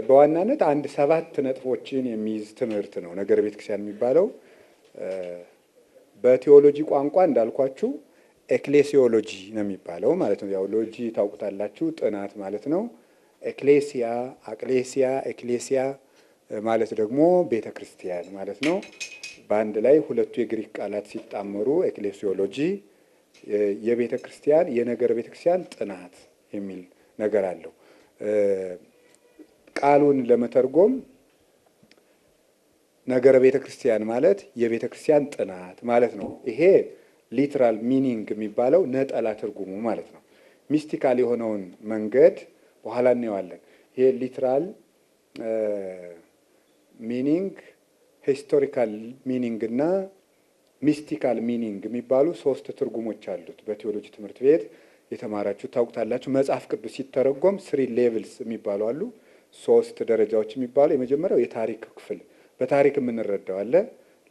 በዋናነት አንድ 7 ነጥቦችን የሚይዝ ትምህርት ነው ነገረ ቤተክርስቲያን የሚባለው። በቴዎሎጂ ቋንቋ እንዳልኳችሁ ኤክሌሲዮሎጂ ነው የሚባለው ማለት ነው። ያው ሎጂ ታውቁታላችሁ፣ ጥናት ማለት ነው። ኤክሌሲያ፣ አቅሌሲያ፣ ኤክሌሲያ ማለት ደግሞ ቤተክርስቲያን ማለት ነው። በአንድ ላይ ሁለቱ የግሪክ ቃላት ሲጣመሩ ኤክሌሲዮሎጂ የቤተክርስቲያን የነገረ ቤተክርስቲያን ጥናት የሚል ነገር አለው። ቃሉን ለመተርጎም ነገረ ቤተክርስቲያን ማለት የቤተክርስቲያን ጥናት ማለት ነው። ይሄ ሊትራል ሚኒንግ የሚባለው ነጠላ ትርጉሙ ማለት ነው። ሚስቲካል የሆነውን መንገድ በኋላ እናየዋለን። ይሄ ሊትራል ሚኒንግ፣ ሂስቶሪካል ሚኒንግ እና ሚስቲካል ሚኒንግ የሚባሉ 3 ትርጉሞች አሉት። በቴዎሎጂ ትምህርት ቤት የተማራችሁ ታውቁታላችሁ። መጽሐፍ ቅዱስ ሲተረጎም 3 ሌቭልስ የሚባሉ አሉ፣ 3 ደረጃዎች የሚባሉ። የመጀመሪያው የታሪክ ክፍል በታሪክ የምንረዳው አለ።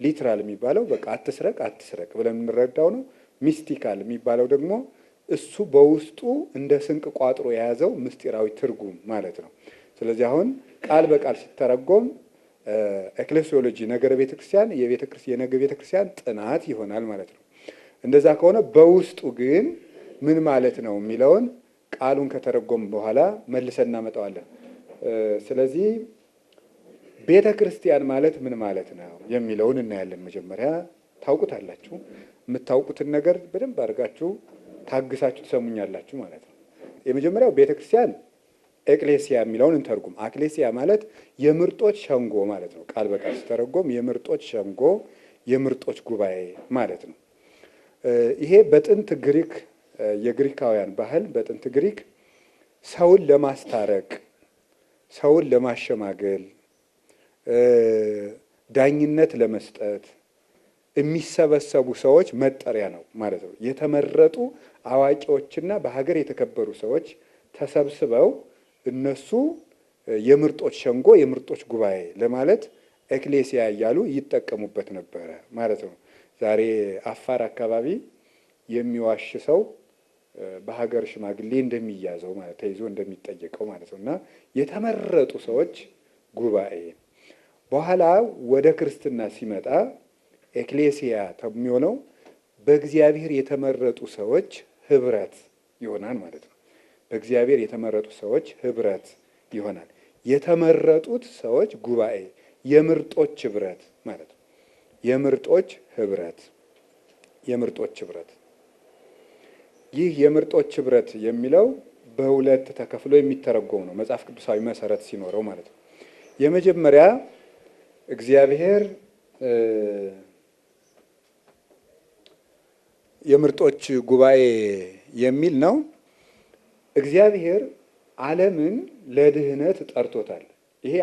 ሊትራል የሚባለው በቃ አትስረቅ አትስረቅ ብለን የምንረዳው ነው። ሚስቲካል የሚባለው ደግሞ እሱ በውስጡ እንደ ስንቅ ቋጥሮ የያዘው ምስጢራዊ ትርጉም ማለት ነው። ስለዚህ አሁን ቃል በቃል ሲተረጎም ኤክሌሲዮሎጂ ነገረ ቤተክርስቲያን የነገረ ቤተክርስቲያን ጥናት ይሆናል ማለት ነው። እንደዛ ከሆነ በውስጡ ግን ምን ማለት ነው የሚለውን ቃሉን ከተረጎም በኋላ መልሰን እናመጣዋለን። ስለዚህ ቤተ ክርስቲያን ማለት ምን ማለት ነው የሚለውን እናያለን። መጀመሪያ ታውቁታላችሁ። የምታውቁትን ነገር በደንብ አድርጋችሁ ታግሳችሁ ትሰሙኛላችሁ ማለት ነው። የመጀመሪያው ቤተ ክርስቲያን ኤክሌሲያ የሚለውን እንተርጉም። አክሌሲያ ማለት የምርጦች ሸንጎ ማለት ነው። ቃል በቃል ሲተረጎም የምርጦች ሸንጎ፣ የምርጦች ጉባኤ ማለት ነው። ይሄ በጥንት ግሪክ የግሪካውያን ባህል በጥንት ግሪክ ሰውን ለማስታረቅ፣ ሰውን ለማሸማገል፣ ዳኝነት ለመስጠት የሚሰበሰቡ ሰዎች መጠሪያ ነው ማለት ነው። የተመረጡ አዋቂዎችና በሀገር የተከበሩ ሰዎች ተሰብስበው እነሱ የምርጦች ሸንጎ፣ የምርጦች ጉባኤ ለማለት ኤክሌሲያ እያሉ ይጠቀሙበት ነበረ ማለት ነው። ዛሬ አፋር አካባቢ የሚዋሽ ሰው በሀገር ሽማግሌ እንደሚያዘው ማለት ተይዞ እንደሚጠየቀው ማለት ነው። እና የተመረጡ ሰዎች ጉባኤ በኋላ ወደ ክርስትና ሲመጣ ኤክሌሲያ የሚሆነው በእግዚአብሔር የተመረጡ ሰዎች ህብረት ይሆናል ማለት ነው። በእግዚአብሔር የተመረጡ ሰዎች ህብረት ይሆናል። የተመረጡት ሰዎች ጉባኤ፣ የምርጦች ህብረት ማለት ነው። የምርጦች ህብረት፣ የምርጦች ህብረት። ይህ የምርጦች ህብረት የሚለው በሁለት ተከፍሎ የሚተረጎም ነው መጽሐፍ ቅዱሳዊ መሰረት ሲኖረው ማለት ነው። የመጀመሪያ እግዚአብሔር የምርጦች ጉባኤ የሚል ነው። እግዚአብሔር ዓለምን ለድህነት ጠርቶታል። ይሄ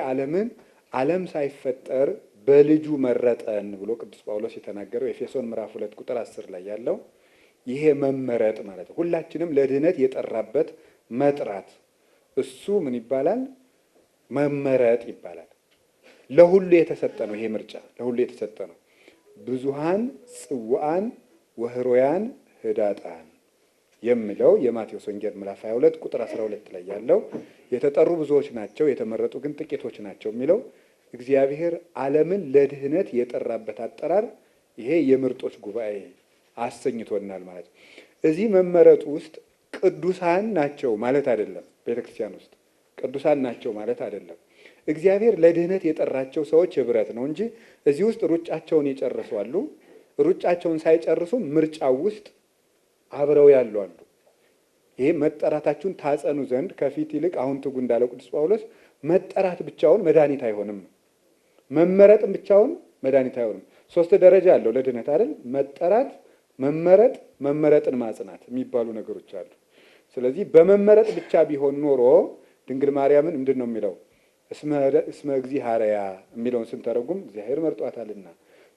ዓለም ሳይፈጠር በልጁ መረጠን ብሎ ቅዱስ ጳውሎስ የተናገረው ኤፌሶን ምዕራፍ 2 ቁጥር 10 ላይ ያለው ይሄ መመረጥ ማለት ነው። ሁላችንም ለድህነት የጠራበት መጥራት እሱ ምን ይባላል? መመረጥ ይባላል። ለሁሉ የተሰጠ ነው። ይሄ ምርጫ ለሁሉ የተሰጠ ነው። ብዙሃን ጽዋዓን ወህሮያን ህዳጣን የሚለው የማቴዎስ ወንጌል ምዕራፍ 22 ቁጥር 12 ላይ ያለው የተጠሩ ብዙዎች ናቸው፣ የተመረጡ ግን ጥቂቶች ናቸው የሚለው እግዚአብሔር ዓለምን ለድህነት የጠራበት አጠራር ይሄ የምርጦች ጉባኤ አሰኝቶናል ማለት ነው። እዚህ መመረጡ ውስጥ ቅዱሳን ናቸው ማለት አይደለም። ቤተክርስቲያን ውስጥ ቅዱሳን ናቸው ማለት አይደለም። እግዚአብሔር ለድህነት የጠራቸው ሰዎች ህብረት ነው እንጂ እዚህ ውስጥ ሩጫቸውን የጨረሱ አሉ፣ ሩጫቸውን ሳይጨርሱ ምርጫው ውስጥ አብረው ያሉ አሉ። ይሄ መጠራታችሁን ታጸኑ ዘንድ ከፊት ይልቅ አሁን ትጉ እንዳለው ቅዱስ ጳውሎስ መጠራት ብቻውን መድኃኒት አይሆንም። መመረጥም ብቻውን መድኃኒት አይሆንም። ሶስት ደረጃ አለው ለድነት አይደል? መጠራት፣ መመረጥ፣ መመረጥን ማጽናት የሚባሉ ነገሮች አሉ። ስለዚህ በመመረጥ ብቻ ቢሆን ኖሮ ድንግል ማርያምን ምንድን ነው የሚለው? እስመ እግዚአብሔር የሚለውን ስንተረጉም እግዚአብሔር መርጧታልና፣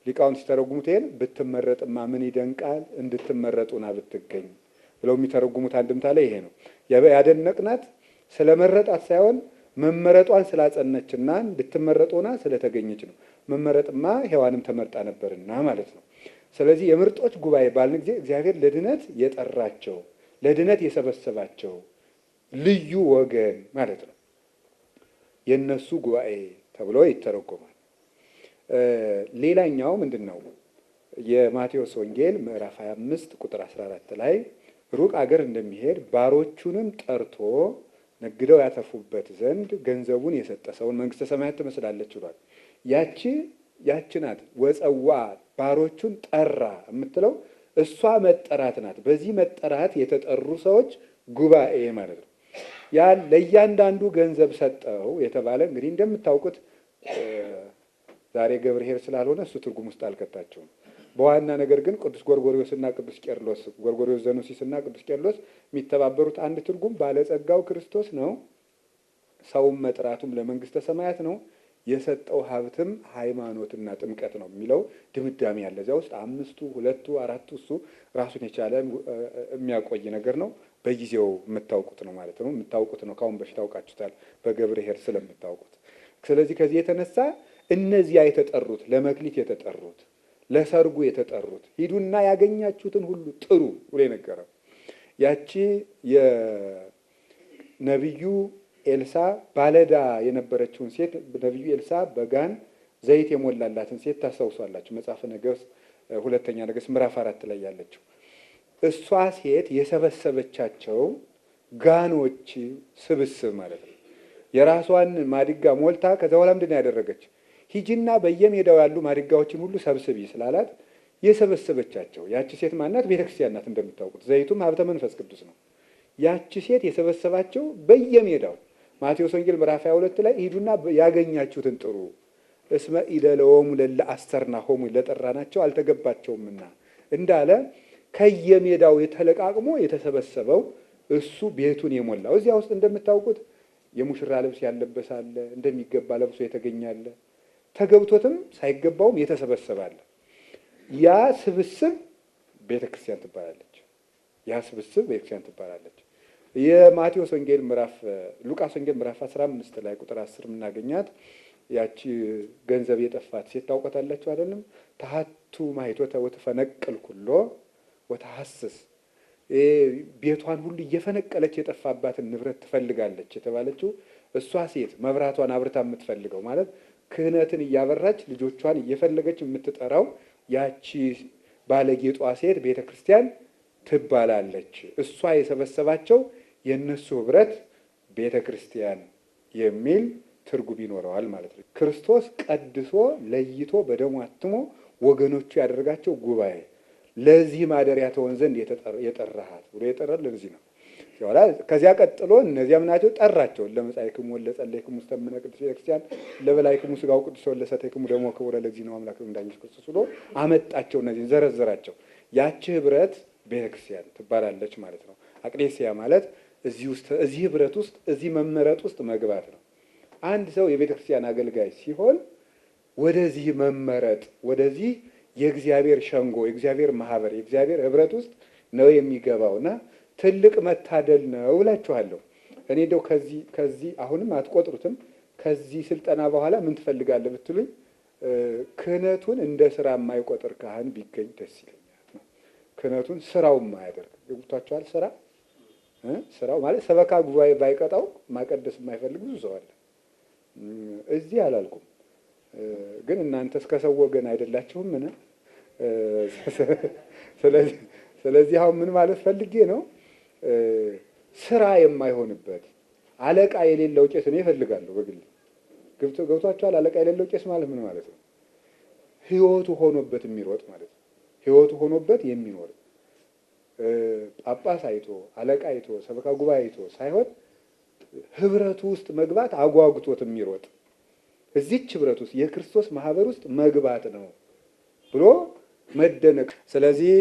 ሊቃውንት ሲተረጉሙት ይሄን ብትመረጥማ ምን ይደንቃል እንድትመረጡና ብትገኝ ብለው የሚተረጉሙት አንድምታ ላይ ይሄ ነው። ያደነቅናት ስለመረጣት ሳይሆን መመረጧን ስላጸነችና እንድትመረጡና ስለተገኘች ነው። መመረጥማ ሔዋንም ተመርጣ ነበርና ማለት ነው። ስለዚህ የምርጦች ጉባኤ ባልን ጊዜ እግዚአብሔር ለድነት የጠራቸው ለድነት የሰበሰባቸው ልዩ ወገን ማለት ነው። የነሱ ጉባኤ ተብሎ ይተረጎማል። ሌላኛው ምንድን ነው? የማቴዎስ ወንጌል ምዕራፍ 25 ቁጥር 14 ላይ ሩቅ አገር እንደሚሄድ ባሮቹንም ጠርቶ ነግደው ያተርፉበት ዘንድ ገንዘቡን የሰጠ ሰውን መንግስተ ሰማያት ትመስላለች ብሏል። ያቺ ናት ወፀዋ ባሮቹን ጠራ የምትለው እሷ መጠራት ናት። በዚህ መጠራት የተጠሩ ሰዎች ጉባኤ ማለት ነው። ያ ለእያንዳንዱ ገንዘብ ሰጠው የተባለ እንግዲህ እንደምታውቁት ዛሬ ገብርኄር ስላልሆነ እሱ ትርጉም ውስጥ አልከታቸውም። በዋና ነገር ግን ቅዱስ ጎርጎርዮስና ቅዱስ ቄርሎስ፣ ጎርጎርዮስ ዘኑሲስና ቅዱስ ቄርሎስ የሚተባበሩት አንድ ትርጉም ባለጸጋው ክርስቶስ ነው፣ ሰውም መጥራቱም ለመንግስተ ሰማያት ነው፣ የሰጠው ሀብትም ሃይማኖትና ጥምቀት ነው የሚለው ድምዳሜ ያለ እዚያ ውስጥ አምስቱ፣ ሁለቱ፣ አራቱ እሱ ራሱን የቻለ የሚያቆይ ነገር ነው። በጊዜው የምታውቁት ነው ማለት ነው። የምታውቁት ነው። ካሁን በፊት ታውቃችሁታል በገብርኄር ስለምታውቁት። ስለዚህ ከዚህ የተነሳ እነዚያ የተጠሩት ለመክሊት የተጠሩት ለሰርጉ የተጠሩት ሂዱና ያገኛችሁትን ሁሉ ጥሩ ብሎ የነገረው ያቺ የነቢዩ ኤልሳ ባለዳ የነበረችውን ሴት ነቢዩ ኤልሳ በጋን ዘይት የሞላላትን ሴት ታስታውሷላችሁ። መጽሐፈ ነገሥት ሁለተኛ ነገሥት ምዕራፍ 4 ላይ ያለችው እሷ ሴት የሰበሰበቻቸው ጋኖች ስብስብ ማለት ነው። የራሷን ማድጋ ሞልታ ከዛ በኋላ ምንድን ነው ያደረገች? ሂጂና በየሜዳው ያሉ ማድጋዎችን ሁሉ ሰብስቢ ስላላት የሰበሰበቻቸው ያቺ ሴት ማናት? ቤተክርስቲያን ናት። እንደምታውቁት ዘይቱም ሀብተ መንፈስ ቅዱስ ነው። ያቺ ሴት የሰበሰባቸው በየሜዳው ማቴዎስ ወንጌል ምዕራፍ 22 ላይ ሂዱና ያገኛችሁትን ጥሩ እስመ ኢደለወሙ ለለ አስተርናሆሙ ለጠራናቸው አልተገባቸውምና እንዳለ ከየሜዳው የተለቃቅሞ የተሰበሰበው እሱ ቤቱን የሞላው እዚያ ውስጥ እንደምታውቁት የሙሽራ ልብስ ያለበሳለ እንደሚገባ ለብሶ የተገኛለ ተገብቶትም ሳይገባውም የተሰበሰባለ ያ ስብስብ ቤተክርስቲያን ትባላለች። ያ ስብስብ ቤተክርስቲያን ትባላለች። የማቴዎስ ወንጌል ምዕራፍ ሉቃስ ወንጌል ምዕራፍ 15 ላይ ቁጥር 10 የምናገኛት ያቺ ገንዘብ የጠፋት ሴት ታውቃታላችሁ አይደለም? ተሐቱ ማይቶተ ወተፈነቅል ኩሎ ወተሐስስ ቤቷን ሁሉ እየፈነቀለች የጠፋባትን ንብረት ትፈልጋለች የተባለችው እሷ ሴት መብራቷን አብርታ የምትፈልገው ማለት ክህነትን እያበራች ልጆቿን እየፈለገች የምትጠራው ያቺ ባለጌጧ ሴት ቤተ ክርስቲያን ትባላለች። እሷ የሰበሰባቸው የነሱ ህብረት ቤተ ክርስቲያን የሚል ትርጉም ይኖረዋል ማለት ነው። ክርስቶስ ቀድሶ ለይቶ በደሙ አትሞ ወገኖቹ ያደረጋቸው ጉባኤ ለዚህ ማደሪያ ተሆን ዘንድ የጠራሃት ብሎ የጠራል። ለዚህ ነው ያላ ከዚያ ቀጥሎ እነዚያም ናቸው ጠራቸው። ለመጻይክሙ ወለጸለይክሙ ስተምነ ቅዱስ ቤተክርስቲያን ለበላይክሙ ስጋው ቅዱስ ወለሰተይክሙ ደሞ ክቡረ ለዚህ ነው አምላክ እንዳንጅ ክርስቶስ ብሎ አመጣቸው። እነዚህ ዘረዘራቸው። ያቺ ህብረት ቤተክርስቲያን ትባላለች ማለት ነው። አቅሌሲያ ማለት እዚህ ህብረት ውስጥ እዚህ መመረጥ ውስጥ መግባት ነው። አንድ ሰው የቤተክርስቲያን አገልጋይ ሲሆን ወደዚህ መመረጥ ወደዚህ የእግዚአብሔር ሸንጎ የእግዚአብሔር ማህበር የእግዚአብሔር ህብረት ውስጥ ነው የሚገባውና ትልቅ መታደል ነው እላችኋለሁ። እኔ እንደው ከዚህ አሁንም አትቆጥሩትም። ከዚህ ስልጠና በኋላ ምን ትፈልጋለህ ብትሉኝ ክህነቱን እንደ ስራ የማይቆጥር ካህን ቢገኝ ደስ ይለኛል። ክህነቱን ስራው የማያደርግ ይጉታችኋል። ስራው ማለት ሰበካ ጉባኤ ባይቀጣው ማቀደስ የማይፈልግ ብዙ ሰው አለ። እዚህ አላልኩም፣ ግን እናንተ እስከ ሰው ወገን አይደላችሁም? ምን ስለዚህ አሁን ምን ማለት ፈልጌ ነው? ስራ የማይሆንበት አለቃ የሌለው ቄስ እኔ እፈልጋለሁ በግል ገብቷችኋል? አለቃ የሌለው ቄስ ማለት ምን ማለት ነው? ህይወቱ ሆኖበት የሚሮጥ ማለት ነው። ህይወቱ ሆኖበት የሚኖር ጳጳስ አይቶ አለቃ አይቶ ሰበካ ጉባኤ አይቶ ሳይሆን ህብረቱ ውስጥ መግባት አጓጉቶት የሚሮጥ እዚች ህብረት ውስጥ የክርስቶስ ማህበር ውስጥ መግባት ነው ብሎ መደነቅ። ስለዚህ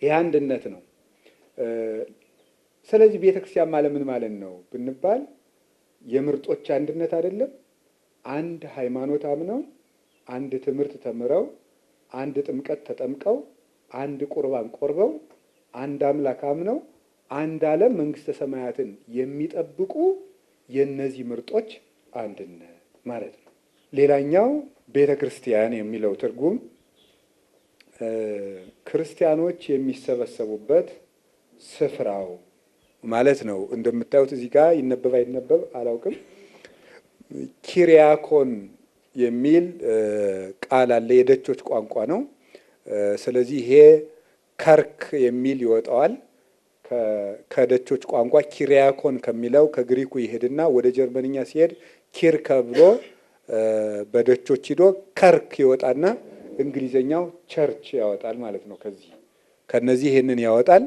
ይህ አንድነት ነው። ስለዚህ ቤተክርስቲያን ማለት ምን ማለት ነው ብንባል የምርጦች አንድነት አይደለም። አንድ ሃይማኖት አምነው፣ አንድ ትምህርት ተምረው፣ አንድ ጥምቀት ተጠምቀው፣ አንድ ቁርባን ቆርበው፣ አንድ አምላክ አምነው አንድ ዓለም መንግስተ ሰማያትን የሚጠብቁ የነዚህ ምርጦች አንድነት ማለት ነው። ሌላኛው ቤተ ክርስቲያን የሚለው ትርጉም ክርስቲያኖች የሚሰበሰቡበት ስፍራው ማለት ነው። እንደምታዩት እዚህ ጋር ይነበብ አይነበብ አላውቅም። ኪሪያኮን የሚል ቃል አለ። የደቾች ቋንቋ ነው። ስለዚህ ይሄ ከርክ የሚል ይወጣዋል። ከደቾች ቋንቋ ኪሪያኮን ከሚለው ከግሪኩ ይሄድና ወደ ጀርመንኛ ሲሄድ ኪርከ ብሎ በደቾች ሂዶ ከርክ ይወጣና እንግሊዘኛው ቸርች ያወጣል ማለት ነው። ከነዚህ ይሄንን ያወጣል።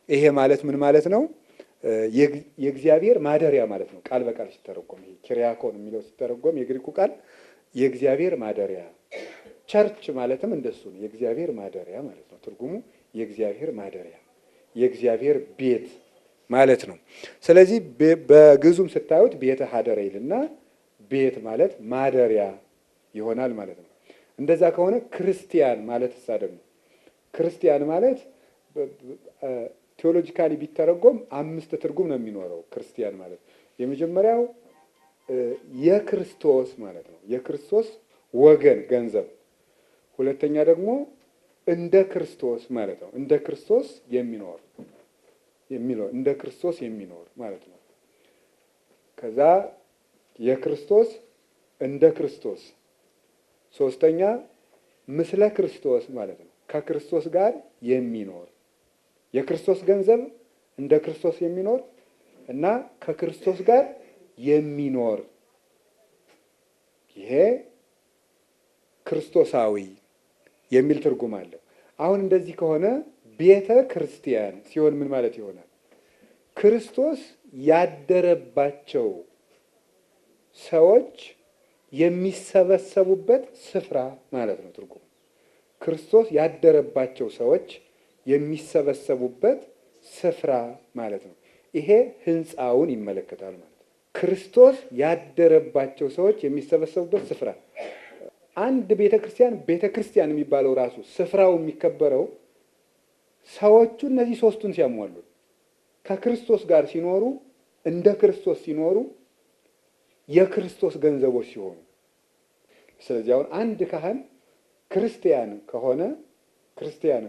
ይሄ ማለት ምን ማለት ነው? የእግዚአብሔር ማደሪያ ማለት ነው። ቃል በቃል ሲተረጎም ይሄ ኪሪያኮን የሚለው ሲተረጎም የግሪኩ ቃል የእግዚአብሔር ማደሪያ፣ ቸርች ማለትም እንደሱ ነው። የእግዚአብሔር ማደሪያ ማለት ነው። ትርጉሙ የእግዚአብሔር ማደሪያ፣ የእግዚአብሔር ቤት ማለት ነው። ስለዚህ በግዙም ስታዩት ቤተ ሀደረ ይልና ቤት ማለት ማደሪያ ይሆናል ማለት ነው። እንደዛ ከሆነ ክርስቲያን ማለት እሳ ደግሞ ክርስቲያን ማለት ቴዎሎጂካሊ ቢተረጎም 5 ትርጉም ነው የሚኖረው። ክርስቲያን ማለት የመጀመሪያው የክርስቶስ ማለት ነው። የክርስቶስ ወገን ገንዘብ። ሁለተኛ ደግሞ እንደ ክርስቶስ ማለት ነው። እንደ ክርስቶስ የሚኖር እንደ ክርስቶስ የሚኖር ማለት ነው። ከዛ የክርስቶስ እንደ ክርስቶስ። ሶስተኛ ምስለ ክርስቶስ ማለት ነው። ከክርስቶስ ጋር የሚኖር የክርስቶስ ገንዘብ እንደ ክርስቶስ የሚኖር እና ከክርስቶስ ጋር የሚኖር ይሄ ክርስቶሳዊ የሚል ትርጉም አለ። አሁን እንደዚህ ከሆነ ቤተ ክርስቲያን ሲሆን ምን ማለት ይሆናል? ክርስቶስ ያደረባቸው ሰዎች የሚሰበሰቡበት ስፍራ ማለት ነው ትርጉሙ። ክርስቶስ ያደረባቸው ሰዎች የሚሰበሰቡበት ስፍራ ማለት ነው። ይሄ ህንፃውን ይመለከታል ማለት ነው። ክርስቶስ ያደረባቸው ሰዎች የሚሰበሰቡበት ስፍራ። አንድ ቤተ ክርስቲያን የሚባለው ራሱ ስፍራው የሚከበረው ሰዎቹ እነዚህ ሶስቱን ሲያሟሉ ከክርስቶስ ጋር ሲኖሩ፣ እንደ ክርስቶስ ሲኖሩ፣ የክርስቶስ ገንዘቦች ሲሆኑ። ስለዚህ አሁን አንድ ካህን ክርስቲያን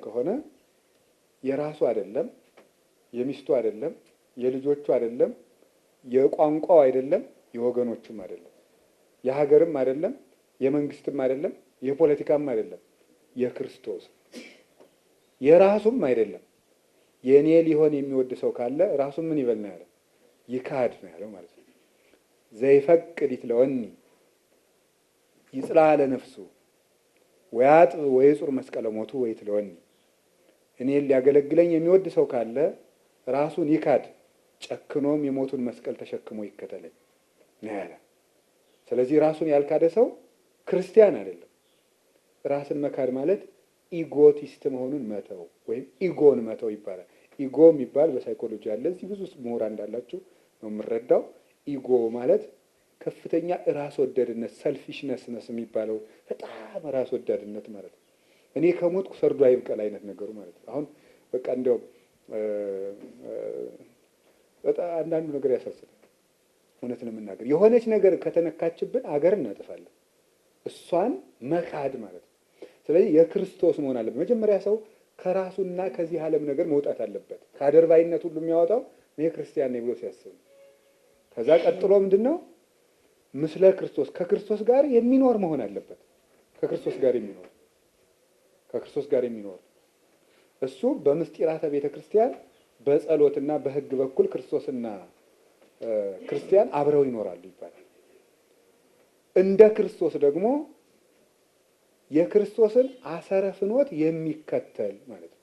ከሆነ የራሱ አይደለም፣ የሚስቱ አይደለም፣ የልጆቹ አይደለም፣ የቋንቋው አይደለም፣ የወገኖቹም አይደለም፣ የሀገርም አይደለም፣ የመንግስትም አይደለም፣ የፖለቲካም አይደለም፣ የክርስቶስ የራሱም አይደለም። የእኔ ሊሆን የሚወድ ሰው ካለ ራሱን ምን ይበል ነው ያለው? ይካድ ነው ያለው ማለት ነው። ዘይፈቅድ ይትለወኒ ይጽላለ ነፍሱ ወያጥብ ወይጹር መስቀለ ሞቱ ወይትለወኒ። እኔን ሊያገለግለኝ የሚወድ ሰው ካለ ራሱን ይካድ፣ ጨክኖም የሞቱን መስቀል ተሸክሞ ይከተለኝ ነው ያለ። ስለዚህ ራሱን ያልካደ ሰው ክርስቲያን አይደለም። ራስን መካድ ማለት ኢጎቲስት መሆኑን መተው ወይም ኢጎን መተው ይባላል። ኢጎ የሚባል በሳይኮሎጂ አለ። እዚህ ብዙ ምሁራን እንዳላችሁ ነው የምረዳው። ኢጎ ማለት ከፍተኛ ራስ ወዳድነት፣ ሰልፊሽነስነስ የሚባለው በጣም ራስ ወዳድነት ማለት ነው። እኔ ከሞትኩ ሰርዶ አይብቀል አይነት ነገሩ ማለት ነው። አሁን በቃ እንደው በጣም አንዳንዱ ነገር ያሳስባል። እውነትን የምናገር የሆነች ነገር ከተነካችብን አገር እናጠፋለን። እሷን መካድ ማለት ነው። ስለዚህ የክርስቶስ መሆን አለበት። መጀመሪያ ሰው ከራሱና ከዚህ ዓለም ነገር መውጣት አለበት። ከአደርባይነት ሁሉ የሚያወጣው እኔ ክርስቲያን ነኝ ብሎ ሲያስብ። ከዛ ቀጥሎ ምንድነው? ምስለ ክርስቶስ ከክርስቶስ ጋር የሚኖር መሆን አለበት። ከክርስቶስ ጋር የሚኖር እሱ በምስጢራተ ቤተ ክርስቲያን በጸሎትና በሕግ በኩል ክርስቶስና ክርስቲያን አብረው ይኖራሉ ይባላል። እንደ ክርስቶስ ደግሞ የክርስቶስን አሰረ ፍኖት የሚከተል ማለት ነው።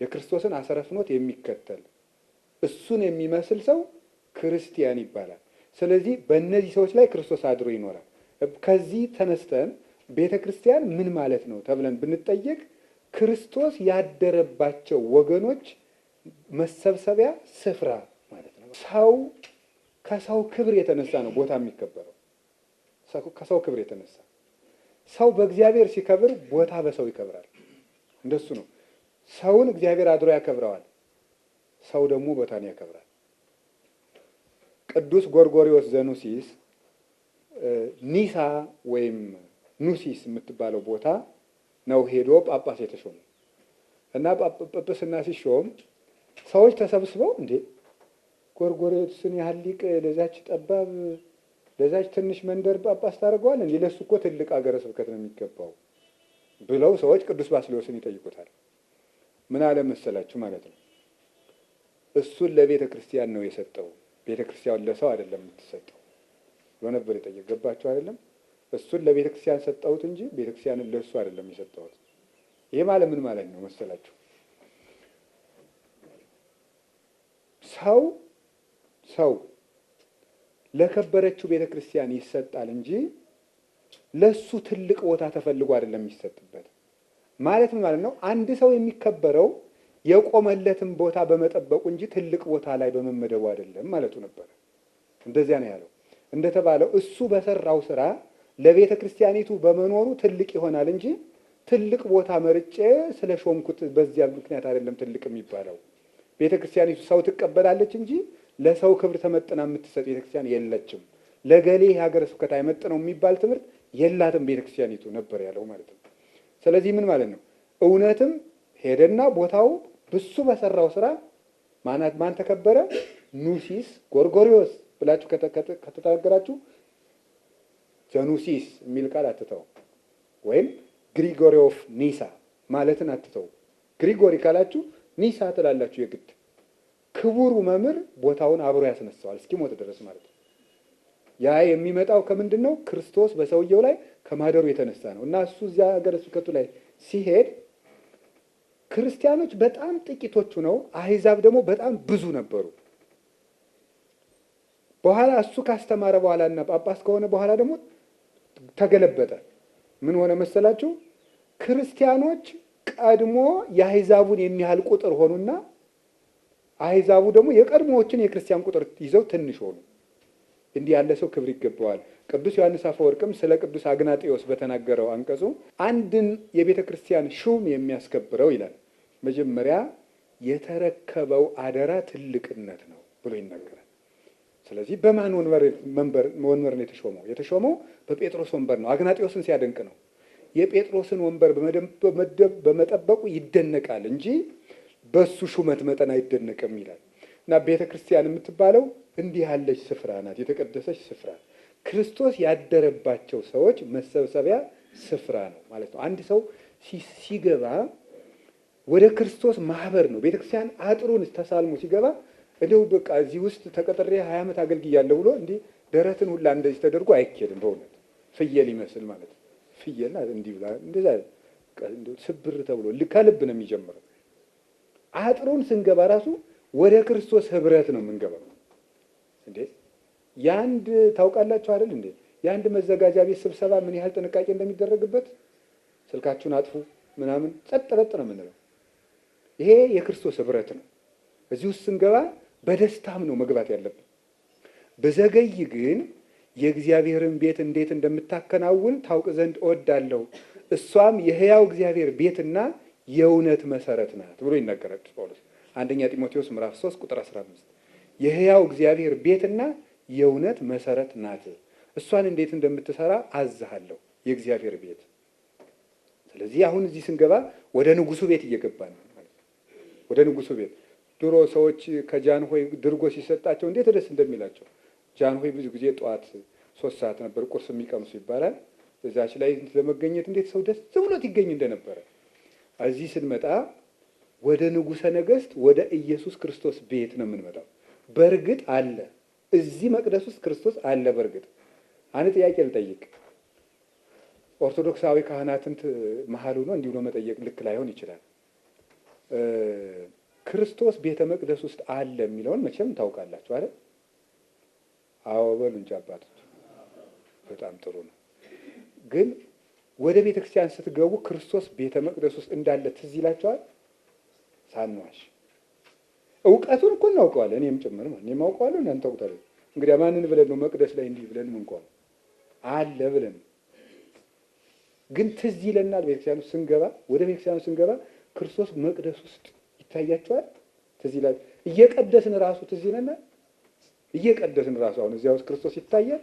የክርስቶስን አሰረ ፍኖት የሚከተል እሱን የሚመስል ሰው ክርስቲያን ይባላል። ስለዚህ በእነዚህ ሰዎች ላይ ክርስቶስ አድሮ ይኖራል። ከዚህ ተነስተን ቤተ ክርስቲያን ምን ማለት ነው ተብለን ብንጠየቅ ክርስቶስ ያደረባቸው ወገኖች መሰብሰቢያ ስፍራ ማለት ነው። ሰው ከሰው ክብር የተነሳ ነው ቦታ የሚከበረው። ከሰው ክብር የተነሳ ሰው በእግዚአብሔር ሲከብር ቦታ በሰው ይከብራል። እንደሱ ነው። ሰውን እግዚአብሔር አድሮ ያከብረዋል፣ ሰው ደግሞ ቦታን ያከብራል። ቅዱስ ጎርጎርዮስ ዘኑሲስ ኒሳ ወይም ኑሲስ የምትባለው ቦታ ነው ሄዶ ጳጳስ የተሾሙ እና ጳጳስና ሲሾም ሰዎች ተሰብስበው እንዴ ጎርጎርዮስን ያህል ሊቅ ለዛች ጠባብ ለዛች ትንሽ መንደር ጳጳስ ታደርገዋል እንዴ? ለሱ እኮ ትልቅ ሀገረ ስብከት ነው የሚገባው ብለው ሰዎች ቅዱስ ባስልዮስን ይጠይቁታል። ምን አለ መሰላችሁ ማለት ነው፣ እሱን ለቤተ ክርስቲያን ነው የሰጠው፣ ቤተ ክርስቲያን ለሰው አይደለም የምትሰጠው ብሎ ነበር የጠየቀው። ገባችሁ አይደለም? እሱን ለቤተ ክርስቲያን ሰጠሁት እንጂ ቤተ ክርስቲያንን ለእሱ አይደለም የሰጠሁት። ይሄ ማለት ምን ማለት ነው መሰላችሁ? ሰው ለከበረችው ቤተ ክርስቲያን ይሰጣል እንጂ ለሱ ትልቅ ቦታ ተፈልጎ አይደለም የሚሰጥበት። ማለት ምን ማለት ነው? አንድ ሰው የሚከበረው የቆመለትን ቦታ በመጠበቁ እንጂ ትልቅ ቦታ ላይ በመመደቡ አይደለም ማለቱ ነበር። እንደዚያ ነው ያለው። እንደተባለው እሱ በሰራው ስራ ለቤተ ክርስቲያኒቱ በመኖሩ ትልቅ ይሆናል እንጂ ትልቅ ቦታ መርጬ ስለሾምኩት በዚያ ምክንያት አይደለም ትልቅ የሚባለው። ቤተ ክርስቲያኒቱ ሰው ትቀበላለች እንጂ ለሰው ክብር ተመጥና የምትሰጥ ቤተ ክርስቲያን የለችም። ለገሌ ሀገረ ስብከት አይመጥነው የሚባል ትምህርት የላትም ቤተ ክርስቲያኒቱ ነበር ያለው ማለት ነው። ስለዚህ ምን ማለት ነው? እውነትም ሄደና ቦታው ብሱ በሰራው ስራ ማን ተከበረ? ኑሲስ ጎርጎርዮስ ብላችሁ ከተናገራችሁ ዘኑሲስ የሚል ቃል አትተው፣ ወይም ግሪጎሪ ኦፍ ኒሳ ማለትን አትተው። ግሪጎሪ ካላችሁ ኒሳ ትላላችሁ የግድ። ክቡሩ መምህር ቦታውን አብሮ ያስነሳዋል እስኪሞት ድረስ ማለት ነው። ያ የሚመጣው ከምንድን ነው? ክርስቶስ በሰውየው ላይ ከማደሩ የተነሳ ነው። እና እሱ እዚያ ሀገረ ስብከቱ ላይ ሲሄድ ክርስቲያኖች በጣም ጥቂቶቹ ነው፣ አህዛብ ደግሞ በጣም ብዙ ነበሩ። በኋላ እሱ ካስተማረ በኋላ እና ጳጳስ ከሆነ በኋላ ደግሞ ተገለበጠ። ምን ሆነ መሰላችሁ? ክርስቲያኖች ቀድሞ የአህዛቡን የሚያህል ቁጥር ሆኑና አህዛቡ ደግሞ የቀድሞዎችን የክርስቲያን ቁጥር ይዘው ትንሽ ሆኑ። እንዲህ ያለ ሰው ክብር ይገባዋል። ቅዱስ ዮሐንስ አፈወርቅም ስለ ቅዱስ አግናጤዎስ በተናገረው አንቀጹ አንድን የቤተ ክርስቲያን ሹም የሚያስከብረው ይላል መጀመሪያ የተረከበው አደራ ትልቅነት ነው ብሎ ይናገራል። ስለዚህ በማን ወንበር ነው የተሾመው? የተሾመው በጴጥሮስ ወንበር ነው። አግናጤዎስን ሲያደንቅ ነው። የጴጥሮስን ወንበር በመጠበቁ ይደነቃል እንጂ በሱ ሹመት መጠን አይደነቅም ይላል። እና ቤተ ክርስቲያን የምትባለው እንዲህ ያለች ስፍራ ናት፣ የተቀደሰች ስፍራ፣ ክርስቶስ ያደረባቸው ሰዎች መሰብሰቢያ ስፍራ ነው ማለት ነው። አንድ ሰው ሲገባ ወደ ክርስቶስ ማህበር ነው። ቤተክርስቲያን አጥሩን ተሳልሞ ሲገባ እንደው በቃ እዚህ ውስጥ ተቀጥሬ 20 ዓመት አገልግያለሁ ብሎ እንዲህ ደረትን ሁላ እንደዚህ ተደርጎ አይኬድም። በእውነት ፍየል ይመስል ማለት ነው። ፍየል እንዲህ ብላ እንደዛ እንደው ስብር ተብሎ ከልብ ነው የሚጀምረው። አጥሩን ስንገባ ራሱ ወደ ክርስቶስ ህብረት ነው የምንገባው። እንዴ ያንድ ታውቃላችሁ አይደል እንዴ? ያንድ መዘጋጃ ቤት ስብሰባ ምን ያህል ጥንቃቄ እንደሚደረግበት። ስልካችሁን አጥፉ ምናምን ጸጥ ረጥ ነው የምንለው። ይሄ የክርስቶስ ህብረት ነው። እዚህ ውስጥ ስንገባ በደስታም ነው መግባት ያለብን። በዘገይ ግን የእግዚአብሔርን ቤት እንዴት እንደምታከናውን ታውቅ ዘንድ እወዳለሁ፣ እሷም የሕያው እግዚአብሔር ቤትና የእውነት መሰረት ናት ብሎ ይናገራል ጳውሎስ አንደኛ ጢሞቴዎስ ምዕራፍ 3 ቁጥር 15። የሕያው እግዚአብሔር ቤትና የእውነት መሰረት ናት። እሷን እንዴት እንደምትሰራ አዝሃለሁ፣ የእግዚአብሔር ቤት። ስለዚህ አሁን እዚህ ስንገባ ወደ ንጉሱ ቤት እየገባን ነው ማለት ነው። ወደ ንጉሱ ቤት ድሮ ሰዎች ከጃንሆይ ድርጎ ሲሰጣቸው እንዴት ደስ እንደሚላቸው። ጃንሆይ ብዙ ጊዜ ጠዋት 3 ሰዓት ነበር ቁርስ የሚቀምሱ ይባላል። እዛች ላይ ለመገኘት እንዴት ሰው ደስ ብሎት ይገኝ እንደነበረ። እዚህ ስንመጣ ወደ ንጉሠ ነገሥት ወደ ኢየሱስ ክርስቶስ ቤት ነው የምንመጣው። በእርግጥ አለ እዚህ መቅደስ ውስጥ ክርስቶስ አለ። በእርግጥ አንድ ጥያቄ ልጠይቅ። ኦርቶዶክሳዊ ካህናትን መሀሉ ነው እንዲሁ ነው መጠየቅ ልክ ላይሆን ይችላል። ክርስቶስ ቤተ መቅደስ ውስጥ አለ የሚለውን መቼም ታውቃላችሁ አይደል? አዎ በሉ እንጂ አባቶች። በጣም ጥሩ ነው። ግን ወደ ቤተ ክርስቲያን ስትገቡ ክርስቶስ ቤተ መቅደስ ውስጥ እንዳለ ትዝ ይላችኋል? ሳንዋሽ እውቀቱን እኮ እናውቀዋለን። እኔም ጭምር ማለት እኔም አውቀዋለሁ፣ እናንተ ታውቁታላችሁ። እንግዲህ ማንን ብለን ነው መቅደስ ላይ እንዲህ ብለን ምንቆም? አለ ብለን ግን ትዝ ይለናል። ቤተክርስቲያኑ ስንገባ ወደ ቤተክርስቲያኑ ስንገባ ክርስቶስ መቅደስ ውስጥ ይታያችኋል? ትዝ ይላል። እየቀደስን ራሱ ትዝ ይለናል። እየቀደስን ራሱ አሁን እዚያ ውስጥ ክርስቶስ ይታያል?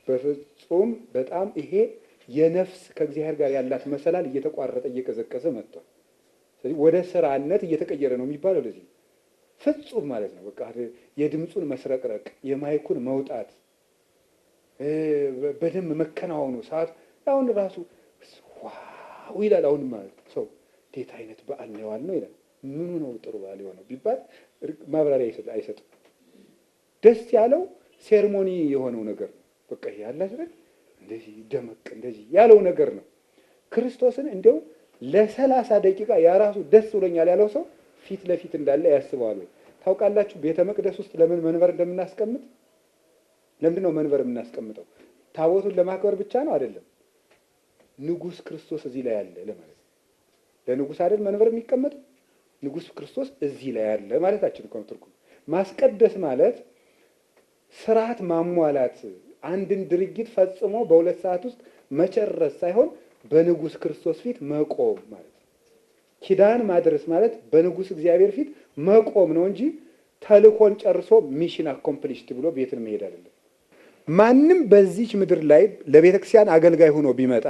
በፍጹም በጣም ይሄ የነፍስ ከእግዚአብሔር ጋር ያላት መሰላል እየተቋረጠ እየቀዘቀዘ መጥቷል። ስለዚህ ወደ ስራነት እየተቀየረ ነው የሚባለው ለዚህ ፍጹም ማለት ነው። በቃ የድምፁን መስረቅረቅ፣ የማይኩን መውጣት፣ በደንብ መከናወኑ ሰዓት አሁን ራሱ ዋው ይላል። አሁን ማለት ሰው እንዴት አይነት በዓል ነው ያልነው ይላል። ምኑ ነው ጥሩ በዓል የሆነው ቢባል ማብራሪያ አይሰጥም። ደስ ያለው ሴርሞኒ የሆነው ነገር ነው። በቃ ያለ አይደል እንደዚህ ደመቅ እንደዚህ ያለው ነገር ነው። ክርስቶስን እንደው ለ30 ደቂቃ ያራሱ ደስ ብሎኛል ያለው ሰው ፊት ለፊት እንዳለ ያስባሉ። ታውቃላችሁ ቤተ መቅደስ ውስጥ ለምን መንበር እንደምናስቀምጥ? ለምንድን ነው መንበር የምናስቀምጠው? ታቦቱን ለማክበር ብቻ ነው አይደለም። ንጉስ ክርስቶስ እዚህ ላይ ያለ ለማለት ነው። ለንጉስ አይደል መንበር የሚቀመጥ? ንጉስ ክርስቶስ እዚህ ላይ ያለ ማለታችን እኮ ነው ትርጉም። ማስቀደስ ማለት ስርዓት ማሟላት፣ አንድን ድርጊት ፈጽሞ በ2 ሰዓት ውስጥ መጨረስ ሳይሆን በንጉስ ክርስቶስ ፊት መቆም ማለት ነው። ኪዳን ማድረስ ማለት በንጉስ እግዚአብሔር ፊት መቆም ነው እንጂ ተልኮን ጨርሶ ሚሽን አኮምፕሊሽድ ብሎ ቤትን መሄድ አይደለም። ማንም በዚች ምድር ላይ ለቤተ ክርስቲያን አገልጋይ ሆኖ ቢመጣ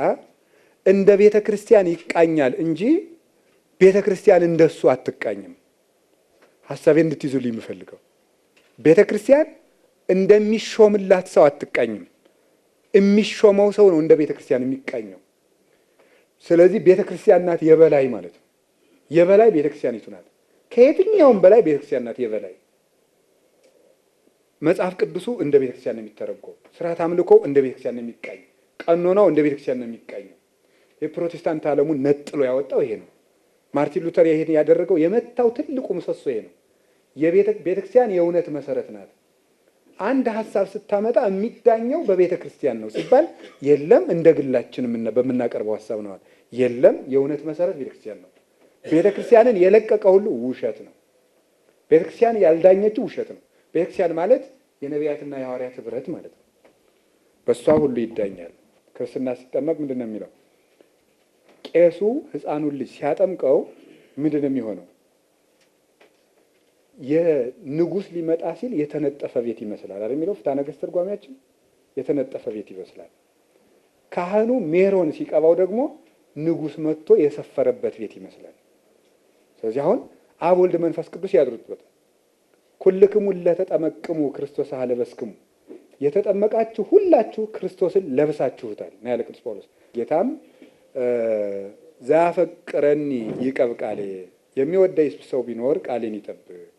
እንደ ቤተ ክርስቲያን ይቃኛል እንጂ ቤተ ክርስቲያን እንደሱ አትቃኝም። ሐሳቤን እንድትይዙልኝ የምፈልገው ቤተ ክርስቲያን እንደሚሾምላት ሰው አትቃኝም። የሚሾመው ሰው ነው እንደ ቤተ ክርስቲያን የሚቃኘው። ስለዚህ ቤተ ክርስቲያን ናት የበላይ ማለት ነው። የበላይ ቤተ ክርስቲያኒቱ ናት። ከየትኛውም በላይ ቤተ ክርስቲያን ናት የበላይ። መጽሐፍ ቅዱሱ እንደ ቤተ ክርስቲያን ነው የሚተረጎም። ስርዓት አምልኮ እንደ ቤተ ክርስቲያን ነው የሚቃኝ። ቀኖናው እንደ ቤተ ክርስቲያን ነው የሚቃኘው። የፕሮቴስታንት ዓለሙን ነጥሎ ያወጣው ይሄ ነው። ማርቲን ሉተር ይሄን ያደረገው የመታው ትልቁ ምሰሶ ይሄ ነው። የቤተ ክርስቲያን የእውነት መሰረት ናት። አንድ ሐሳብ ስታመጣ የሚዳኘው በቤተ ክርስቲያን ነው ሲባል የለም እንደ ግላችን በምናቀርበው ሐሳብ ነው። የለም የእውነት መሰረት ቤተ ክርስቲያን ነው። ቤተ ክርስቲያንን የለቀቀ ሁሉ ውሸት ነው። ቤተ ክርስቲያን ያልዳኘችው ውሸት ነው። ቤተ ክርስቲያን ማለት የነቢያትና የሐዋርያት ህብረት ማለት ነው። በእሷ ሁሉ ይዳኛል። ክርስትና ሲጠመቅ ምንድን ነው የሚለው? ቄሱ ህፃኑን ልጅ ሲያጠምቀው ምንድን ነው የሚሆነው? የንጉስ ሊመጣ ሲል የተነጠፈ ቤት ይመስላል አይደል የሚለው ፍትሐ ነገሥት ትርጓሜያችን። የተነጠፈ ቤት ይመስላል። ካህኑ ሜሮን ሲቀባው ደግሞ ንጉስ መጥቶ የሰፈረበት ቤት ይመስላል። ስለዚህ አሁን አብ ወልድ መንፈስ ቅዱስ ያድሩበታል። ኩልክሙ ለተጠመቅሙ ክርስቶስ አለበስክሙ፣ የተጠመቃችሁ ሁላችሁ ክርስቶስን ለብሳችሁታል ነው ያለ ቅዱስ ጳውሎስ። ጌታም ዘያፈቅረኒ ይቀብ ቃሌ፣ የሚወደኝ ሰው ቢኖር ቃሌን ይጠብቅ።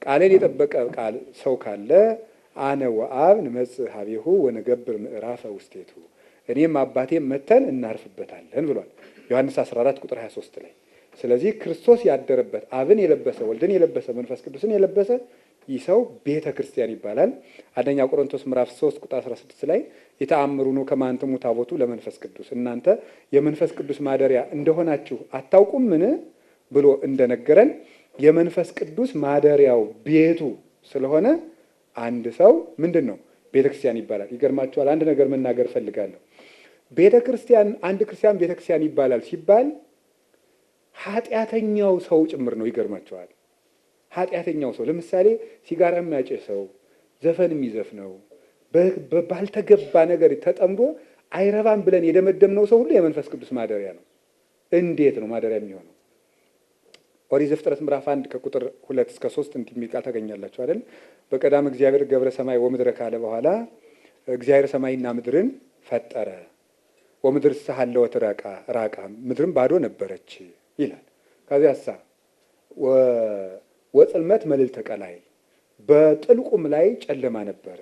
ቃሌን የጠበቀ ቃል ሰው ካለ አነ ወአብ ንመጽእ ሀቤሁ ወነገብር ምዕራፈ ውስቴቱ፣ እኔም አባቴም መተን እናርፍበታለን ብሏል ዮሐንስ 14 ቁጥር 23 ላይ። ስለዚህ ክርስቶስ ያደረበት አብን የለበሰ ወልድን የለበሰ መንፈስ ቅዱስን የለበሰ ይህ ሰው ቤተ ክርስቲያን ይባላል። አንደኛ ቆሮንቶስ ምዕራፍ 3 ቁጥር 16 ላይ የተአምሩኑ ከማንተሙ ታቦቱ ለመንፈስ ቅዱስ፣ እናንተ የመንፈስ ቅዱስ ማደሪያ እንደሆናችሁ አታውቁምን ብሎ እንደነገረን የመንፈስ ቅዱስ ማደሪያው ቤቱ ስለሆነ አንድ ሰው ምንድን ነው ቤተ ክርስቲያን ይባላል። ይገርማችኋል። አንድ ነገር መናገር ፈልጋለሁ። ቤተ ክርስቲያን አንድ ክርስቲያን ቤተ ክርስቲያን ይባላል ሲባል ኃጢአተኛው ሰው ጭምር ነው። ይገርማችኋል። ኃጢአተኛው ሰው ለምሳሌ ሲጋራ የሚያጨሰው፣ ዘፈን የሚዘፍነው፣ ባልተገባ ነገር ተጠምዶ አይረባም ብለን የደመደምነው ሰው ሁሉ የመንፈስ ቅዱስ ማደሪያ ነው። እንዴት ነው ማደሪያ የሚሆነው? ኦሪት ዘፍጥረት ምዕራፍ 1 ከቁጥር 2 እስከ 3 እንዲህ የሚል ቃል ታገኛላችሁ አይደል? በቀዳም እግዚአብሔር ገብረ ሰማይ ወምድረ ካለ በኋላ እግዚአብሔር ሰማይና ምድርን ፈጠረ። ወምድር ስተሃለወት ራቃ፣ ምድርም ባዶ ነበረች ይላል። ከዚያሳ ወጽልመት መልዕልተ ቀላይል፣ በጥልቁም ላይ ጨለማ ነበር።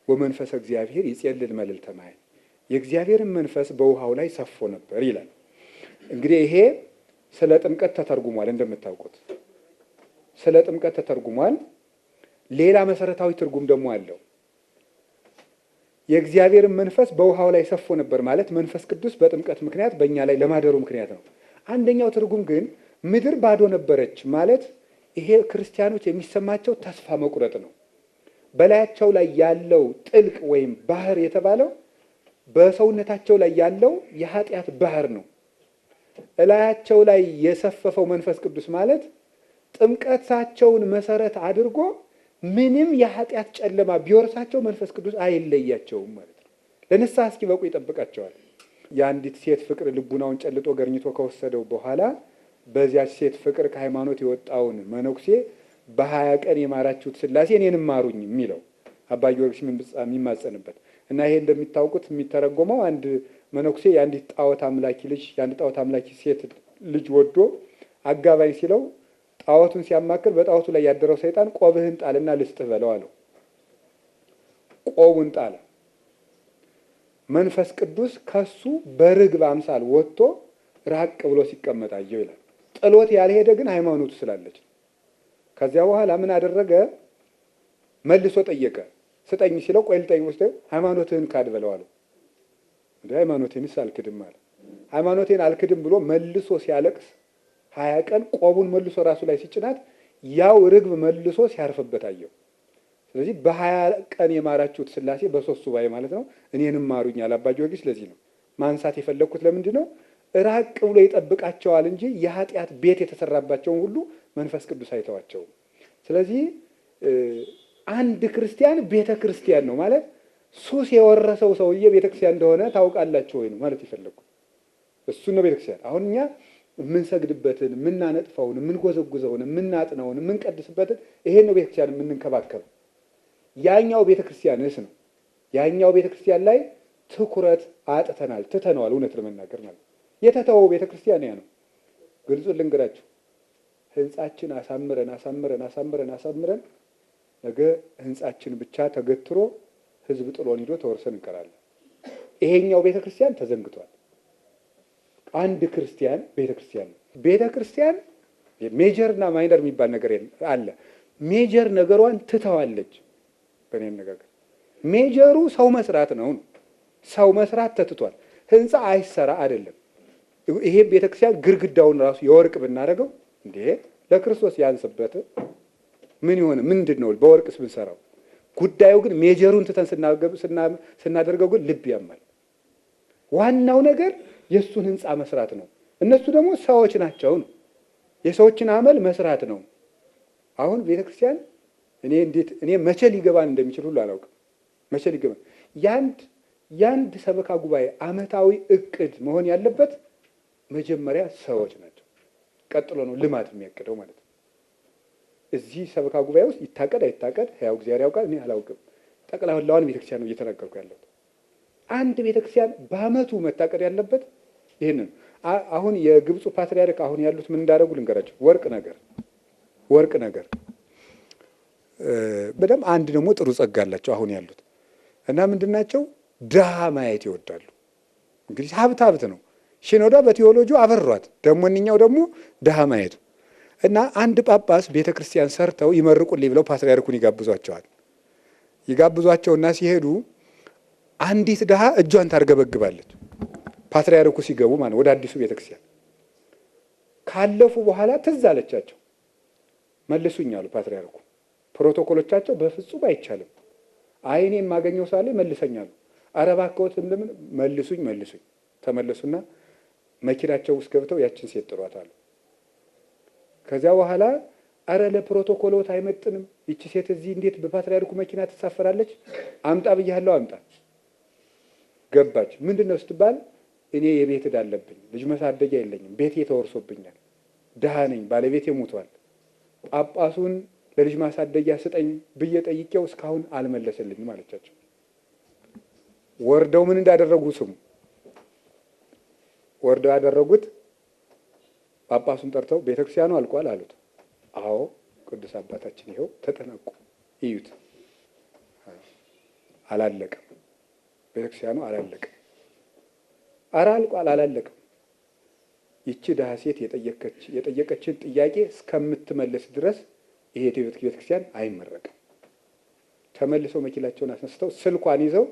ወመንፈስ እግዚአብሔር ይጼልል መልዕልተ ማይ፣ የእግዚአብሔርን መንፈስ በውሃው ላይ ሰፎ ነበር ይላል። እንግዲህ ይሄ ስለ ጥምቀት ተተርጉሟል። እንደምታውቁት ስለ ጥምቀት ተተርጉሟል። ሌላ መሰረታዊ ትርጉም ደግሞ አለው። የእግዚአብሔርን መንፈስ በውሃው ላይ ሰፎ ነበር ማለት መንፈስ ቅዱስ በጥምቀት ምክንያት በእኛ ላይ ለማደሩ ምክንያት ነው። አንደኛው ትርጉም ግን ምድር ባዶ ነበረች ማለት ይሄ ክርስቲያኖች የሚሰማቸው ተስፋ መቁረጥ ነው። በላያቸው ላይ ያለው ጥልቅ ወይም ባህር የተባለው በሰውነታቸው ላይ ያለው የኃጢአት ባህር ነው። እላያቸው ላይ የሰፈፈው መንፈስ ቅዱስ ማለት ጥምቀታቸውን መሰረት አድርጎ ምንም የኃጢአት ጨለማ ቢወርሳቸው መንፈስ ቅዱስ አይለያቸውም ማለት ነው። ለንስሐ እስኪበቁ ይጠብቃቸዋል። የአንዲት ሴት ፍቅር ልቡናውን ጨልጦ ገርኝቶ ከወሰደው በኋላ በዚያች ሴት ፍቅር ከሃይማኖት የወጣውን መነኩሴ በ20 ቀን የማራችሁት ሥላሴ እኔንም ማሩኝ የሚለው አባ ጊዮርጊስ የሚማጸንበት እና ይሄ እንደሚታወቁት የሚተረጎመው አንድ መነኩሴ የአንዲት ጣዖት አምላኪ ሴት ልጅ ወዶ አጋባኝ ሲለው ጣዖቱን ሲያማክር በጣዖቱ ላይ ያደረው ሰይጣን ቆብህን ጣልና ልስጥህ በለው አለው። ቆቡን ጣለ። መንፈስ ቅዱስ ከሱ በርግብ አምሳል ወጥቶ ራቅ ብሎ ሲቀመጥ አየው ይላል። ጥሎት ያልሄደ ግን ሃይማኖቱ ስላለች። ከዚያ በኋላ ምን አደረገ? መልሶ ጠየቀ። ስጠኝ ሲለው ቆይ ልጠይቅ ወስደው ሃይማኖትህን ካድ በለው አለው። እንደ ሃይማኖቴንስ አልክድም አለ። ሃይማኖቴን አልክድም ብሎ መልሶ ሲያለቅስ 20 ቀን ቆቡን መልሶ ራሱ ላይ ሲጭናት ያው ርግብ መልሶ ሲያርፍበት አየው። ስለዚህ በ20 ቀን የማራችሁት ሥላሴ በ3 ሱባኤ ማለት ነው እኔንም ማሩኝ አለ አባ ጊዮርጊስ። ለዚህ ነው ማንሳት የፈለግኩት። ለምንድን ነው? ራቅ ብሎ ይጠብቃቸዋል እንጂ የኃጢአት ቤት የተሰራባቸውን ሁሉ መንፈስ ቅዱስ አይተዋቸውም። ስለዚህ አንድ ክርስቲያን ቤተ ክርስቲያን ነው ማለት ሱስ የወረሰው ሰውዬ ቤተ ክርስቲያን እንደሆነ ታውቃላችሁ ወይ ነው ማለት የፈለግኩት። እሱ ነው ቤተ ክርስቲያን። አሁን እኛ የምንሰግድበትን፣ የምናነጥፈውን፣ የምንጎዘጉዘውን፣ የምናጥነውን፣ የምንቀድስበትን ይሄን ነው ቤተ ክርስቲያን የምንንከባከብ። ያኛው ቤተ ክርስቲያንስ ነው። ያኛው ቤተ ክርስቲያን ላይ ትኩረት አጥተናል፣ ትተነዋል። እውነት ለመናገር ማለት የተተወው ቤተ ክርስቲያን ያ ነው። ግልጹን ልንገራችሁ፣ ህንጻችን አሳምረን ነገ ህንጻችን ብቻ ተገትሮ ህዝብ ጥሎን ሂዶ ተወርሰን እንቀራለን። ይሄኛው ቤተ ክርስቲያን ተዘንግቷል። አንድ ክርስቲያን ቤተ ክርስቲያን ነው። ቤተ ክርስቲያን ሜጀር እና ማይነር የሚባል ነገር አለ። ሜጀር ነገሯን ትተዋለች። በእኔ አነጋገር ሜጀሩ ሰው መስራት ነው። ሰው መስራት ተትቷል። ህንፃ አይሰራ አይደለም። ይሄ ቤተ ክርስቲያን ግድግዳውን ራሱ የወርቅ ብናደርገው እንዴ ለክርስቶስ ያንስበት ምን ይሆን? ምንድን ነው በወርቅስ ብንሰራው? ጉዳዩ ግን ሜጀሩን ትተን ስናደርገው ግን ልብ ያማል። ዋናው ነገር የእሱን ህንፃ መስራት ነው። እነሱ ደግሞ ሰዎች ናቸው ነው የሰዎችን አመል መስራት ነው። አሁን ቤተክርስቲያን እኔ መቼ ሊገባን እንደሚችል ሁሉ አላውቅም። መቼ ሊገባን ያንድ ሰበካ ጉባኤ አመታዊ እቅድ መሆን ያለበት መጀመሪያ ሰዎች ናቸው። ቀጥሎ ነው ልማት የሚያቅደው ማለት ነው። እዚህ ሰበካ ጉባኤ ውስጥ ይታቀድ አይታቀድ ያው እግዚአብሔር ያውቃል። እኔ አላውቅም። ጠቅላላዋን ቤተክርስቲያን ነው እየተናገርኩ ያለሁት። አንድ ቤተክርስቲያን በአመቱ መታቀድ ያለበት ይሄንን። አሁን የግብፁ ፓትርያርክ አሁን ያሉት ምን እንዳደረጉ ልንገራቸው። ወርቅ ነገር በደም አንድ ደግሞ ጥሩ ጸጋ አላቸው አሁን ያሉት እና ምንድናቸው? ድሃ ማየት ይወዳሉ። እንግዲህ ሀብት ነው። ሽኖዳ በቴዎሎጂ አበሯት። ደግሞ እኛው ደግሞ ድሃ ማየቱ እና አንድ ጳጳስ ቤተ ክርስቲያን ሰርተው ይመርቁልኝ ብለው ፓትርያርኩን ይጋብዟቸውና ሲሄዱ አንዲት ድሃ እጇን ታርገበግባለች። ፓትርያርኩ ሲገቡ ማለት ወደ አዲሱ ቤተ ክርስቲያን ካለፉ በኋላ ትዝ አለቻቸው። መልሱኝ አሉ ፓትርያርኩ። ፕሮቶኮሎቻቸው በፍጹም አይቻልም። አይኔ የማገኘው ሳለ መልሰኛሉ። ኧረ እባክዎት እንደምን መልሱኝ። ተመለሱና መኪናቸው ውስጥ ገብተው ያችን ሴት ጥሯታል። ከዚያ በኋላ ኧረ ለፕሮቶኮሎት አይመጥንም፣ ይቺ ሴት እዚህ እንዴት በፓትርያርኩ መኪና ትሳፈራለች? አምጣ ብያለሁ፣ አምጣ። ገባች። ምንድነው ስትባል እኔ የቤት ዕዳ አለብኝ፣ ልጅ መሳደጊያ የለኝም፣ ቤቴ ተወርሶብኛል፣ ድሃ ነኝ፣ ባለቤቴ ሞቷል፣ ጳጳሱን ለልጅ ማሳደጊያ ስጠኝ ብዬ ጠይቄው እስካሁን አልመለሰልኝም አለቻቸው። ወርደው ምን እንዳደረጉ ስሙ። ወርደው ያደረጉት ጳጳሱን ጠርተው ቤተክርስቲያኑ አልቋል አሉት። አዎ ቅዱስ አባታችን ይኸው ተጠናቁ፣ እዩት። አላለቀም፣ ቤተክርስቲያኑ አላለቀም። ኧረ አልቋል፣ አላለቀም። ይቺ ድሃ ሴት የጠየቀችን ጥያቄ እስከምትመለስ ድረስ ይሄ ቤተክርስቲያን አይመረቅም። ተመልሰው መኪናቸውን አስነስተው ስልኳን ይዘው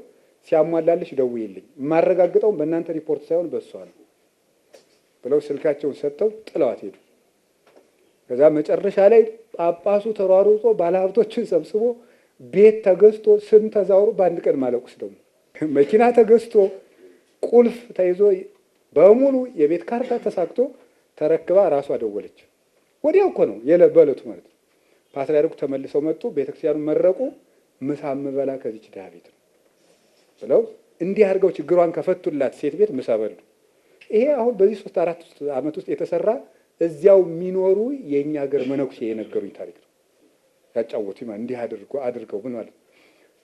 ሲያሟላልሽ ደውይልኝ፣ የማረጋግጠው በእናንተ ሪፖርት ሳይሆን በእሷ ነው ብለው ስልካቸውን ሰጥተው ጥለዋት ሄዱ። ከዛ መጨረሻ ላይ ጳጳሱ ተሯሩጦ ባለሀብቶችን ሰብስቦ ቤት ተገዝቶ ስም ተዛውሮ በአንድ ቀን ማለቁስ ደግሞ መኪና ተገዝቶ ቁልፍ ተይዞ በሙሉ የቤት ካርታ ተሳክቶ ተረክባ ራሷ ደወለች። ወዲያው እኮ ነው በዕለቱ ማለት ነው። ፓትርያርኩ ተመልሰው መጡ፣ ቤተክርስቲያኑን መረቁ። ምሳ የምበላ ከዚች ድሃ ቤት ነው ብለው እንዲህ አድርገው ችግሯን ከፈቱላት ሴት ቤት ምሳ በሉ። ይሄ አሁን በዚህ 3-4 ዓመት ውስጥ የተሰራ እዚያው የሚኖሩ የእኛ ሀገር መነኩሴ የነገሩኝ ታሪክ ነው። ያጫወቱ እንዲህ አድርገው ምን ማለት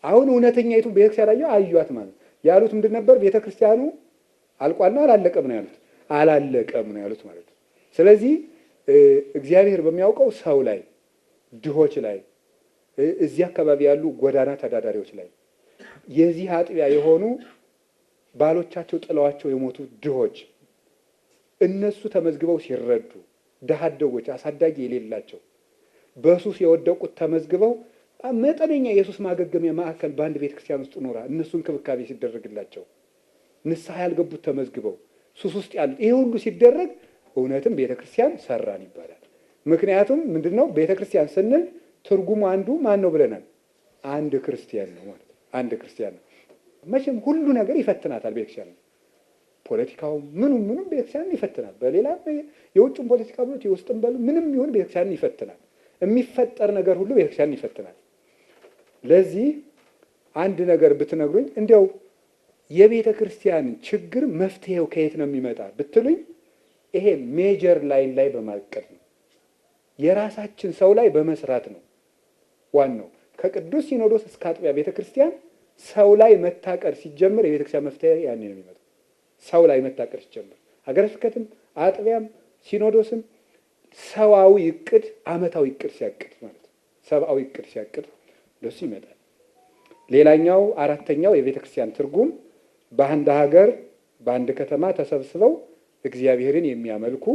አሁን እውነተኛይቱን ቤተክርስቲያን አዩአት ማለት ያሉት ምንድን ነበር? ቤተክርስቲያኑ አልቋልና አላለቀም ነው ያሉት። አላለቀም ነው ያሉት ማለት ነው። ስለዚህ እግዚአብሔር በሚያውቀው ሰው ላይ፣ ድሆች ላይ፣ እዚህ አካባቢ ያሉ ጎዳና ተዳዳሪዎች ላይ፣ የዚህ አጥቢያ የሆኑ ባሎቻቸው ጥለዋቸው የሞቱ ድሆች እነሱ ተመዝግበው ሲረዱ፣ ድሃ አደጎች አሳዳጊ የሌላቸው በሱስ የወደቁት ተመዝግበው መጠነኛ የሱስ ማገገሚያ ማዕከል በአንድ ቤተክርስቲያን ውስጥ ኖራ እነሱ እንክብካቤ ሲደረግላቸው፣ ንስሐ ያልገቡት ተመዝግበው ሱስ ውስጥ ያሉት፣ ይሄ ሁሉ ሲደረግ እውነትም ቤተክርስቲያን ሰራን ይባላል። ምክንያቱም ምንድነው ቤተክርስቲያን ስንል ትርጉሙ አንዱ ማን ነው ብለናል? አንድ ክርስቲያን ነው ማለት ነው። አንድ ክርስቲያን ነው። መቼም ሁሉ ነገር ይፈትናታል ቤተክርስቲያን። ፖለቲካው ምኑም ቤተክርስቲያን ይፈትናል። በሌላ የውጭም ፖለቲካ ብሎ የውስጥም በሉ ምንም ይሁን ቤተክርስቲያን ይፈትናል። የሚፈጠር ነገር ሁሉ ቤተክርስቲያን ይፈትናል። ለዚህ አንድ ነገር ብትነግሩኝ እንዲያው የቤተ ክርስቲያን ችግር መፍትሄው ከየት ነው የሚመጣ ብትሉኝ ይሄ ሜጀር ላይን ላይ በማቀድ ነው። የራሳችን ሰው ላይ በመስራት ነው። ዋናው ከቅዱስ ሲኖዶስ እስከ አጥቢያ ቤተ ክርስቲያን ሰው ላይ መታቀድ ሲጀምር የቤተ ክርስቲያን መፍትሄ ያኔ ነው የሚመጣው። ሰው ላይ መታቀድ ሲጀምር ሀገረ ስብከትም አጥቢያም ሲኖዶስም ሰዋዊ እቅድ አመታዊ እቅድ ሲያቅድ ማለት ነው። ሰብአዊ እቅድ ሲያቅድ ለሱ ይመጣል። ሌላኛው አራተኛው የቤተ ክርስቲያን ትርጉም በአንድ ሀገር በአንድ ከተማ ተሰብስበው እግዚአብሔርን የሚያመልኩ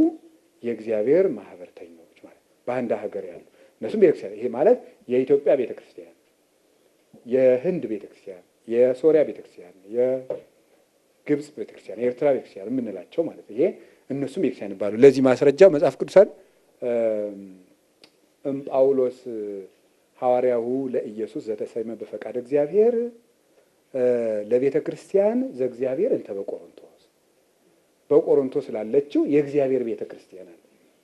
የእግዚአብሔር ማህበርተኞች ማለት በአንድ ሀገር ያሉ እነሱም ቤተክርስቲያን። ይሄ ማለት የኢትዮጵያ ቤተክርስቲያን፣ የህንድ ቤተክርስቲያን፣ የሶሪያ ቤተክርስቲያን፣ የግብጽ ቤተክርስቲያን፣ የኤርትራ ቤተክርስቲያን የምንላቸው ማለት ይሄ እነሱም ቤተክርስቲያን ይባሉ። ለዚህ ማስረጃው መጽሐፍ ቅዱሳን ጳውሎስ ሐዋርያሁ ለኢየሱስ ዘተሰይመ በፈቃድ እግዚአብሔር ለቤተ ክርስቲያን ዘእግዚአብሔር እንተ በቆሮንቶስ፣ በቆሮንቶስ ላለችው የእግዚአብሔር ቤተ ክርስቲያን አለ።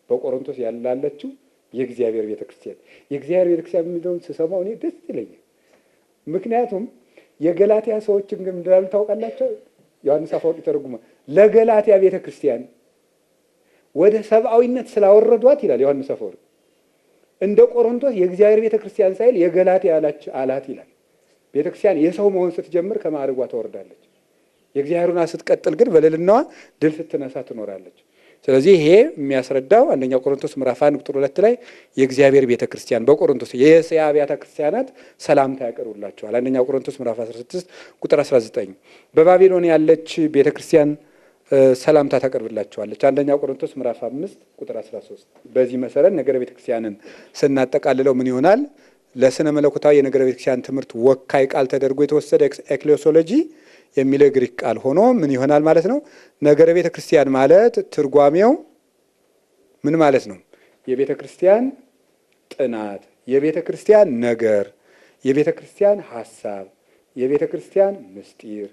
በቆሮንቶስ ያላለችው የእግዚአብሔር ቤተ ክርስቲያን። የእግዚአብሔር ቤተ ክርስቲያን የሚለውን ስሰማው እኔ ደስ ይለኛል። ምክንያቱም የገላትያ ሰዎችን ግን እንዳሉ ታውቃላችሁ። ዮሐንስ አፈወርቅ ተረጉማ ለገላትያ ቤተ ክርስቲያን ወደ ሰብአዊነት ስላወረዷት ይላል ዮሐንስ አፈወርቅ እንደ ቆሮንቶስ የእግዚአብሔር ቤተ ክርስቲያን ሳይል የገላትያ አላት ይላል። ቤተ ክርስቲያን የሰው መሆን ስትጀምር ከማዕረጓ ተወርዳለች። የእግዚአብሔሩን ስትቀጥል ግን በልዕልናዋ ድል ስትነሳ ትኖራለች። ስለዚህ ይሄ የሚያስረዳው አንደኛ ቆሮንቶስ ምዕራፍ 1 ቁጥር 2 ላይ የእግዚአብሔር ቤተ ክርስቲያን በቆሮንቶስ የእስያ አብያተ ክርስቲያናት ሰላምታ ያቀርቡላቸዋል። አንደኛ ቆሮንቶስ ምዕራፍ 16 ቁጥር 19 በባቢሎን ያለች ቤተ ክርስቲያን ሰላምታ ታቀርብላቸዋለች። አንደኛ ቆሮንቶስ ምዕራፍ 5 ቁጥር 13። በዚህ መሰረት ነገረ ቤተ ክርስቲያንን ስናጠቃልለው ምን ይሆናል? ለስነ መለኮታዊ የነገረ ቤተ ክርስቲያን ትምህርት ወካይ ቃል ተደርጎ የተወሰደ ኤክሌሲዮሎጂ የሚለው ግሪክ ቃል ሆኖ ምን ይሆናል ማለት ነው? ነገረ ቤተ ክርስቲያን ማለት ትርጓሜው ምን ማለት ነው? የቤተ ክርስቲያን ጥናት፣ የቤተ ክርስቲያን ነገር፣ የቤተ ክርስቲያን ሐሳብ፣ የቤተ ክርስቲያን ምስጢር፣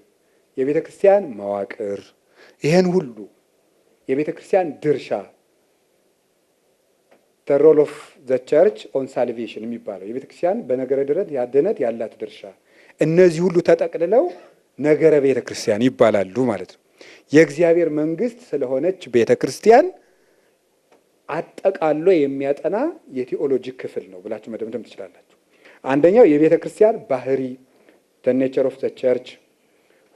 የቤተ ክርስቲያን መዋቅር፣ ይሄን ሁሉ የቤተ ክርስቲያን ድርሻ the role of the church on salvation የሚባለው የቤተ ክርስቲያን በነገረ ድነት ያላት ድርሻ እነዚህ ሁሉ ተጠቅልለው ነገረ ቤተ ክርስቲያን ይባላሉ ማለት ነው። የእግዚአብሔር መንግስት ስለሆነች ቤተ ክርስቲያን አጠቃሎ የሚያጠና የቴዎሎጂ ክፍል ነው ብላችሁ መደምደም ትችላላችሁ። አንደኛው የቤተ ክርስቲያን ባህሪ the nature of the church፣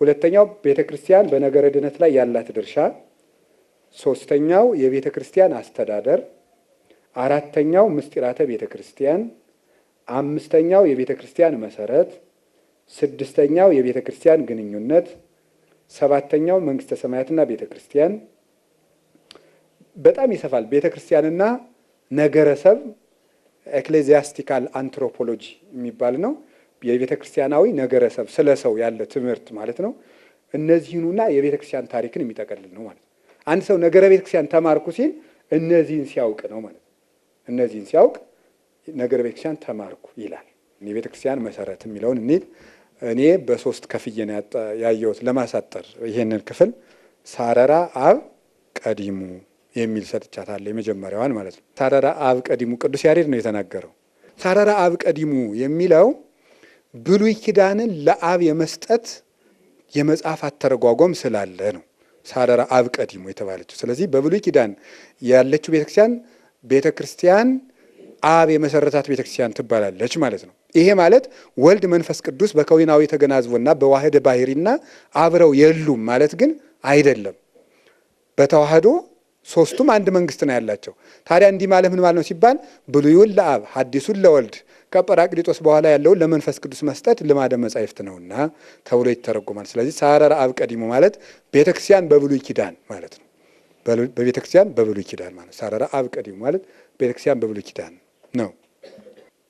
ሁለተኛው ቤተ ክርስቲያን በነገረ ድነት ላይ ያላት ድርሻ፣ ሶስተኛው የቤተ ክርስቲያን አስተዳደር፣ አራተኛው ምስጢራተ ቤተ ክርስቲያን፣ አምስተኛው የቤተ ክርስቲያን መሰረት፣ ስድስተኛው የቤተ ክርስቲያን ግንኙነት፣ ሰባተኛው መንግስተ ሰማያትና ቤተ ክርስቲያን። በጣም ይሰፋል። ቤተ ክርስቲያንና ነገረሰብ ኤክሌዚያስቲካል አንትሮፖሎጂ የሚባል ነው። የቤተ ክርስቲያናዊ ነገረሰብ ስለ ሰው ያለ ትምህርት ማለት ነው። እነዚህኑና የቤተ ክርስቲያን ታሪክን የሚጠቀልል ነው ማለት ነው። አንድ ሰው ነገረ ቤተ ክርስቲያን ተማርኩ ሲል እነዚህን ሲያውቅ ነው ማለት ነው። እነዚህን ሲያውቅ ነገረ ቤተ ክርስቲያን ተማርኩ ይላል። የቤተ ክርስቲያን መሰረት የሚለውን እኔ በሶስት ከፍዬ ነው ያየሁት ለማሳጠር ይሄንን ክፍል ሳረራ አብ ቀዲሙ የሚል ሰጥቻታለሁ። የመጀመሪያዋን ማለት ነው። ሳረራ አብ ቀዲሙ ቅዱስ ያሬድ ነው የተናገረው። ሳረራ አብ ቀዲሙ የሚለው ብሉይ ኪዳንን ለአብ የመስጠት የመጽሐፍ አተረጓጎም ስላለ ነው ሳረራ አብ ቀዲሙ የተባለችው። ስለዚህ በብሉይ ኪዳን ያለችው ቤተክርስቲያን አብ የመሰረታት ቤተክርስቲያን ትባላለች ማለት ነው። ይሄ ማለት ወልድ መንፈስ ቅዱስ በከዊናዊ ተገናዝቦና በዋህደ ባህሪና አብረው የሉም ማለት ግን አይደለም። በተዋህዶ ሶስቱም አንድ መንግስት ነው ያላቸው። ታዲያ እንዲህ ማለት ምን ማለት ነው ሲባል ብሉዩን ለአብ ሐዲሱን ለወልድ ከጰራቅሊጦስ በኋላ ያለውን ለመንፈስ ቅዱስ መስጠት ልማደ መጻሕፍት ነውና ተብሎ ይተረጎማል። ስለዚህ ሳረራ አብ ቀዲሙ ማለት ቤተክርስቲያን በብሉይ ኪዳን ማለት ነው። በቤተክርስቲያን በብሉይ ኪዳን ማለት ሳረራ አብ ቀዲሙ ማለት ቤተክርስቲያን በብሉይ ኪዳን ነው።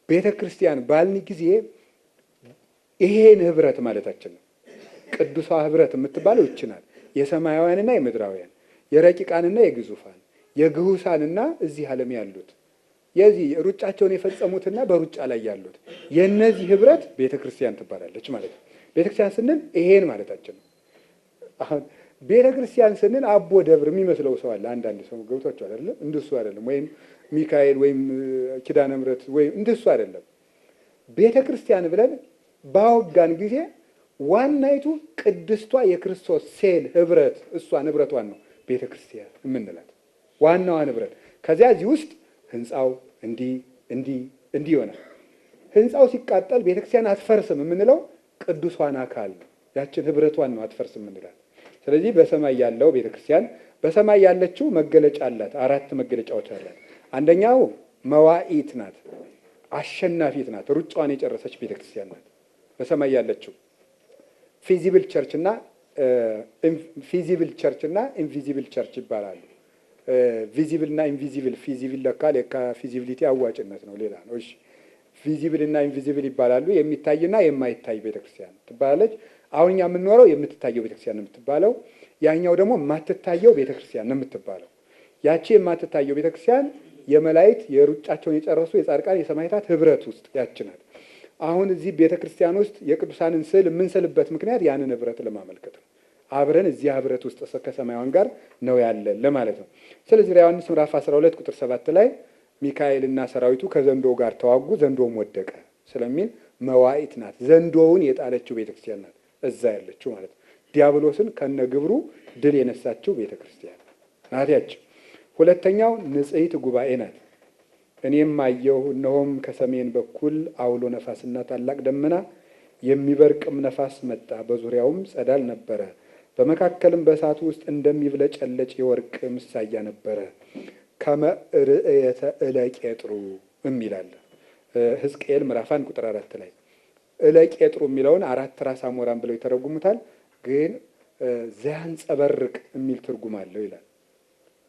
ቤተክርስቲያን ባልን ጊዜ ይሄን ህብረት ማለታችን ነው። ቅዱሷ ህብረት የምትባለው ይችናል። የሰማያውያንና የምድራውያን፣ የረቂቃንና የግዙፋን፣ የግሁሳንና እዚህ ዓለም ያሉት፣ የዚህ ሩጫቸውን የፈጸሙትና በሩጫ ላይ ያሉት የነዚህ ህብረት ቤተክርስቲያን ትባላለች ማለት ነው። ቤተክርስቲያን ስንል ይሄን ማለታችን ነው። አሁን ቤተክርስቲያን ስንል አቦ ደብር የሚመስለው ሰው አለ። አንዳንድ ሰው ገብቷቸዋል አይደለም? እንደሱ አይደለም። ወይም ሚካኤል ወይም ኪዳነ ምሕረት ወይም እንደሱ አይደለም። ቤተክርስቲያን ብለን ባወጋን ጊዜ ዋናይቱ ቅድስቷ የክርስቶስ ሴል ህብረት እሷን ህብረቷን ነው ቤተክርስቲያን የምንላት ዋናዋ ህብረት። ከዚያ እዚህ ውስጥ ህንፃው እንዲህ ይሆናል። ህንፃው ሲቃጠል ቤተክርስቲያን አትፈርስም የምንለው ቅዱሷን አካል ነው። ያችን ህብረቷን ነው አትፈርስም የምንላት። ስለዚህ በሰማይ ያለው ቤተክርስቲያን በሰማይ ያለችው መገለጫ አላት። 4 መገለጫዎች አላት። አንደኛው መዋኢት ናት፣ አሸናፊት ናት፣ ሩጫዋን የጨረሰች ቤተክርስቲያን ናት በሰማይ ያለችው። ፊዚብል ቸርች እና ኢንቪዚብል ቸርች ይባላሉ። ቪዚብል እና ኢንቪዚብል፣ ፊዚብል ለካል ፊዚቢሊቲ አዋጭነት ነው፣ ሌላ ነው። እሺ ቪዚብል እና ኢንቪዚብል ይባላሉ። የሚታይና የማይታይ ቤተክርስቲያን ትባላለች። አሁን እኛ የምንኖረው የምትታየው ቤተክርስቲያን ነው የምትባለው። ያኛው ደግሞ የማትታየው ቤተክርስቲያን ነው የምትባለው። ያቺ የማትታየው ቤተክርስቲያን የመላእክት የሩጫቸውን የጨረሱ የጻድቃን የሰማዕታት ህብረት ውስጥ ያች ናት። አሁን እዚህ ቤተክርስቲያን ውስጥ የቅዱሳንን ስዕል የምንስልበት ምክንያት ያንን ህብረት ለማመልከት ነው። አብረን እዚህ ህብረት ውስጥ ከሰማያውያን ጋር ነው ያለን ለማለት ነው። ስለዚህ ዮሐንስ ምዕራፍ 12 ቁጥር 7 ላይ ሚካኤልና ሰራዊቱ ከዘንዶ ጋር ተዋጉ፣ ዘንዶም ወደቀ ስለሚል መዋኢት ናት። ዘንዶውን የጣለችው ቤተክርስቲያን ናት እዛ ያለችው ማለት ነው። ዲያብሎስን ከነግብሩ ድል የነሳችው ቤተክርስቲያን ናት ያች። ሁለተኛው ንጽሕት ጉባኤ ናት። እኔም አየሁ፣ እነሆም ከሰሜን በኩል አውሎ ነፋስና ታላቅ ደመና፣ የሚበርቅም ነፋስ መጣ፣ በዙሪያውም ጸዳል ነበረ፣ በመካከልም በእሳቱ ውስጥ እንደሚብለጨለጭ የወርቅ ምሳያ ነበረ። ከመ ርእየተ እለቄጥሩ የሚላል ሕዝቅኤል ምዕራፍ 1 ቁጥር 4 ላይ እለቄጥሩ የሚለውን 4 ራስ አሞራን ብለው ይተረጉሙታል። ግን ዘያንጸበርቅ የሚል ትርጉም አለው ይላል።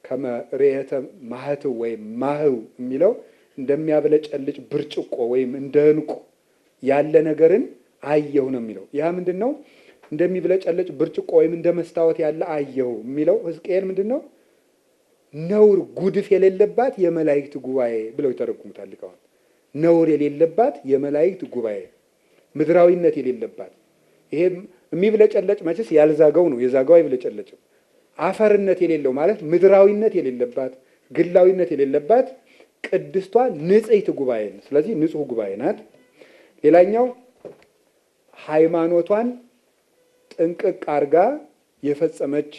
ከመ ርእየተ ማህተው ወይም ማህው የሚለው እንደሚያብለጨልጭ ብርጭቆ ወይም እንደ ዕንቁ ያለ ነገርን አየሁ ነው የሚለው። ያ ምንድን ነው? እንደሚብለጨልጭ ብርጭቆ ወይም እንደ መስታወት ያለ አየሁ የሚለው ሕዝቅኤል ምንድን ነው? ነውር ጉድፍ የሌለባት የመላእክት ጉባኤ ብለው ይተረጉሙታል ሊቃውንት። ነውር የሌለባት የመላእክት ጉባኤ፣ ምድራዊነት የሌለባት። ይሄ የሚብለጨለጭ መቼስ ያልዛገው ነው፣ የዛገው አይብለጨለጭም። አፈርነት የሌለው ማለት ምድራዊነት የሌለባት፣ ግላዊነት የሌለባት ቅድስቷ ንጽሕት ጉባኤ ነው። ስለዚህ ንጹሕ ጉባኤ ናት። ሌላኛው ሃይማኖቷን ጥንቅቅ አርጋ የፈጸመች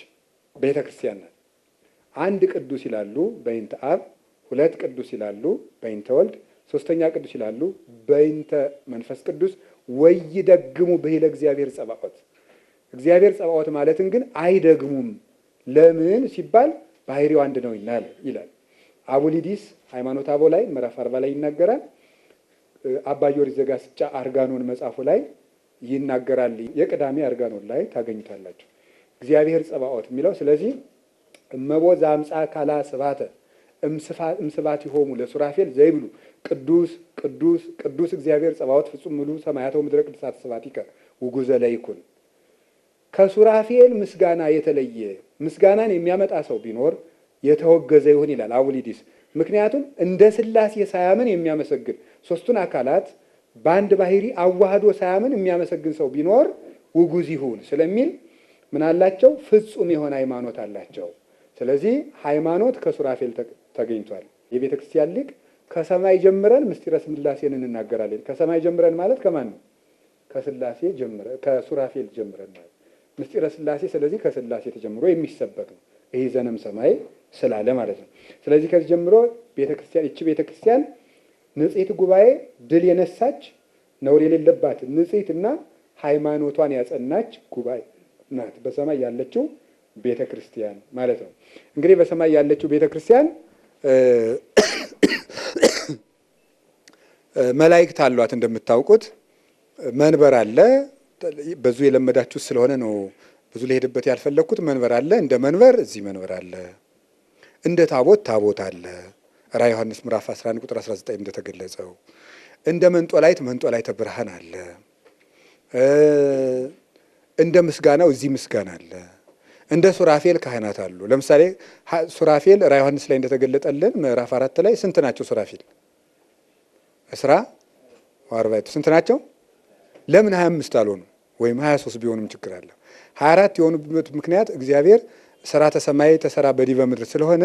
ቤተክርስቲያን ናት። 1 ቅዱስ ይላሉ በይንተ አብ፣ 2 ቅዱስ ይላሉ በይንተ ወልድ፣ 3ኛ ቅዱስ ይላሉ በይንተ መንፈስ ቅዱስ። ወይደግሙ ብሂለ እግዚአብሔር ጸባዖት። እግዚአብሔር ጸባዖት ማለትን ግን አይደግሙም። ለምን ሲባል ባህሪው አንድ ነው ይላል። አቡሊዲስ ሃይማኖተ አበው ላይ ምዕራፍ 40 ላይ ይናገራል። አባ ጊዮርጊስ ዘጋስጫ አርጋኖን መጽሐፉ ላይ ይናገራል። የቅዳሜ አርጋኖን ላይ ታገኙታላችሁ እግዚአብሔር ጸባዖት የሚለው። ስለዚህ እመቦ ዘአምጻ ካላ ስብሐተ እምስባቲሆሙ ለሱራፌል ዘይብሉ ቅዱስ ቅዱስ ቅዱስ እግዚአብሔር ጸባዖት ፍጹም ምሉ ሰማያተ ወምድረ ቅዱሳት ስብሐቲከ ውጉዘ ለይኩን። ከሱራፌል ምስጋና የተለየ ምስጋናን የሚያመጣ ሰው ቢኖር የተወገዘ ይሁን ይላል አቡሊዲስ። ምክንያቱም እንደ ሥላሴ ሳያምን የሚያመሰግን ሶስቱን አካላት በአንድ ባህሪ አዋህዶ ሳያምን የሚያመሰግን ሰው ቢኖር ውጉዝ ይሁን ስለሚል ምን አላቸው? ፍጹም የሆነ ሃይማኖት አላቸው። ስለዚህ ሃይማኖት ከሱራፌል ተገኝቷል። የቤተ ክርስቲያን ሊቅ ከሰማይ ጀምረን ምስጢረ ሥላሴን እንናገራለን። ከሰማይ ጀምረን ማለት ከማን ነው? ከሥላሴ ጀምረን ከሱራፌል ጀምረን ማለት ምስጢረ ሥላሴ። ስለዚህ ከሥላሴ ተጀምሮ የሚሰበክ ነው። ይህ ዘነም ሰማይ ስላለ ማለት ነው። ስለዚህ ከዚህ ጀምሮ ቤተክርስቲያን እቺ ቤተክርስቲያን ንጽሕት ጉባኤ ድል የነሳች ነውር የሌለባት ንጽሕትና ሃይማኖቷን ያጸናች ጉባኤ ናት በሰማይ ያለችው ቤተክርስቲያን ማለት ነው። እንግዲህ በሰማይ ያለችው ቤተክርስቲያን መላእክት አሏት። እንደምታውቁት መንበር አለ። ብዙ የለመዳችሁ ስለሆነ ነው ብዙ ልሄድበት ያልፈለግኩት። መንበር አለ። እንደ መንበር እዚህ መንበር አለ። እንደ ታቦት ታቦት አለ። ራዕየ ዮሐንስ ምዕራፍ 11 ቁጥር 19 እንደተገለጸው እንደ መንጦላይት መንጦላይተ ብርሃን አለ። እንደ ምስጋናው እዚህ ምስጋና አለ። እንደ ሱራፌል ካህናት አሉ። ለምሳሌ ሱራፌል ራዕየ ዮሐንስ ላይ እንደተገለጠልን ምዕራፍ 4 ላይ ስንት ናቸው ሱራፌል? እስራ ወአርባዕቱ ስንት ናቸው? ለምን 25 አልሆኑ? ወይም 23 ቢሆኑም ችግር አለ። 24 የሆኑበት ምክንያት እግዚአብሔር ሥርዓተ ሰማይ ተሰራ በዲበ ምድር ስለሆነ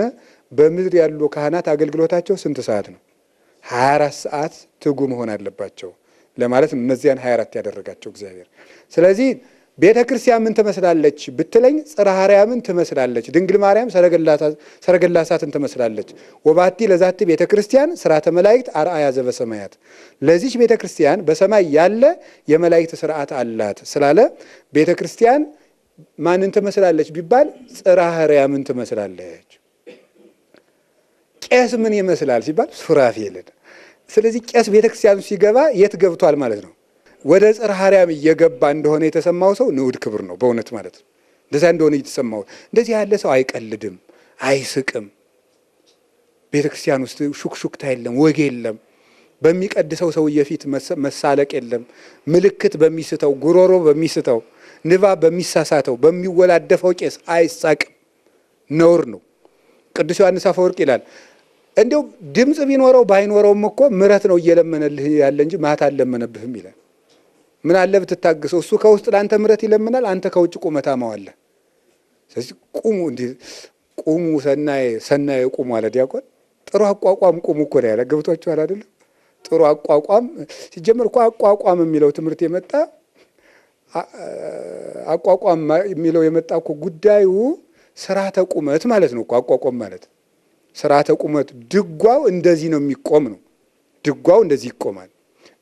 በምድር ያሉ ካህናት አገልግሎታቸው ስንት ሰዓት ነው? 24 ሰዓት ትጉ መሆን አለባቸው ለማለት ነው። እነዚያን 24 ያደረጋቸው እግዚአብሔር። ስለዚህ ቤተ ክርስቲያን ምን ትመስላለች ብትለኝ ጽርሐ አርያምን ትመስላለች። ድንግል ማርያም ሰረገላ እሳትን ትመስላለች። ወባቲ ለዛቲ ቤተ ክርስቲያን ሥርዓተ መላእክት አርአያ ዘበሰማያት። ለዚች ቤተ ክርስቲያን በሰማይ ያለ የመላእክት ሥርዓት አላት ስላለ ቤተ ክርስቲያን ማንን ትመስላለች ቢባል ጽርሐ አርያምን ትመስላለች። ቄስ ምን ይመስላል ሲባል ሱራፌልን። ስለዚህ ቄስ ቤተ ክርስቲያኑ ሲገባ የት ገብቷል ማለት ነው? ወደ ጽርሐ አርያም እየገባ እንደሆነ የተሰማው ሰው ንዑድ ክብር ነው በእውነት ማለት ነው። እንደዚያ እንደሆነ የተሰማው እንደዚህ ያለ ሰው አይቀልድም፣ አይስቅም። ቤተ ክርስቲያን ውስጥ ሹክሹክታ የለም፣ ወግ የለም። በሚቀድሰው ሰውዬ ፊት መሳለቅ የለም። ምልክት በሚስተው ጉሮሮ በሚስተው ንባብ በሚሳሳተው በሚወላደፈው ቄስ አይሳቅም፣ ነውር ነው። ቅዱስ ዮሐንስ አፈወርቅ ይላል እንዲያው ድምፅ ቢኖረው ባይኖረውም እኮ ምሕረት ነው እየለመነልህ ያለ እንጂ ማታ አልለመነብህም ይላል። ምን አለ ብትታገሰው? እሱ ከውስጥ ለአንተ ምሕረት ይለምናል፣ አንተ ከውጭ ቁመታ ማዋለ። ስለዚህ ቁሙ እንዲህ ቁሙ ሰናየ ቁሙ አለ ዲያቆን። ጥሩ አቋቋም ቁሙ እኮ ነው ያለ። ገብቷችኋል አይደለም? ጥሩ አቋቋም ሲጀመር እኮ አቋቋም የሚለው ትምህርት የመጣ አቋቋም የሚለው የመጣ እኮ ጉዳዩ ስርዓተ ቁመት ማለት ነው እኮ አቋቋም ማለት ስርዓተ ቁመት። ድጓው እንደዚህ ነው የሚቆም ነው። ድጓው እንደዚህ ይቆማል።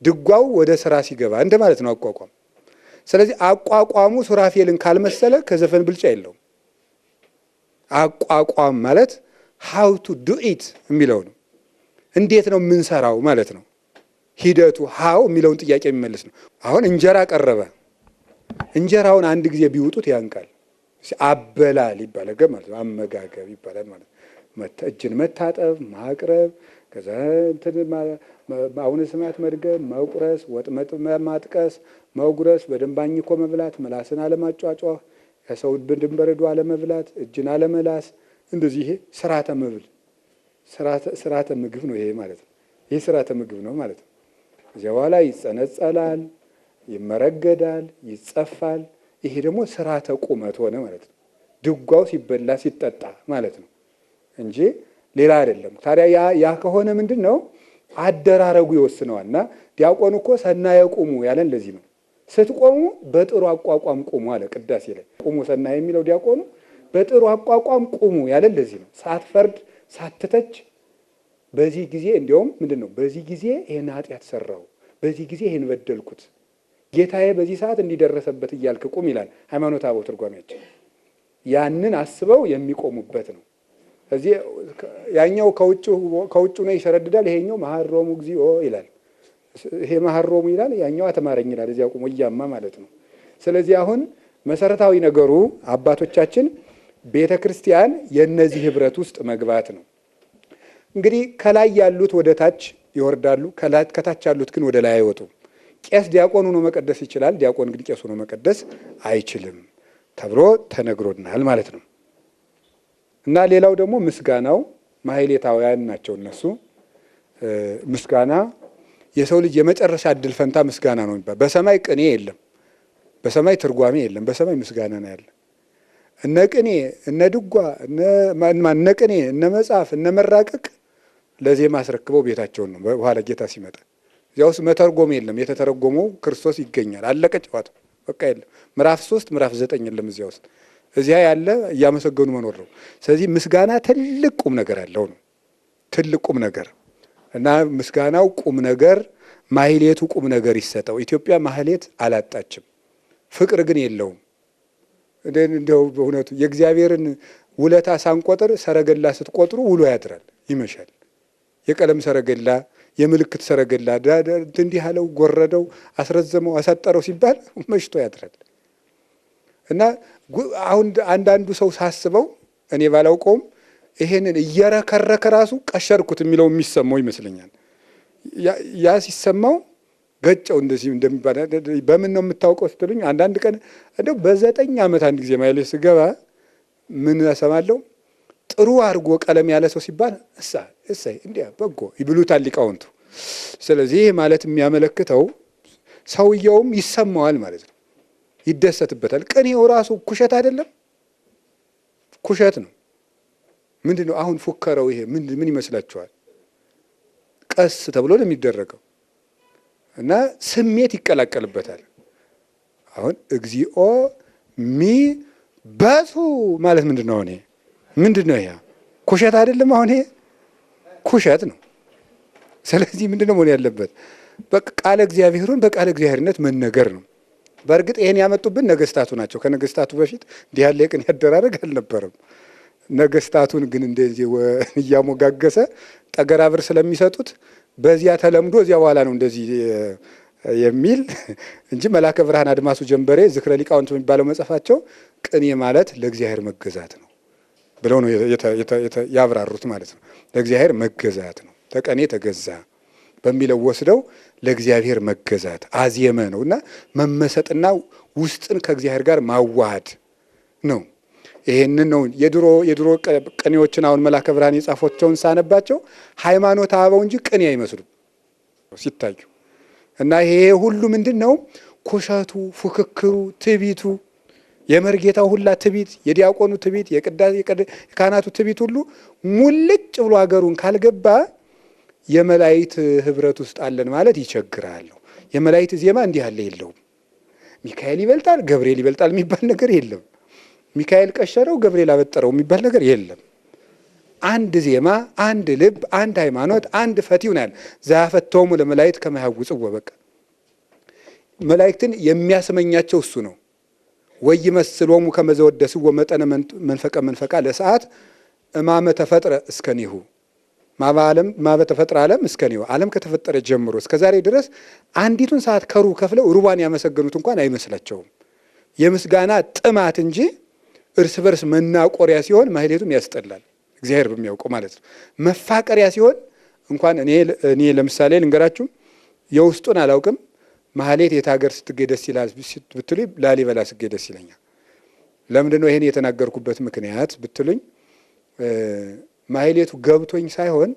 ድጓው ወደ ስራ ሲገባ እንደ ማለት ነው አቋቋም። ስለዚህ አቋቋሙ ሱራፌልን ካልመሰለ ከዘፈን ብልጫ የለውም። አቋቋም ማለት how to do it የሚለው ነው። እንዴት ነው የምንሰራው ማለት ነው። ሂደቱ how የሚለውን ጥያቄ የሚመልስ ነው። አሁን እንጀራ ቀረበ። እንጀራውን አንድ ጊዜ ቢውጡት ያንቃል። አበላል ይባላል ማለት ነው። አመጋገብ ይባላል ማለት ነው። እጅን መታጠብ፣ ማቅረብ፣ ከዛ አቡነ ሰማያት መድገም፣ መቁረስ፣ ወጥ ማጥቀስ፣ መጉረስ፣ በደንብ አኝኮ መብላት፣ ምላስን አለማጫጫህ፣ ከሰው ድንበረዶ አለመብላት፣ እጅን አለመላስ፣ እንደዚህ ይሄ ስርዓተ መብል ስርዓተ ምግብ ነው ይሄ ማለት ነው። ይሄ ስርዓተ ምግብ ነው ማለት ነው። ከዚያ በኋላ ይጸነጸላል፣ ይመረገዳል፣ ይጸፋል። ይሄ ደግሞ ስርዓተ ቁመት ሆነ ማለት ነው። ድጓው ሲበላ ሲጠጣ ማለት ነው እንጂ ሌላ አይደለም። ታዲያ ያ ከሆነ ምንድን ነው አደራረጉ ይወስነዋል። እና ዲያቆኑ እኮ ሰናየ ቁሙ ያለን ለዚህ ነው። ስትቆሙ በጥሩ አቋቋም ቁሙ አለ ቅዳሴ ላይ። ቁሙ ሰናየ የሚለው ዲያቆኑ በጥሩ አቋቋም ቁሙ ያለን ለዚህ ነው። ሳትፈርድ ሳትተች፣ በዚህ ጊዜ እንዲያውም ምንድን ነው በዚህ ጊዜ ይሄን ኃጢአት ሰራው፣ በዚህ ጊዜ ይሄን በደልኩት፣ ጌታዬ በዚህ ሰዓት እንዲደረሰበት እያልክ ቁም ይላል ሃይማኖተ አበው ትርጓሜያችን። ያንን አስበው የሚቆሙበት ነው። እዚህ ያኛው ከውጭ ነው ይሸረድዳል፣ ይሄኛው መሐሮሙ እግዚኦ ይላል። ይሄ መሐሮሙ ይላል፣ ያኛው አተማረኝ ይላል። እዚያ ቆሞ እያማ ማለት ነው። ስለዚህ አሁን መሰረታዊ ነገሩ አባቶቻችን ቤተ ክርስቲያን የነዚህ ህብረት ውስጥ መግባት ነው። እንግዲህ ከላይ ያሉት ወደ ታች ይወርዳሉ፣ ከታች ያሉት ግን ወደ ላይ አይወጡም። ቄስ ዲያቆን ሆኖ መቀደስ ይችላል፣ ዲያቆን ግን ቄስ ሆኖ መቀደስ አይችልም ተብሎ ተነግሮናል ማለት ነው። እና ሌላው ደግሞ ምስጋናው ማህሌታውያን ናቸው እነሱ። ምስጋና የሰው ልጅ የመጨረሻ እድል ፈንታ ምስጋና ነው የሚባል። በሰማይ ቅኔ የለም፣ በሰማይ ትርጓሜ የለም፣ በሰማይ ምስጋና ነው ያለ። እነ ቅኔ እነ ድጓ እነ ቅኔ እነ መጽሐፍ እነ መራቀቅ ለዜማ አስረክበው ቤታቸውን ነው በኋላ ጌታ ሲመጣ። እዚያ ውስጥ መተርጎም የለም፣ የተተረጎመው ክርስቶስ ይገኛል። አለቀ ጨዋታው፣ በቃ የለም። ምዕራፍ 3 ምዕራፍ 9 የለም እዚያ ውስጥ። እዚያ ያለ እያመሰገኑ መኖር ነው። ስለዚህ ምስጋና ትልቅ ቁም ነገር ያለው ነው፣ ትልቅ ቁም ነገር እና ምስጋናው ቁም ነገር፣ ማህሌቱ ቁም ነገር ይሰጠው። ኢትዮጵያ ማህሌት አላጣችም፣ ፍቅር ግን የለውም። እንደው በእውነቱ የእግዚአብሔርን ውለታ ሳንቆጥር ሰረገላ ስትቆጥሩ ውሎ ያድራል፣ ይመሻል። የቀለም ሰረገላ፣ የምልክት ሰረገላ እንዲህ ያለው ጎረደው፣ አስረዘመው፣ አሳጠረው ሲባል መሽቶ ያድራል። እና አሁን አንዳንዱ ሰው ሳስበው እኔ ባላውቀውም ይሄንን እየረከረከ ራሱ ቀሸርኩት የሚለው የሚሰማው ይመስለኛል። ያ ሲሰማው ገጨው እንደዚህ እንደሚባል በምን ነው የምታውቀው ስትሉኝ፣ አንዳንድ ቀን እንደው በ9 ዓመት አንድ ጊዜ ማይሌ ስገባ ምን እሰማለሁ፣ ጥሩ አድርጎ ቀለም ያለ ሰው ሲባል እሰይ እንዲያ በጎ ይብሉታል ሊቃውንቱ። ስለዚህ ይህ ማለት የሚያመለክተው ሰውየውም ይሰማዋል ማለት ነው፣ ይደሰትበታል። ቅኔው ራሱ ኩሸት አይደለም፣ ኩሸት ነው። ምንድን ነው አሁን ፉከረው? ይሄ ምን ይመስላችኋል? ቀስ ተብሎ ነው የሚደረገው እና ስሜት ይቀላቀልበታል። አሁን እግዚኦ ሚ በሱ ማለት ምንድን ነው? እኔ ምንድን ነው? ያ ኩሸት አይደለም። አሁን ይሄ ኩሸት ነው። ስለዚህ ምንድን ነው መሆን ያለበት? በቃለ እግዚአብሔሩን በቃለ እግዚአብሔርነት መነገር ነው። በእርግጥ ይሄን ያመጡብን ነገስታቱ ናቸው። ከነገስታቱ በፊት እንዲህ ያለ የቅኔ አደራረግ አልነበረም። ነገስታቱን ግን እንደዚህ እያሞጋገሰ ጠገራ ብር ስለሚሰጡት በዚያ ተለምዶ እዚያ በኋላ ነው እንደዚህ የሚል እንጂ መላከ ብርሃን አድማሱ ጀንበሬ ዝክረ ሊቃውንት የሚባለው መጽሐፋቸው ቅኔ ማለት ለእግዚአብሔር መገዛት ነው ብለው ነው ያብራሩት ማለት ነው። ለእግዚአብሔር መገዛት ነው። ተቀኔ ተገዛ በሚለው ወስደው ለእግዚአብሔር መገዛት አዜመ ነው እና መመሰጥና ውስጥን ከእግዚአብሔር ጋር ማዋሃድ ነው። ይሄንን ነው የድሮ ቅኔዎችን አሁን መላከ ብርሃን የጻፎቸውን ሳነባቸው ሃይማኖት አበው እንጂ ቅኔ አይመስሉም ሲታዩ። እና ይሄ ሁሉ ምንድን ነው? ኩሸቱ፣ ፉክክሩ፣ ትቢቱ፣ የመርጌታው ሁላ ትቢት፣ የዲያቆኑ ትቢት፣ የካህናቱ ትቢት ሁሉ ሙልጭ ብሎ ሀገሩን ካልገባ የመላእክት ህብረት ውስጥ አለን ማለት ይቸግራል። የመላእክት ዜማ እንዲህ ያለ የለውም። ሚካኤል ይበልጣል፣ ገብርኤል ይበልጣል የሚባል ነገር የለም። ሚካኤል ቀሸረው፣ ገብርኤል አበጠረው የሚባል ነገር የለም። አንድ ዜማ፣ አንድ ልብ፣ አንድ ሃይማኖት፣ አንድ ፈቲው ነው። ዘአፈተሙ ለመላእክት ከመ ያሐውጽዎ በቃ መላእክትን የሚያስመኛቸው እሱ ነው። ወይመስሎሙ ከመ ዘወደስዎ መጠነ መንፈቀ ለሰዓት እማመ ተፈጥረ እስከኒሁ ማበ ተፈጥረ ዓለም እስከኒሁ ዓለም ከተፈጠረ ጀምሮ እስከ ዛሬ ድረስ አንዲቱን ሰዓት ከሩብ ከፍለው ሩባን ያመሰገኑት እንኳን አይመስላቸውም። የምስጋና ጥማት እንጂ እርስ በርስ መናቆሪያ ሲሆን ማህሌቱም ያስጠላል፣ እግዚአብሔር በሚያውቀው ማለት ነው። መፋቀሪያ ሲሆን እንኳን እኔ ለምሳሌ ልንገራችሁ፣ የውስጡን አላውቅም። ማህሌት የት ሀገር ስትገኝ ደስ ይላል ብትሉኝ ላሊበላ ስትገኝ ደስ ይለኛል። ለምንድን ነው ይሄን የተናገርኩበት ምክንያት ብትሉኝ፣ ማህሌቱ ገብቶኝ ሳይሆን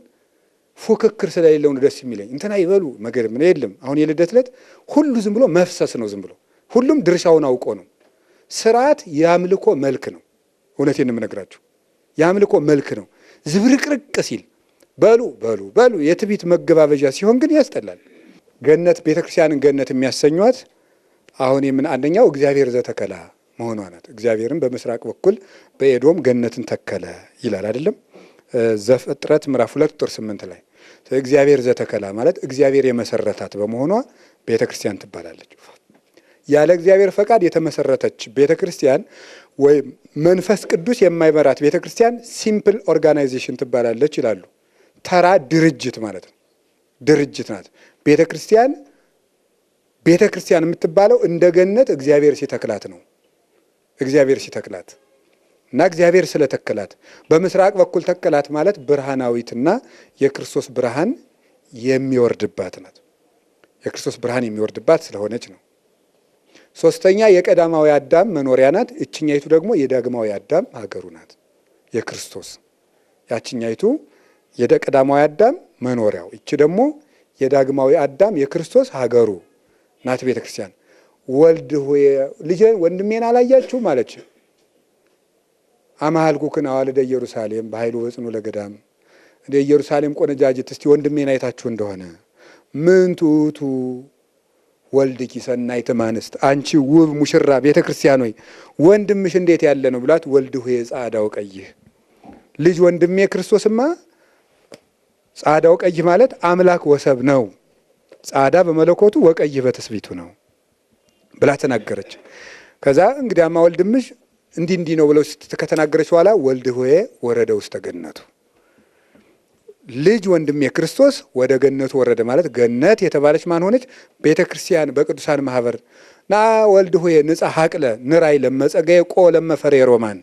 ፉክክር ስለሌለው ነው ደስ የሚለኝ። እንትና ይበሉ መገር ምን የለም። አሁን የልደት ዕለት ሁሉ ዝም ብሎ መፍሰስ ነው፣ ዝም ብሎ ሁሉም ድርሻውን አውቆ ነው። ስርዓት የአምልኮ መልክ ነው። እውነቴን የምነግራችሁ የአምልኮ መልክ ነው። ዝብርቅርቅ ሲል በሉ በሉ በሉ የትቢት መገባበዣ ሲሆን ግን ያስጠላል። ገነት ቤተክርስቲያንን ገነት የሚያሰኟት አሁን የምን አንደኛው እግዚአብሔር ዘተከላ መሆኗ ናት። እግዚአብሔርን በምስራቅ በኩል በኤዶም ገነትን ተከለ ይላል አይደለም? ዘፍጥረት ምዕራፍ 2 ቁጥር 8 ላይ እግዚአብሔር ዘተከላ ማለት እግዚአብሔር የመሰረታት በመሆኗ ቤተክርስቲያን ትባላለች። ያለ እግዚአብሔር ፈቃድ የተመሰረተች ቤተክርስቲያን ወይም መንፈስ ቅዱስ የማይመራት ቤተክርስቲያን ሲምፕል ኦርጋናይዜሽን ትባላለች ይላሉ። ተራ ድርጅት ማለት ነው። ድርጅት ናት ቤተክርስቲያን። ቤተክርስቲያን የምትባለው እንደ ገነት እግዚአብሔር ሲተክላት ነው። እግዚአብሔር ሲተክላት እና እግዚአብሔር ስለተከላት በምስራቅ በኩል ተከላት ማለት ብርሃናዊትና የክርስቶስ ብርሃን የሚወርድባት ናት። የክርስቶስ ብርሃን የሚወርድባት ስለሆነች ነው። ሶስተኛ የቀዳማዊ አዳም መኖሪያ ናት። እችኛይቱ ደግሞ የዳግማዊ አዳም ሀገሩ ናት የክርስቶስ። ያችኛይቱ የቀዳማዊ አዳም መኖሪያው፣ እቺ ደግሞ የዳግማዊ አዳም የክርስቶስ ሀገሩ ናት ቤተ ክርስቲያን። ወልድ ሆይ ልጄን ወንድሜን አላያችሁ ማለች። አማልኩክን አዋልደ ኢየሩሳሌም በኃይሉ ወጽኑ ለገዳም። እንደ ኢየሩሳሌም ቆነጃጅት እስቲ ወንድሜን አይታችሁ እንደሆነ ምን ትዑቱ ወልድኪ ሰናይተ እምአንስት፣ አንቺ ውብ ሙሽራ ቤተ ክርስቲያን ሆይ ወንድምሽ እንዴት ያለ ነው ብላት፣ ወልድ ሆይ ጻዕዳው ቀይህ፣ ልጅ ወንድሜ ክርስቶስማ ጻዕዳው ቀይህ ማለት አምላክ ወሰብ ነው። ጻዕዳ በመለኮቱ ወቀይህ በትስብእቱ ነው ብላ ተናገረች። ከዛ እንግዲያማ ወልድምሽ እንዲህ ነው ብለው ከተናገረች በኋላ ወልድ ሆይ ወረደ ውስተ ገነቱ፣ ልጅ ወንድሜ ክርስቶስ ወደ ገነቱ ወረደ ማለት ገነት የተባለች ማን ሆነች? ቤተ ክርስቲያን በቅዱሳን ማህበር ና ወልድ ሆይ ንጻ ሀቅለ ንራይ ለመጸገየ ቆ ለመፈሬ ሮማን፣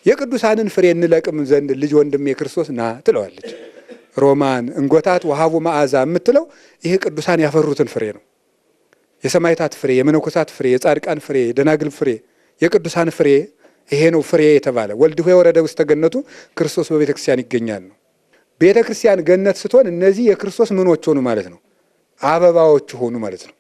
የቅዱሳንን ፍሬ እንለቅም ዘንድ ልጅ ወንድሜ ክርስቶስ ና ትለዋለች። ሮማን እንጎታት ወሃቡ መዓዛ የምትለው ይሄ ቅዱሳን ያፈሩትን ፍሬ ነው። የሰማዕታት ፍሬ፣ የመነኮሳት ፍሬ፣ የጻድቃን ፍሬ፣ የደናግል ፍሬ፣ የቅዱሳን ፍሬ ይሄ ነው ፍሬ የተባለ። ወልድ ሆይ ወረደ ውስተ ገነቱ ክርስቶስ በቤተ ክርስቲያን ይገኛል ነው። ቤተ ክርስቲያን ገነት ስትሆን እነዚህ የክርስቶስ ምኖች ሆኑ ማለት ነው? አበባዎች ሆኑ ማለት ነው።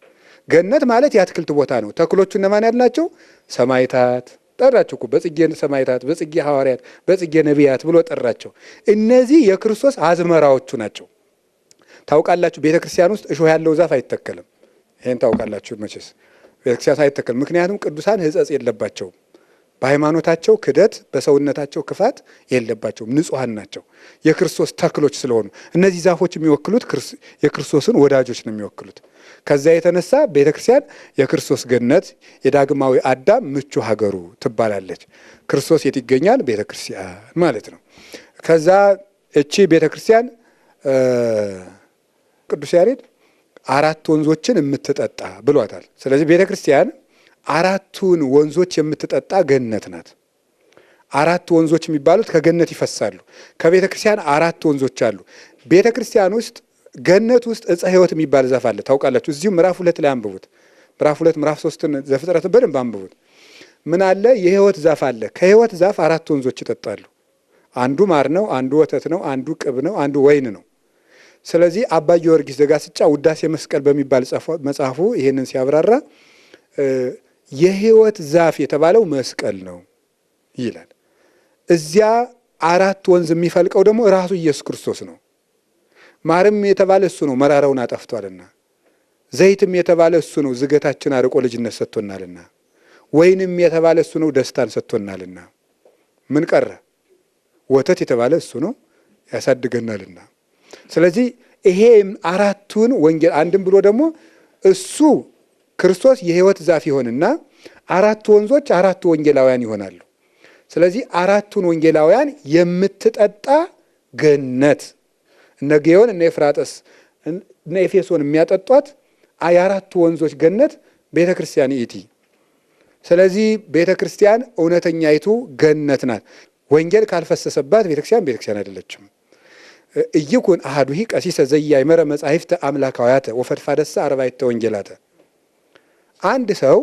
ገነት ማለት የአትክልት ቦታ ነው። ተክሎቹ እነማን ያልናቸው? ሰማዕታት ጠራቸው እኮ በጽጌ ሰማዕታት፣ በጽጌ ሐዋርያት፣ በጽጌ ነቢያት ብሎ ጠራቸው። እነዚህ የክርስቶስ አዝመራዎቹ ናቸው። ታውቃላችሁ ቤተ ክርስቲያን ውስጥ እሾህ ያለው ዛፍ አይተከልም። ይሄን ታውቃላችሁ መቼስ። ቤተ ክርስቲያን አይተከልም፣ ምክንያቱም ቅዱሳን ሕጸጽ የለባቸውም። በሃይማኖታቸው ክደት፣ በሰውነታቸው ክፋት የለባቸውም። ንጹሐን ናቸው የክርስቶስ ተክሎች ስለሆኑ። እነዚህ ዛፎች የሚወክሉት የክርስቶስን ወዳጆች ነው የሚወክሉት። ከዚያ የተነሳ ቤተ ክርስቲያን የክርስቶስ ገነት፣ የዳግማዊ አዳም ምቹ ሀገሩ ትባላለች። ክርስቶስ የት ይገኛል? ቤተ ክርስቲያን ማለት ነው። ከዛ እቺ ቤተ ክርስቲያን ቅዱስ ያሬድ አራት ወንዞችን የምትጠጣ ብሏታል። ስለዚህ ቤተ ክርስቲያን አራቱን ወንዞች የምትጠጣ ገነት ናት። አራት ወንዞች የሚባሉት ከገነት ይፈሳሉ። ከቤተ ክርስቲያን አራት ወንዞች አሉ። ቤተ ክርስቲያን ውስጥ ገነት ውስጥ ዕፀ ሕይወት የሚባል ዛፍ አለ። ታውቃላችሁ? እዚሁ ምዕራፍ 2 ላይ አንብቡት። ምዕራፍ 2 ምዕራፍ 3ን ዘፍጥረትን በደንብ አንብቡት። ምን አለ? የሕይወት ዛፍ አለ። ከሕይወት ዛፍ አራት ወንዞች ይጠጣሉ። አንዱ ማር ነው፣ አንዱ ወተት ነው፣ አንዱ ቅብ ነው፣ አንዱ ወይን ነው። ስለዚህ አባ ጊዮርጊስ ዘጋስጫ ውዳሴ መስቀል በሚባል መጽሐፉ ይሄንን ሲያብራራ የሕይወት ዛፍ የተባለው መስቀል ነው ይላል። እዚያ አራት ወንዝ የሚፈልቀው ደግሞ ራሱ ኢየሱስ ክርስቶስ ነው። ማርም የተባለ እሱ ነው፣ መራራውን አጠፍቷልና። ዘይትም የተባለ እሱ ነው፣ ዝገታችን አርቆ ልጅነት ሰጥቶናልና። ወይንም የተባለ እሱ ነው፣ ደስታን ሰጥቶናልና። ምን ቀረ? ወተት የተባለ እሱ ነው፣ ያሳድገናልና። ስለዚህ ይሄ አራቱን ወንጌል አንድም ብሎ ደግሞ እሱ ክርስቶስ የሕይወት ዛፍ ይሆንና አራቱ ወንዞች አራቱ ወንጌላውያን ይሆናሉ። ስለዚህ አራቱን ወንጌላውያን የምትጠጣ ገነት እነ ጌዮን እነ ኤፍራጥስ እነ ኤፌሶን የሚያጠጧት የአራቱ ወንዞች ገነት ቤተ ክርስቲያን ይእቲ። ስለዚህ ቤተ ክርስቲያን እውነተኛይቱ ገነት ናት። ወንጌል ካልፈሰሰባት ቤተ ክርስቲያን አይደለችም። እይኩን አሐዱሂ ቀሲሰ ዘኢያእመረ መጻሕፍተ አምላካውያተ ወፈድፋደሰ አርባዕተ ወንጌላተ። አንድ ሰው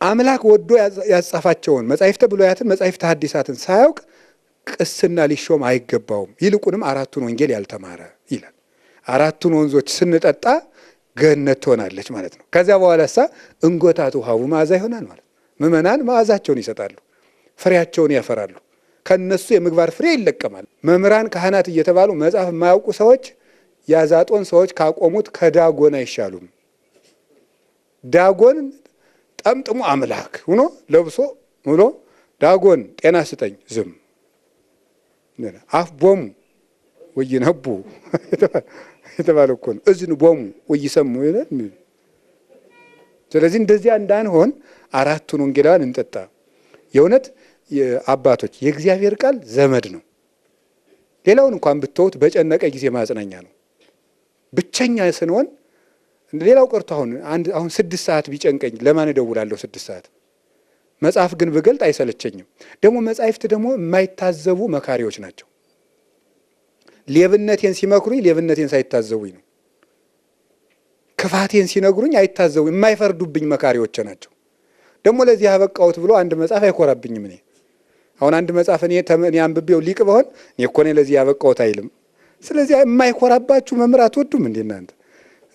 አምላክ ወዶ ያጻፋቸውን መጻሕፍተ ብሉያትን መጻሕፍተ ሐዲሳትን ሳያውቅ ቅስና ሊሾም አይገባውም። ይልቁንም አራቱን ወንጌል ያልተማረ ይላል። አራቱን ወንዞች ስንጠጣ ገነት ትሆናለች ማለት ነው። ከዚያ በኋላሳ እንጎታቱ ውሃቡ መዓዛ ይሆናል ማለት ምእመናን መዓዛቸውን ይሰጣሉ፣ ፍሬያቸውን ያፈራሉ። ከነሱ የምግባር ፍሬ ይለቀማል። መምህራን ካህናት እየተባሉ መጽሐፍ የማያውቁ ሰዎች ያዛጦን ሰዎች ካቆሙት ከዳጎን አይሻሉም። ዳጎን ጠምጥሞ አምላክ ሆኖ ለብሶ ብሎ ዳጎን ጤና ስጠኝ ዝም አፍ ቦሙ ወይነቡ የተባለ እኮ ነው። እዝን ቦሙ ወይሰሙ ይላል። ስለዚህ እንደዚያ እንዳንሆን አራቱን ወንጌላውያን እንጠጣ። የእውነት አባቶች የእግዚአብሔር ቃል ዘመድ ነው። ሌላውን እንኳን ብትተውት በጨነቀ ጊዜ ማጽናኛ ነው። ብቸኛ ስንሆን ሌላው ቀርቶ አሁን 6 ሰዓት ቢጨንቀኝ ለማን እደውላለሁ? 6 ሰዓት መጽሐፍ ግን ብገልጥ አይሰለቸኝም። ደግሞ መጻሕፍት ደግሞ የማይታዘቡ መካሪዎች ናቸው። ሌብነቴን ሲመክሩኝ ሌብነቴን ሳይታዘቡኝ ነው። ክፋቴን ሲነግሩኝ አይታዘቡኝ፣ የማይፈርዱብኝ መካሪዎች ናቸው። ደግሞ ለዚህ ያበቃሁት ብሎ አንድ መጽሐፍ አይኮራብኝም። እኔ አሁን አንድ መጽሐፍ እኔ አንብቤው ሊቅ በሆን እኔ እኮ ነኝ ለዚህ ያበቃሁት አይልም። ስለዚህ የማይኮራባችሁ መምህር አትወዱም እንዴ እናንተ?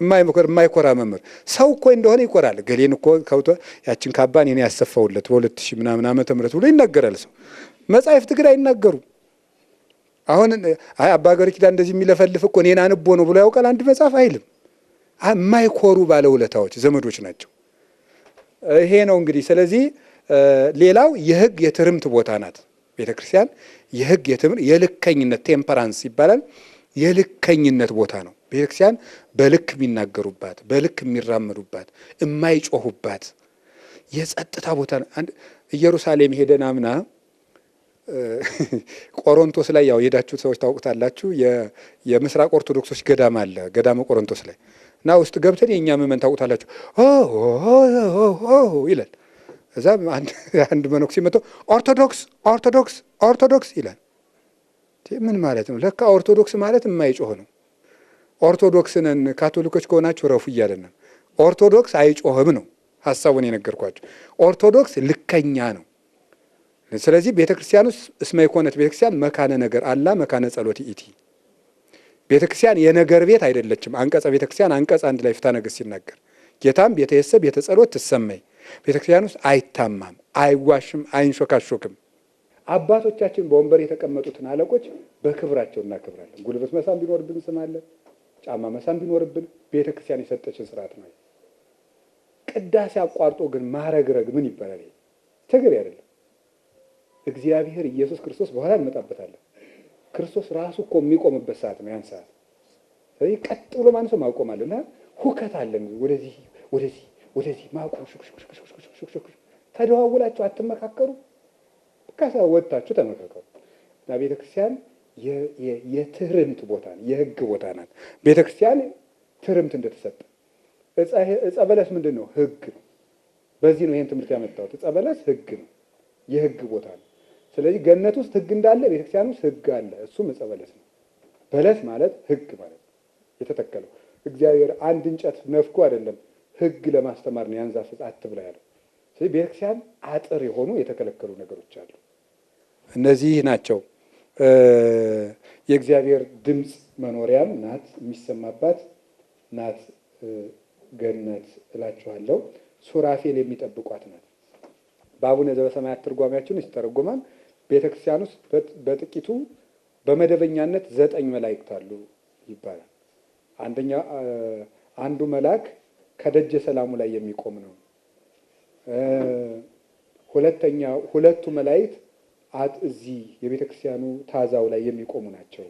የማይኮራ መምህር ሰው እኮ እንደሆነ ይኮራል። ገሌን እኮ ከውቶ ያችን ካባን እኔ ያሰፋውለት በ2000 ምናምን ዓመተ ምህረት ብሎ ይናገራል ሰው። መጻሕፍት ግን አይናገሩ። አሁን አባ ገብረ ኪዳን እንደዚህ የሚለፈልፍ እኮ እኔን አንቦ ነው ብሎ ያውቃል አንድ መጽሐፍ አይልም። የማይኮሩ ባለውለታዎች ዘመዶች ናቸው። ይሄ ነው እንግዲህ። ስለዚህ ሌላው የሕግ የትርምት ቦታ ናት ቤተክርስቲያን። የሕግ የትምህርት የልከኝነት ቴምፐራንስ ይባላል። የልከኝነት ቦታ ነው ቤተክርስቲያን። በልክ የሚናገሩባት፣ በልክ የሚራመዱባት፣ የማይጮሁባት የጸጥታ ቦታ ነው። ኢየሩሳሌም ሄደን አምና ቆሮንቶስ ላይ ያው የሄዳችሁት ሰዎች ታውቁታላችሁ። የምስራቅ ኦርቶዶክሶች ገዳም አለ፣ ገዳመ ቆሮንቶስ ላይ እና ውስጥ ገብተን የእኛ ምእመን ታውቁታላችሁ ይላል። እዛ አንድ መነኩሴ መጥቶ ኦርቶዶክስ ኦርቶዶክስ ኦርቶዶክስ ይላል። ምን ማለት ነው? ለካ ኦርቶዶክስ ማለት የማይጮህ ነው። ኦርቶዶክስ ነን ካቶሊኮች ከሆናችሁ ረፉ እያለን ነው። ኦርቶዶክስ አይጮህም ነው ሀሳቡን የነገርኳቸው። ኦርቶዶክስ ልከኛ ነው። ስለዚህ ቤተክርስቲያን ውስጥ እስመ ይኮነት ቤተክርስቲያን መካነ ነገር አላ መካነ ጸሎት ኢቲ። ቤተክርስቲያን የነገር ቤት አይደለችም። አንቀጸ ቤተክርስቲያን አንቀጽ 1 ላይ ፍትሐ ነገሥት ሲናገር ጌታም ቤተ የሰብ ቤተ ጸሎት ትሰመይ። ቤተክርስቲያን ውስጥ አይታማም፣ አይዋሽም፣ አይንሾካሾክም። አባቶቻችን በወንበር የተቀመጡትን አለቆች በክብራቸው እናከብራለን። ጉልበት መሳም ቢኖርብን ስማለን፣ ጫማ መሳም ቢኖርብን ቤተክርስቲያን የሰጠችን ስርዓት ነው። ቅዳሴ አቋርጦ ግን ማረግረግ ምን ይባላል? ትግር አይደለም። እግዚአብሔር ኢየሱስ ክርስቶስ በኋላ እንመጣበታለን። ክርስቶስ ራሱ እኮ የሚቆምበት ሰዓት ነው ያን ሰዓት። ስለዚህ ቀጥ ብሎ ማንሰ ማቆም አለና ሁከት አለን። ወደዚህ ወደዚህ ወደዚህ ማቆም ተደዋውላችሁ አትመካከሩ። ከዛ ወጣችሁ ተመካከሩ። እና ቤተክርስቲያን የትርምት ቦታ ነው፣ የሕግ ቦታ ናት። ቤተክርስቲያን ትርምት እንደተሰጠ ዕፀ በለስ ምንድን ነው? ሕግ ነው። በዚህ ነው ይሄን ትምህርት ያመጣሁት። ዕፀ በለስ ሕግ ነው፣ የሕግ ቦታ ነው። ስለዚህ ገነት ውስጥ ሕግ እንዳለ ቤተክርስቲያን ውስጥ ሕግ አለ። እሱም ዕፀ በለስ ነው። በለስ ማለት ሕግ ማለት ነው። የተተከለው እግዚአብሔር አንድ እንጨት ነፍጎ አይደለም፣ ሕግ ለማስተማር ነው። ያን ዛፍ አትብላ ያለው። ስለዚህ ቤተክርስቲያን አጥር የሆኑ የተከለከሉ ነገሮች አሉ። እነዚህ ናቸው። የእግዚአብሔር ድምፅ መኖሪያም ናት፣ የሚሰማባት ናት ገነት እላችኋለሁ። ሱራፌል የሚጠብቋት ናት። በአቡነ ዘበሰማያት ትርጓሜያችን ይተረጎማል። ቤተክርስቲያን ውስጥ በጥቂቱ በመደበኛነት 9 መላእክት አሉ ይባላል። አንዱ መልአክ ከደጀ ሰላሙ ላይ የሚቆም ነው። ሁለቱ መላእክት እዚህ የቤተክርስቲያኑ ታዛው ላይ የሚቆሙ ናቸው።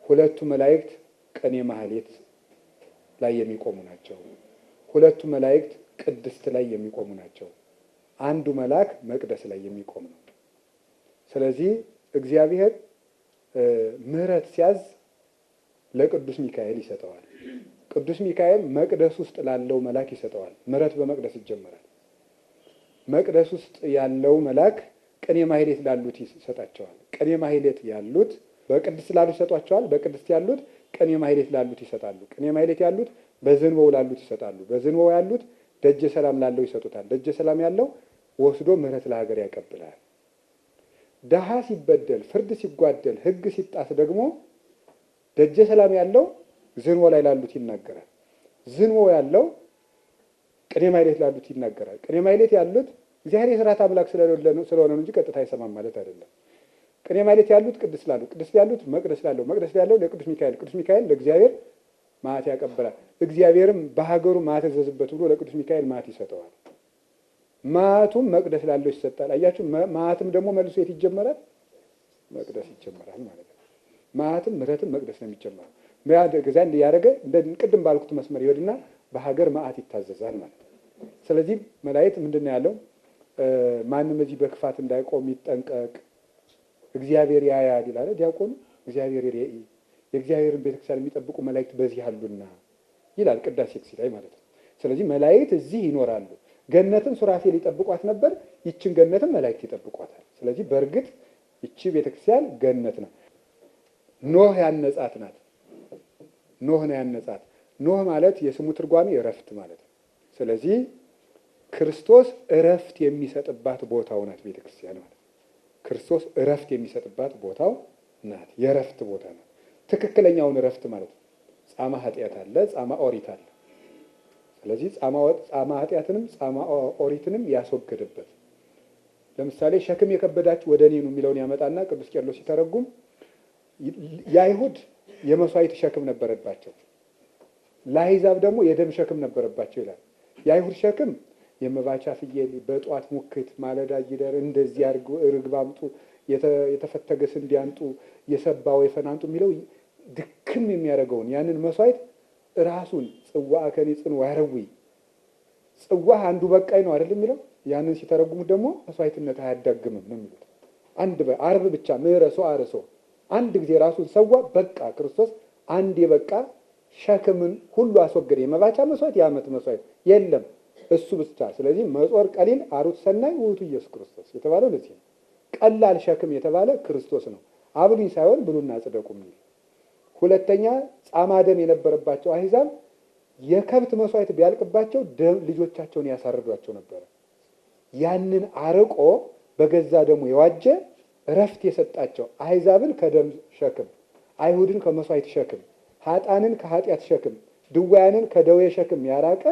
ሁለቱ መላእክት ቀኔ ማህሌት ላይ የሚቆሙ ናቸው። ሁለቱ መላእክት ቅድስት ላይ የሚቆሙ ናቸው። አንዱ መልአክ መቅደስ ላይ የሚቆም ነው። ስለዚህ እግዚአብሔር ምሕረት ሲያዝ ለቅዱስ ሚካኤል ይሰጠዋል። ቅዱስ ሚካኤል መቅደስ ውስጥ ላለው መልአክ ይሰጠዋል። ምሕረት በመቅደስ ይጀመራል። መቅደስ ውስጥ ያለው መልአክ ቅኔ ማህሌት ላሉት ይሰጣቸዋል። ቅኔ ማህሌት ያሉት በቅድስት ላሉት ይሰጧቸዋል። በቅድስት ያሉት ቅኔ ማህሌት ላሉት ይሰጣሉ። ቅኔ ማህሌት ያሉት በዝንቦው ላሉት ይሰጣሉ። በዝንቦው ያሉት ደጀ ሰላም ላለው ይሰጡታል። ደጀ ሰላም ያለው ወስዶ ምሕረት ለሀገር ያቀብላል። ደሃ ሲበደል፣ ፍርድ ሲጓደል፣ ሕግ ሲጣስ ደግሞ ደጀ ሰላም ያለው ዝንቦ ላይ ላሉት ይናገራል። ዝንቦ ያለው ቅኔ ማህሌት ላሉት ይናገራል። ቅኔ ማህሌት ያሉት እግዚአብሔር የሥርዓት አምላክ ስለሆነ እንጂ ቀጥታ አይሰማም ማለት አይደለም። ቅኔ ማህሌት ያሉት ቅድስት ላሉት፣ ቅድስት ያሉት መቅደስ ላለው፣ መቅደስ ያለው ለቅዱስ ሚካኤል፣ ቅዱስ ሚካኤል ለእግዚአብሔር መዓት ያቀብላል። እግዚአብሔርም በሀገሩ መዓት ያዘዝበት ብሎ ለቅዱስ ሚካኤል መዓት ይሰጠዋል። መዓቱም መቅደስ ላለው ይሰጣል። አያችሁ፣ መዓትም ደግሞ መልሶ የት ይጀመራል? መቅደስ ይጀመራል ማለት ነው። መዓትም ምሕረትም መቅደስ ነው የሚጀመረው። ከዛ ያደረገ ቅድም ባልኩት መስመር ይወድና በሀገር መዓት ይታዘዛል ማለት ነው። ስለዚህ መላእክት ምንድን ነው ያለው? ማንም እዚህ በክፋት እንዳይቆም ይጠንቀቅ፣ እግዚአብሔር ያያል ይላል ዲያቆኑ። እግዚአብሔር ይሬኢ፣ የእግዚአብሔርን ቤተክርስቲያን የሚጠብቁ መላእክት በዚህ አሉና ይላል ቅዳሴ ላይ ማለት ነው። ስለዚህ መላእክት እዚህ ይኖራሉ። ገነትን ሱራፌል ይጠብቋት ነበር፣ ይችን ገነትን መላእክት ይጠብቋታል። ስለዚህ በእርግጥ ይቺ ቤተክርስቲያን ገነት ናት። ኖህ ያነጻት ናት። ኖህ ነው ያነጻት። ኖህ ማለት የስሙ ትርጓሜ እረፍት ማለት ነው። ስለዚህ ክርስቶስ እረፍት የሚሰጥባት ቦታው ናት ቤተክርስቲያን ማለት። ክርስቶስ እረፍት የሚሰጥባት ቦታው ናት። የእረፍት ቦታ ናት። ትክክለኛውን እረፍት ማለት ነው። ጻማ ኃጢአት አለ፣ ጻማ ኦሪት አለ። ስለዚህ ጻማ ኃጢአትንም ጻማ ኦሪትንም ያስወገደበት። ለምሳሌ ሸክም የከበዳችሁ ወደ እኔ ነው የሚለውን ያመጣና ቅዱስ ቄርሎስ ሲተረጉም የአይሁድ የመስዋዕት ሸክም ነበረባቸው፣ ለአሕዛብ ደግሞ የደም ሸክም ነበረባቸው ይላል። የአይሁድ ሸክም የመባቻ ፍየል በጧት ሙክት ማለዳ ይደር እንደዚህ አድርጉ፣ ርግብ አምጡ፣ የተፈተገ ስንዴ አምጡ፣ የሰባ ወይፈን አምጡ የሚለው ድክም የሚያደርገውን ያንን መስዋዕት ራሱን ጽዋ ከኔ ጽኑ ያረዊ ጽዋ አንዱ በቃይ ነው አይደል የሚለው። ያንን ሲተረጉሙት ደግሞ መስዋዕትነት አያዳግምም ነው የሚሉት። አንድ በአርብ ብቻ ምረሶ አርሶ አንድ ጊዜ ራሱን ሰዋ በቃ። ክርስቶስ አንድ የበቃ ሸክምን ሁሉ አስወገደ። የመባቻ መስዋዕት የዓመት መስዋዕት የለም እሱ ብቻ። ስለዚህ መጾር ቀሊል አሩት ሰናይ ውእቱ ኢየሱስ ክርስቶስ የተባለው ለዚህ ነው። ቀላል ሸክም የተባለ ክርስቶስ ነው። አብሉኝ ሳይሆን ብሉና ጽደቁ የሚል። ሁለተኛ ጻማ ደም የነበረባቸው አሕዛብ የከብት መስዋዕት ቢያልቅባቸው ልጆቻቸውን ያሳርዷቸው ነበረ። ያንን አርቆ በገዛ ደሙ የዋጀ እረፍት የሰጣቸው አሕዛብን ከደም ሸክም፣ አይሁድን ከመስዋዕት ሸክም፣ ኃጣንን ከኃጢአት ሸክም፣ ድውያንን ከደዌ ሸክም ያራቀ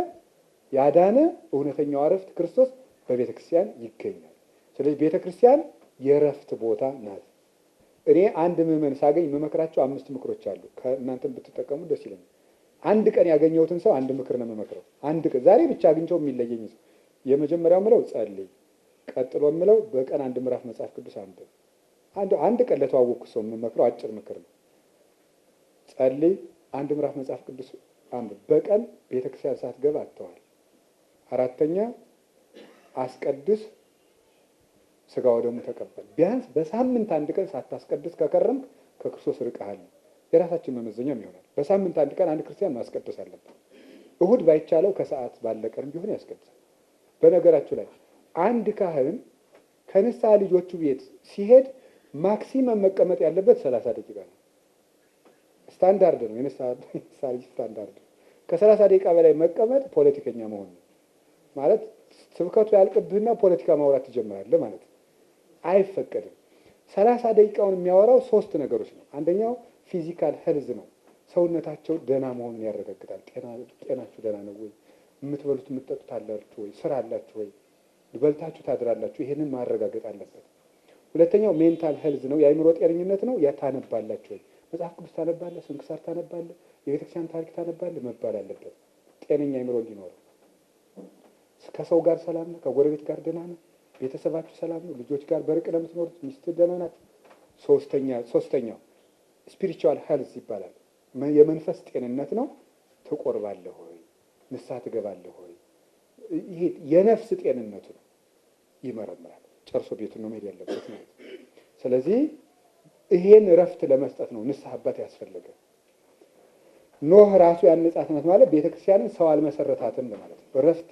ያዳነ እውነተኛው እረፍት ክርስቶስ በቤተ ክርስቲያን ይገኛል። ስለዚህ ቤተ ክርስቲያን የእረፍት ቦታ ናት። እኔ አንድ ምዕመን ሳገኝ የምመክራቸው 5 ምክሮች አሉ። ከእናንተም ብትጠቀሙ ደስ ይለኛል። አንድ ቀን ያገኘሁትን ሰው አንድ ምክር ነው የምመክረው። አንድ ቀን ዛሬ ብቻ አግኝቼው የሚለየኝ ሰው የመጀመሪያው ምለው ጸልይ፣ ቀጥሎ ምለው በቀን 1 ምዕራፍ መጽሐፍ ቅዱስ አንብብ። አንድ ቀን ለተዋወቅኩ ሰው የምመክረው አጭር ምክር ነው። ጸልይ፣ 1 ምዕራፍ መጽሐፍ ቅዱስ አንብብ። በቀን ቤተክርስቲያን ሳትገባ አትተዋል። 4ኛ አስቀድስ፣ ስጋ ወደሙ ተቀበል። ቢያንስ በሳምንት 1 ቀን ሳታስቀድስ ከከረምክ ከክርስቶስ ርቀሃል። የራሳችን መመዘኛም ይሆናል። በሳምንት 1 ቀን አንድ ክርስቲያን ማስቀደስ አለበት። እሁድ ባይቻለው ከሰዓት ባለቀርም ቢሆን ያስቀድሳል። በነገራችሁ ላይ አንድ ካህን ከንስሐ ልጆቹ ቤት ሲሄድ ማክሲመም መቀመጥ ያለበት 30 ደቂቃ ነው። ስታንዳርድ ነው። የንስሐ ልጅ ስታንዳርድ ነው። ከ30 ደቂቃ በላይ መቀመጥ ፖለቲከኛ መሆን ነው ማለት። ስብከቱ ያልቅብህና ፖለቲካ ማውራት ትጀምራለህ ማለት ነው። አይፈቀድም። 30 ደቂቃውን የሚያወራው 3 ነገሮች ነው። አንደኛው ፊዚካል ሄልዝ ነው። ሰውነታቸው ደህና መሆኑን ያረጋግጣል። ጤናችሁ ደህና ነው ወይ? የምትበሉት የምትጠጡት አላችሁ ወይ? ስራ አላችሁ ወይ? በልታችሁ ታድራላችሁ? ይሄንን ማረጋገጥ አለበት። ሁለተኛው ሜንታል ሄልዝ ነው። የአእምሮ ጤንነት ነው። ታነባላችሁ ወይ? መጽሐፍ ቅዱስ ታነባለህ? ስንክሳር ታነባለህ? የቤተክርስቲያን ታሪክ ታነባለህ? መባል አለበት። ጤነኛ አእምሮ እንዲኖር። ከሰው ጋር ሰላም ነው? ከጎረቤት ጋር ደህና ነው? ቤተሰባችሁ ሰላም ነው? ልጆች ጋር በርቅ ነው የምትኖሩት? ሚስት ደህና ናት? ሶስተኛው ስፒሪቹዋል ሄልዝ ይባላል። የመንፈስ ጤንነት ነው። ትቆርባለህ ሆይ? ንስሐ ትገባለህ ሆይ? ይሄ የነፍስ ጤንነቱ ነው። ይመረምራል። ጨርሶ ቤቱን ነው መሄድ ያለበት ማለት ነው። ስለዚህ ይሄን እረፍት ለመስጠት ነው ንስሐ አባት ያስፈልገ። ኖህ ራሱ ያነጻት ናት ማለት ቤተክርስቲያንን ሰው አልመሰረታትም ማለት ነው።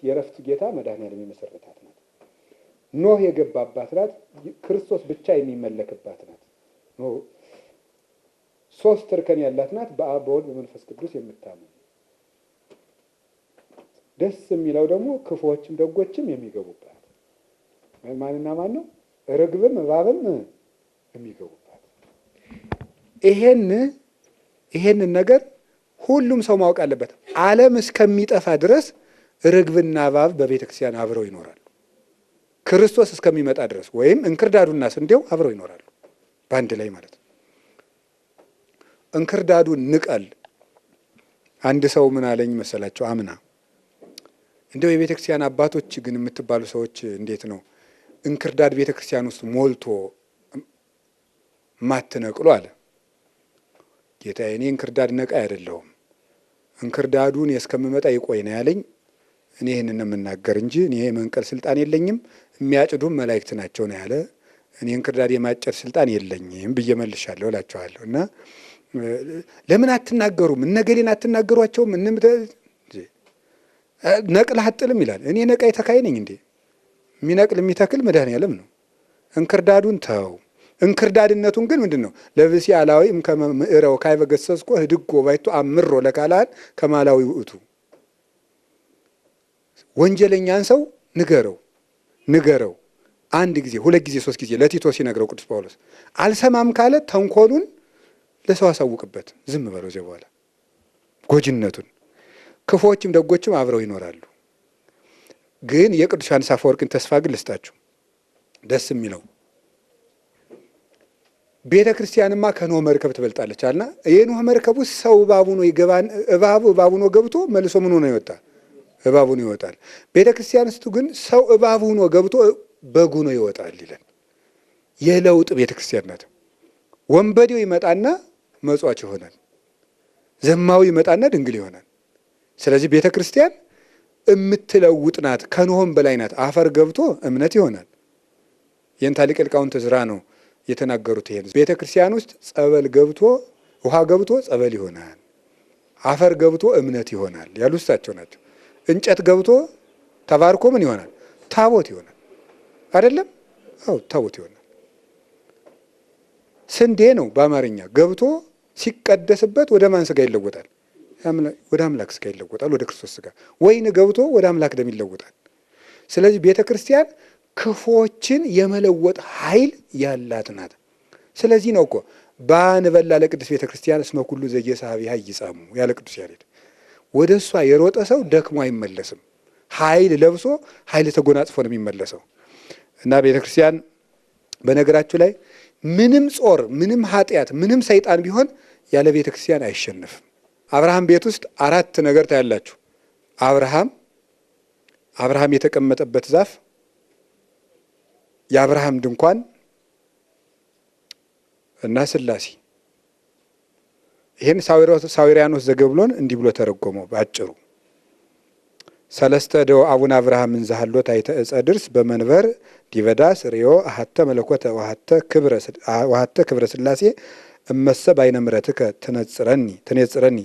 የእረፍት ጌታ መድኃኒዓለም የመሰረታት ናት። ኖህ የገባባት ናት። ክርስቶስ ብቻ የሚመለክባት ናት። ኖህ 3 እርከን ያላት ናት። በአብ በወልድ በመንፈስ ቅዱስ የምታምን። ደስ የሚለው ደግሞ ክፉዎችም ደጎችም የሚገቡባት ማንና ማን ነው? ርግብም እባብም የሚገቡባት። ይሄንን ነገር ሁሉም ሰው ማወቅ አለበት። ዓለም እስከሚጠፋ ድረስ ርግብና እባብ በቤተ ክርስቲያን አብረው ይኖራሉ። ክርስቶስ እስከሚመጣ ድረስ ወይም እንክርዳዱና ስንዴው አብረው ይኖራሉ በአንድ ላይ ማለት ነው። እንክርዳዱን ንቀል። አንድ ሰው ምን አለኝ መሰላቸው? አምና እንደው የቤተ ክርስቲያን አባቶች ግን የምትባሉ ሰዎች እንዴት ነው እንክርዳድ ቤተ ክርስቲያን ውስጥ ሞልቶ ማትነቅሉ አለ። ጌታዬ እኔ እንክርዳድ ነቃ አይደለሁም፣ እንክርዳዱን እስከምመጣ ይቆይ ነው ያለኝ። እኔ ይህንን የምናገር እንጂ እኔ የመንቀል ስልጣን የለኝም፣ የሚያጭዱም መላእክት ናቸው ነው ያለ። እኔ እንክርዳድ የማጨድ ስልጣን የለኝም ብዬ መልሻለሁ እላቸዋለሁ። እና ለምን አትናገሩም? እነገሌን አትናገሯቸውም? ነቅለህ አጥልም ይላል። እኔ ነቃይ ተካይ ነኝ እንዴ? የሚነቅል የሚተክል መድኃኔዓለም ነው። እንክርዳዱን ተው። እንክርዳድነቱን ግን ምንድን ነው? ለብሲ አላዊ እምከመምዕረው ካይበ ገሰጽኮ ህድጎ ባይቶ አምሮ ለካልአን ከማላዊ ውእቱ። ወንጀለኛን ሰው ንገረው አንድ ጊዜ፣ ሁለት ጊዜ፣ ሶስት ጊዜ ለቲቶ ሲነግረው ቅዱስ ጳውሎስ አልሰማም ካለ ተንኮሉን ለሰው አሳውቅበት፣ ዝም በለው። እዚያ በኋላ ጎጅነቱን ክፉዎችም ደጎችም አብረው ይኖራሉ። ግን የቅዱስ ዮሐንስ አፈወርቅን ተስፋ ግን ልስጣችሁ። ደስ የሚለው ቤተ ክርስቲያንማ ከኖህ መርከብ ትበልጣለች አልና የኖህ መርከብ ውስጥ ሰው እባቡ ነው ይገባን፣ እባቡ ነው ገብቶ መልሶ ምን ሆኖ ይወጣል? እባቡ ነው ይወጣል። ቤተ ክርስቲያን ውስጥ ግን ሰው እባቡ ነው ገብቶ በጉ ነው ይወጣል ይላል። የለውጥ ቤተ ክርስቲያን ናት። ወንበዴው ይመጣና መጽዋች ይሆናል። ዘማዊ ይመጣና ድንግል ይሆናል። ስለዚህ ቤተ ክርስቲያን የምትለውጥ ናት። ከኖህም በላይ ናት። አፈር ገብቶ እምነት ይሆናል። የእንታ ሊቀ ሊቃውንት ዕዝራ ነው የተናገሩት ይሄን። ቤተ ክርስቲያን ውስጥ ጸበል ገብቶ ውሃ ገብቶ ጸበል ይሆናል፣ አፈር ገብቶ እምነት ይሆናል ያሉ እሳቸው ናቸው። እንጨት ገብቶ ተባርኮ ምን ይሆናል? ታቦት ይሆናል። አይደለም? አዎ ታቦት ይሆናል። ስንዴ ነው በአማርኛ ገብቶ ሲቀደስበት ወደ ማን ስጋ ይለወጣል? ወደ አምላክ ስጋ ይለወጣል፣ ወደ ክርስቶስ ስጋ። ወይን ገብቶ ወደ አምላክ ደም ይለወጣል። ስለዚህ ቤተ ክርስቲያን ክፎችን የመለወጥ ኃይል ያላት ናት። ስለዚህ ነው እኮ ባንበላ ለቅዱስ ቤተ ክርስቲያን እስመ ኩሉ ዘየሳቢሃ ይጻሙ ያለ ቅዱስ ያሬድ። ወደ እሷ የሮጠ ሰው ደክሞ አይመለስም። ኃይል ለብሶ ኃይል ተጎናጽፎ ነው የሚመለሰው። እና ቤተ ክርስቲያን በነገራችሁ ላይ ምንም ጾር፣ ምንም ኃጢአት፣ ምንም ሰይጣን ቢሆን ያለ ቤተ ክርስቲያን አይሸነፍም። አብርሃም ቤት ውስጥ አራት ነገር ታያላችሁ። አብርሃም የተቀመጠበት ዛፍ፣ የአብርሃም ድንኳን እና ሥላሴ። ይህን ሳዊሪያኖስ ዘገብሎን እንዲህ ብሎ ተረጎመው በአጭሩ። ሰለስተ ደው አቡነ አብርሃም እንዛሃሎ ታይተ ዕፀ ድርስ በመንበር ዲበዳስ ሪዮ አሐተ መለኮተ ወሐተ ክብረ ሥላሴ እመሰ ባይነ ምሕረትከ ትነጽረኒ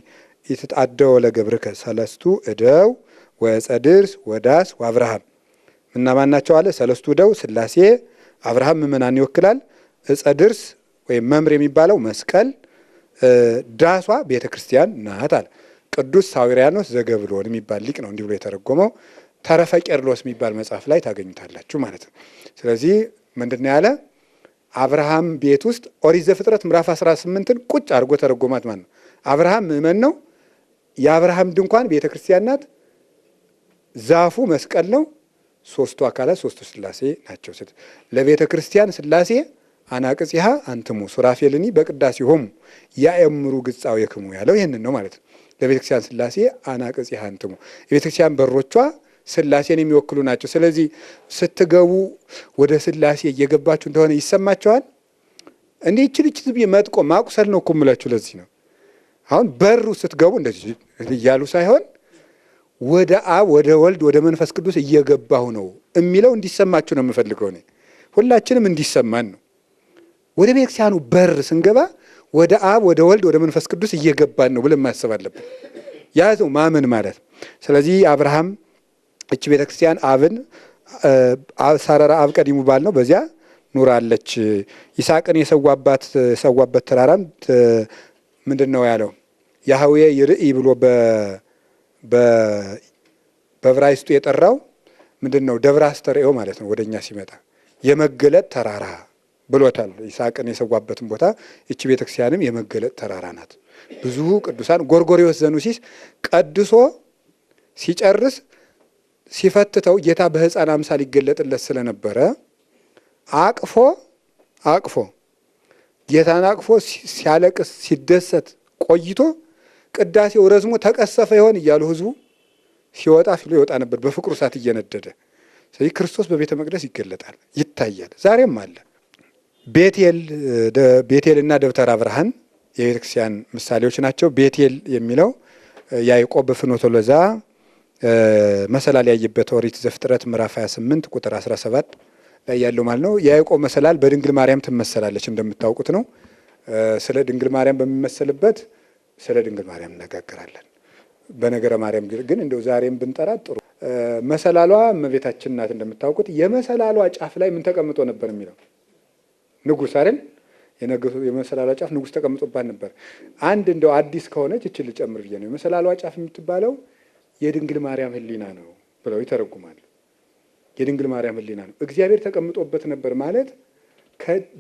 ኢትጣደው ለገብርከ ሰለስቱ እደው ወዕፀ ድርስ ወዳስ ወአብርሃም። ምናማን ናቸው አለ? ሰለስቱ እደው ሥላሴ፣ አብርሃም ምእመናን ይወክላል። ዕፀ ድርስ ወይም መምር የሚባለው መስቀል፣ ዳሷ ቤተ ክርስቲያን ናት አለ። ቅዱስ ሳዊሪያኖስ ዘገብሎን የሚባል ሊቅ ነው እንዲህ ብሎ የተረጎመው። ተረፈ ቄርሎስ የሚባል መጽሐፍ ላይ ታገኙታላችሁ ማለት ነው። ስለዚህ ምንድን ነው ያለ? አብርሃም ቤት ውስጥ ኦሪት ዘፍጥረት ምዕራፍ 18ን ቁጭ አድርጎ ተረጎማት ማለት ነው። አብርሃም ምእመን ነው። የአብርሃም ድንኳን ቤተ ክርስቲያን ናት። ዛፉ መስቀል ነው። ሶስቱ አካላት ሶስቱ ሥላሴ ናቸው። ለቤተ ክርስቲያን ሥላሴ አናቅጽሃ አንትሙ ሱራፌልኒ በቅዳሴሆሙ ያእምሩ ግጻዌክሙ ያለው ይህንን ነው ማለት ነው። ለቤተ ክርስቲያን ሥላሴ አናቅጽሃ አንትሙ፣ የቤተ ክርስቲያን በሮቿ ሥላሴን የሚወክሉ ናቸው። ስለዚህ ስትገቡ ወደ ሥላሴ እየገባችሁ እንደሆነ ይሰማቸዋል። እንዲህ ይችል መጥቆ ማቁሰል ነው እኮ የምላችሁ። ለዚህ ነው አሁን በሩ ስትገቡ እንደዚህ እያሉ ሳይሆን ወደ አብ ወደ ወልድ ወደ መንፈስ ቅዱስ እየገባሁ ነው የሚለው እንዲሰማችሁ ነው የምፈልገው። እኔ ሁላችንም እንዲሰማን ነው። ወደ ቤተክርስቲያኑ በር ስንገባ ወደ አብ ወደ ወልድ ወደ መንፈስ ቅዱስ እየገባን ነው ብለን ማሰብ አለብን። ያዘው ማመን ማለት። ስለዚህ አብርሃም እች ቤተክርስቲያን አብን ሳረራ አብ ቀዲሙ ባል ነው በዚያ ኑራለች። ይስሐቅን የሰዋበት ተራራም ምንድን ነው ያለው? ያህዌ ይርኢ ብሎ በዕብራይስጡ የጠራው ምንድን ነው? ደብረ አስተርእዮ ማለት ነው። ወደኛ ሲመጣ የመገለጥ ተራራ ብሎታል። ይስሐቅን የሰዋበትን ቦታ እቺ ቤተክርስቲያንም የመገለጥ ተራራ ናት። ብዙ ቅዱሳን ጎርጎርዮስ ዘኑሲስ ቀድሶ ሲጨርስ ሲፈትተው ጌታ በሕፃን አምሳል ይገለጥለት ስለነበረ አቅፎ ጌታን አቅፎ ሲያለቅስ ሲደሰት ቆይቶ ቅዳሴው ረዝሞ ተቀሰፈ ይሆን እያሉ ህዝቡ ሲወጣ ሲሉ ይወጣ ነበር በፍቅሩ እሳት እየነደደ። ስለዚህ ክርስቶስ በቤተ መቅደስ ይገለጣል፣ ይታያል፣ ዛሬም አለ። ቤቴልና ደብተራ ብርሃን የቤተ ክርስቲያን ምሳሌዎች ናቸው። ቤቴል የሚለው ያዕቆብ በፍኖተ ሎዛ መሰላል ያየበት ኦሪት ዘፍጥረት ምዕራፍ 28 ቁጥር 17 ላይ ያለው ማለት ነው። የያዕቆብ መሰላል በድንግል ማርያም ትመሰላለች እንደምታውቁት ነው። ስለ ድንግል ማርያም በሚመሰልበት ስለ ድንግል ማርያም እነጋገራለን። በነገረ ማርያም ግን እንደው ዛሬም ብንጠራት ጥሩ። መሰላሏ እመቤታችን ናት እንደምታውቁት። የመሰላሏ ጫፍ ላይ ምን ተቀምጦ ነበር የሚለው ንጉሥ አይደል? የመሰላሏ ጫፍ ንጉሥ ተቀምጦባት ነበር። አንድ እንደው አዲስ ከሆነች እችል ልጨምር ብዬ ነው። የመሰላሏ ጫፍ የምትባለው የድንግል ማርያም ሕሊና ነው ብለው ይተረጉማሉ። የድንግል ማርያም ሕሊና ነው። እግዚአብሔር ተቀምጦበት ነበር ማለት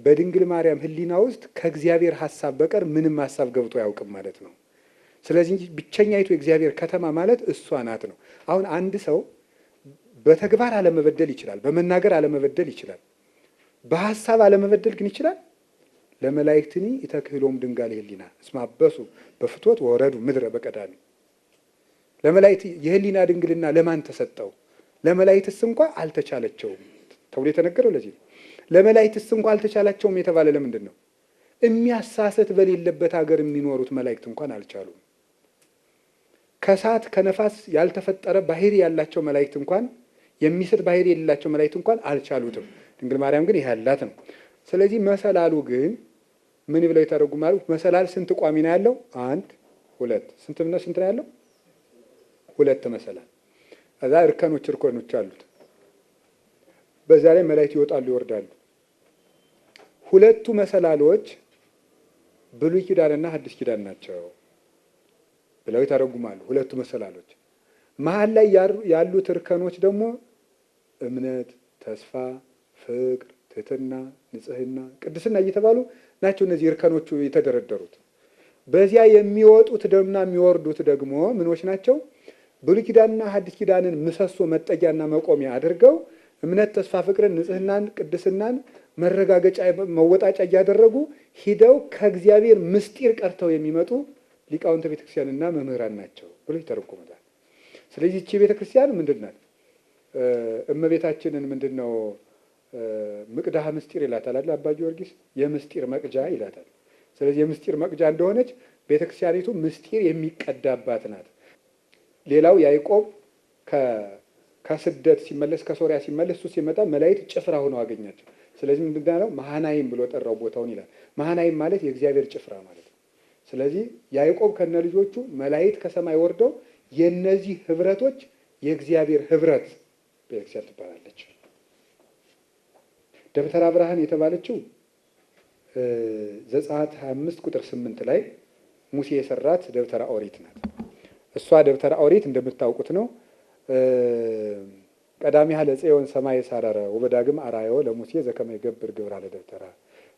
በድንግል ማርያም ሕሊና ውስጥ ከእግዚአብሔር ሐሳብ በቀር ምንም ሐሳብ ገብቶ አያውቅም ማለት ነው። ስለዚህ ብቸኛይቱ የእግዚአብሔር ከተማ ማለት እሷ ናት ነው። አሁን አንድ ሰው በተግባር አለመበደል ይችላል፣ በመናገር አለመበደል ይችላል፣ በሐሳብ አለመበደል ግን ይችላል። ለመላእክትኒ ኢተክህሎሙ ድንጋሌ ሕሊና እስመ አበሱ በፍትወት ወረዱ ምድረ በቀዳሚ። ለመላእክት የሕሊና ድንግልና ለማን ተሰጠው? ለመላእክትስ እንኳ አልተቻለቸውም ተብሎ የተነገረው ለዚህ ነው። ለመላእክትስ እንኳ አልተቻላቸውም የተባለ ለምንድን ነው? የሚያሳስት በሌለበት ሀገር የሚኖሩት መላእክት እንኳን አልቻሉም። ከእሳት ከነፋስ ያልተፈጠረ ባህሪ ያላቸው መላእክት እንኳን የሚስት ባህሪ የሌላቸው መላእክት እንኳን አልቻሉትም። ድንግል ማርያም ግን ይህ ያላት ነው። ስለዚህ መሰላሉ ግን ምን ብለው ይተረጉማሉ? መሰላል ስንት ቋሚ ነው ያለው? አንድ ሁለት። ስንት ነው ያለው? ሁለት መሰላል። እዛ እርከኖች አሉት። በዛ ላይ መላእክት ይወጣሉ ይወርዳሉ። ሁለቱ መሰላሎች ብሉይ ኪዳንና ሐዲስ ኪዳን ናቸው ብለው ይተረጉማሉ። ሁለቱ መሰላሎች መሀል ላይ ያሉት እርከኖች ደግሞ እምነት፣ ተስፋ፣ ፍቅር፣ ትህትና፣ ንጽህና፣ ቅድስና እየተባሉ ናቸው እነዚህ እርከኖቹ የተደረደሩት። በዚያ የሚወጡት ደምና የሚወርዱት ደግሞ ምኖች ናቸው? ብሉይ ኪዳንና ሐዲስ ኪዳንን ምሰሶ መጠጊያና መቆሚያ አድርገው እምነት፣ ተስፋ፣ ፍቅርን፣ ንጽህናን፣ ቅድስናን መረጋገጫ መወጣጫ እያደረጉ ሂደው ከእግዚአብሔር ምስጢር ቀርተው የሚመጡ ሊቃውንተ ቤተክርስቲያንና መምህራን ናቸው ብሎ ይተረጉሙታል። ስለዚህ እቺ ቤተክርስቲያን ምንድን ናት? እመቤታችንን ምንድን ነው ምቅዳሃ ምስጢር ይላታል አይደል? አባ ጊዮርጊስ የምስጢር መቅጃ ይላታል። ስለዚህ የምስጢር መቅጃ እንደሆነች ቤተክርስቲያኒቱ ምስጢር የሚቀዳባት ናት። ሌላው ያዕቆብ ከስደት ሲመለስ ከሶሪያ ሲመለስ እሱ ሲመጣ መላእክት ጭፍራ ሆነው አገኛቸው። ስለዚህ ምንድን ነው መሃናይም ብሎ ጠራው ቦታውን ይላል። መሃናይም ማለት የእግዚአብሔር ጭፍራ ማለት ነው። ስለዚህ ያዕቆብ ከነ ልጆቹ መላእክት ከሰማይ ወርደው የነዚህ ህብረቶች የእግዚአብሔር ህብረት ቤተክርስቲያን ትባላለች። ደብተራ ብርሃን የተባለችው ዘጸአት 25 ቁጥር 8 ላይ ሙሴ የሰራት ደብተራ ኦሪት ናት። እሷ ደብተራ ኦሪት እንደምታውቁት ነው። ቀዳሚሃ ለጽዮን ሰማይ ሳረረ ወበዳግም አራዮ ለሙሴ ዘከመ ይገብር ግብራ ለደብተራ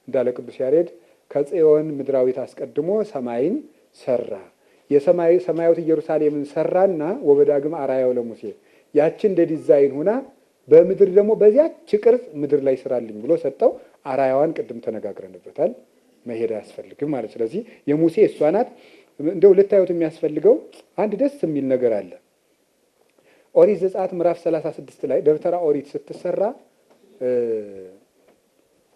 እንዳለ ቅዱስ ያሬድ ከጽዮን ምድራዊት አስቀድሞ ሰማይን ሰራ፣ ሰማያዊት ኢየሩሳሌምን ሰራና ወበዳግም አራዮ ለሙሴ ያችን እንደ ዲዛይን ሆና በምድር ደግሞ በዚያች ቅርጽ ምድር ላይ ስራልኝ ብሎ ሰጠው። አራያዋን ቅድም ተነጋግረንበታል፣ መሄድ አያስፈልግም ማለት። ስለዚህ የሙሴ እሷ ናት። እንደው ልታዩት የሚያስፈልገው አንድ ደስ የሚል ነገር አለ። ኦሪት ዘጸአት ምዕራፍ 36 ላይ ደብተራ ኦሪት ስትሰራ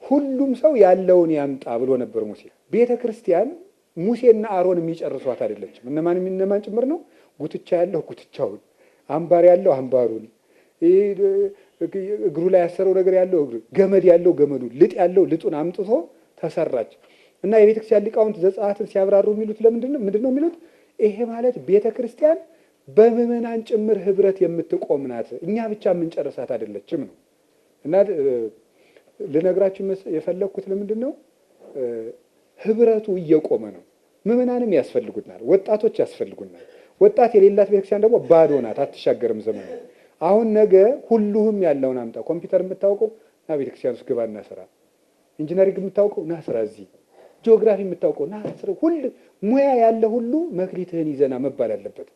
ሁሉም ሰው ያለውን ያምጣ ብሎ ነበር ሙሴ። ቤተ ክርስቲያን ሙሴና አሮን የሚጨርሷት አይደለችም። እነማን ጭምር ነው? ጉትቻ ያለው ጉትቻውን፣ አምባር ያለው አምባሩን፣ እግሩ ላይ ያሰረው ነገር ያለው እግሩ፣ ገመድ ያለው ገመዱን፣ ልጥ ያለው ልጡን አምጥቶ ተሰራች። እና የቤተ ክርስቲያን ሊቃውንት ዘጸአትን ሲያብራሩ የሚሉት ምንድን ነው የሚሉት? ይሄ ማለት ቤተ ክርስቲያን በምዕመናን ጭምር ህብረት የምትቆም ናት፣ እኛ ብቻ የምንጨርሳት አይደለችም ነው። እና ልነግራችሁ የፈለግኩት ለምንድን ነው? ህብረቱ እየቆመ ነው። ምዕመናንም ያስፈልጉናል፣ ወጣቶች ያስፈልጉናል። ወጣት የሌላት ቤተክርስቲያን ደግሞ ባዶ ናት፣ አትሻገርም ዘመኑ። አሁን ነገ ሁሉም ያለውን አምጣ። ኮምፒውተር የምታውቀው ና ቤተክርስቲያን ውስጥ ግባና ስራ። ኢንጂነሪንግ የምታውቀው ና ስራ እዚህ። ጂኦግራፊ የምታውቀው ና ስራ። ሙያ ያለ ሁሉ መክሊትህን ይዘና መባል አለበት።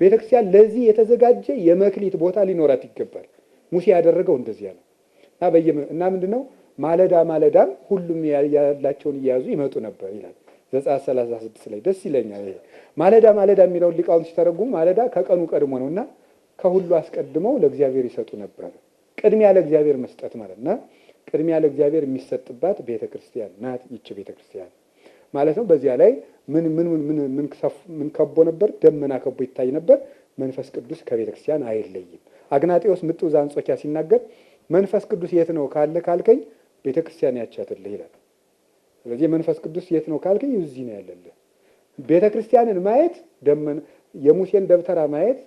ቤተክርስቲያን ለዚህ የተዘጋጀ የመክሊት ቦታ ሊኖራት ይገባል። ሙሴ ያደረገው እንደዚያ ነው። እና ምንድነው ማለዳም ሁሉም ያላቸውን እየያዙ ይመጡ ነበር ይላል ዘጸአት 36 ላይ። ደስ ይለኛል ይሄ ማለዳ የሚለውን ሊቃውንት ሲተረጉም ማለዳ ከቀኑ ቀድሞ ነውና ከሁሉ አስቀድመው ለእግዚአብሔር ይሰጡ ነበር። ቅድሚያ ለእግዚአብሔር መስጠት ማለትና ቅድሚያ ለእግዚአብሔር የሚሰጥባት ቤተክርስቲያን ናት ይቺ ቤተክርስቲያን ማለት ነው። በዚያ ላይ ምን ከቦ ነበር? ደመና ከቦ ይታይ ነበር። መንፈስ ቅዱስ ከቤተክርስቲያን አይለይም። አግናጤዎስ ምጡ ዘአንጾኪያ ሲናገር መንፈስ ቅዱስ የት ነው ካልከኝ ቤተክርስቲያን ያቻትልህ ይላል። ስለዚህ መንፈስ ቅዱስ የት ነው ካልከኝ እዚህ ነው ያለልህ። ቤተክርስቲያንን ማየት የሙሴን ደብተራ ማየት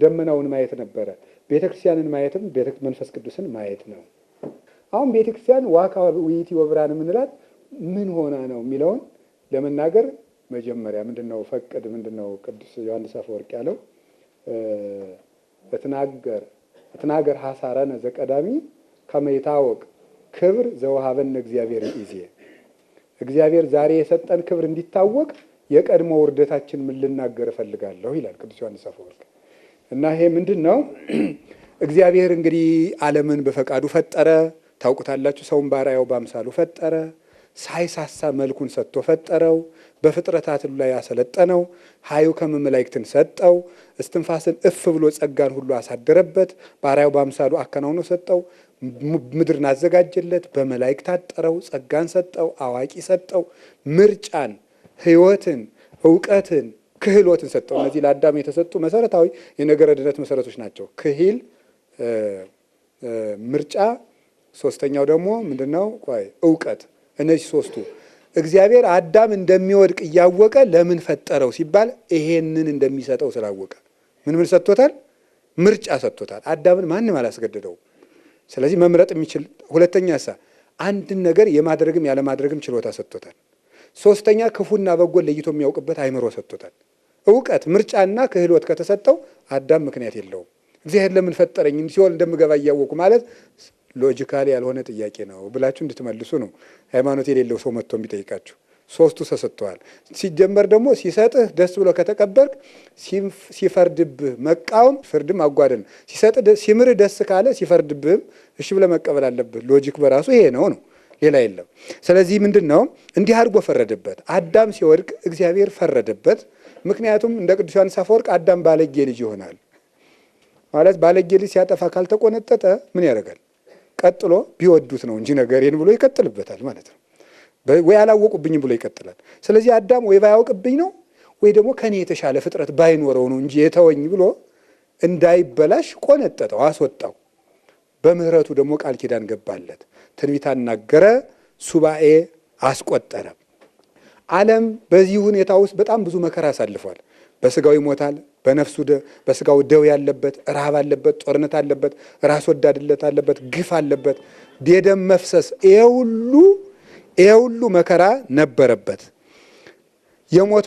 ደመናውን ማየት ነበረ። ቤተክርስቲያንን ማየትም መንፈስ ቅዱስን ማየት ነው። አሁን ቤተክርስቲያን ዋካ ውይይት ወብራን የምንላት ምን ሆና ነው የሚለውን ለመናገር መጀመሪያ ምንድነው ፈቅድ ምንድነው ቅዱስ ዮሐንስ አፈወርቅ ያለው እትናገር ሐሳረነ ዘቀዳሚ ከመይታወቅ ክብር ዘወሃበን እግዚአብሔር ይዜ እግዚአብሔር ዛሬ የሰጠን ክብር እንዲታወቅ የቀድሞ ውርደታችን ምን ልናገር እፈልጋለሁ ይላል ቅዱስ ዮሐንስ አፈወርቅ። እና ይሄ ምንድነው? እግዚአብሔር እንግዲህ ዓለምን በፈቃዱ ፈጠረ። ታውቁታላችሁ። ሰውን ባሪያው በአምሳሉ ፈጠረ። ሳይሳሳ መልኩን ሰጥቶ ፈጠረው። በፍጥረታት ላይ ያሰለጠነው። ኃይሉ ከመላእክትን ሰጠው። እስትንፋስን እፍ ብሎ ጸጋን ሁሉ አሳደረበት። ባሪያው በአምሳሉ አከናውኖ ሰጠው። ምድርን አዘጋጀለት። በመላእክት አጠረው። ጸጋን ሰጠው። አዋቂ ሰጠው። ምርጫን፣ ሕይወትን፣ እውቀትን፣ ክህሎትን ሰጠው። እነዚህ ለአዳም የተሰጡ መሰረታዊ የነገረ ድነት መሰረቶች ናቸው። ክሂል፣ ምርጫ፣ ሶስተኛው ደግሞ ምንድነው? እውቀት። እነዚህ ሶስቱ እግዚአብሔር አዳም እንደሚወድቅ እያወቀ ለምን ፈጠረው ሲባል ይሄንን እንደሚሰጠው ስላወቀ ምን ሰጥቶታል? ምርጫ ሰጥቶታል። አዳምን ማንም አላስገደደውም። ስለዚህ መምረጥ የሚችል ሁለተኛ አንድን ነገር የማድረግም ያለማድረግም ችሎታ ሰጥቶታል። ሶስተኛ ክፉና በጎን ለይቶ የሚያውቅበት አይምሮ ሰጥቶታል። እውቀት፣ ምርጫና ክህሎት ከተሰጠው አዳም ምክንያት የለውም። እግዚአብሔር ለምን ፈጠረኝ ሲኦል እንደምገባ እያወቁ ማለት ሎጂካሊ ያልሆነ ጥያቄ ነው ብላችሁ እንድትመልሱ ነው። ሃይማኖት የሌለው ሰው መጥቶ የሚጠይቃችሁ ሶስቱ ተሰጥተዋል። ሲጀመር ደግሞ ሲሰጥህ ደስ ብሎ ከተቀበልክ፣ ሲፈርድብህ መቃወም ፍርድም አጓደል። ሲምርህ ደስ ካለ ሲፈርድብህም እሺ ብለህ መቀበል አለብህ። ሎጂክ በራሱ ይሄ ነው፣ ሌላ የለም። ስለዚህ ምንድን ነው እንዲህ አድርጎ ፈረደበት። አዳም ሲወድቅ እግዚአብሔር ፈረደበት። ምክንያቱም እንደ ቅዱስ ዮሐንስ አፈወርቅ አዳም ባለጌ ልጅ ይሆናል ማለት ባለጌ ልጅ ሲያጠፋ ካልተቆነጠጠ ምን ያደርጋል? ቀጥሎ ቢወዱት ነው እንጂ ነገሬን ብሎ ይቀጥልበታል ማለት ነው። ወይ አላወቁብኝም ብሎ ይቀጥላል። ስለዚህ አዳም ወይ ባያውቅብኝ ነው ወይ ደግሞ ከኔ የተሻለ ፍጥረት ባይኖረው ነው እንጂ የተወኝ ብሎ እንዳይበላሽ ቆነጠጠው፣ አስወጣው። በምህረቱ ደግሞ ቃል ኪዳን ገባለት። ትንቢት አናገረ፣ ሱባኤ አስቆጠረ። ዓለም በዚህ ሁኔታ ውስጥ በጣም ብዙ መከራ አሳልፏል። በስጋው ይሞታል፣ በስጋው ደዌ ያለበት፣ ረሃብ አለበት፣ ጦርነት አለበት፣ ራስ ወዳድነት አለበት፣ ግፍ አለበት፣ የደም መፍሰስ፣ ይሄ ሁሉ መከራ ነበረበት።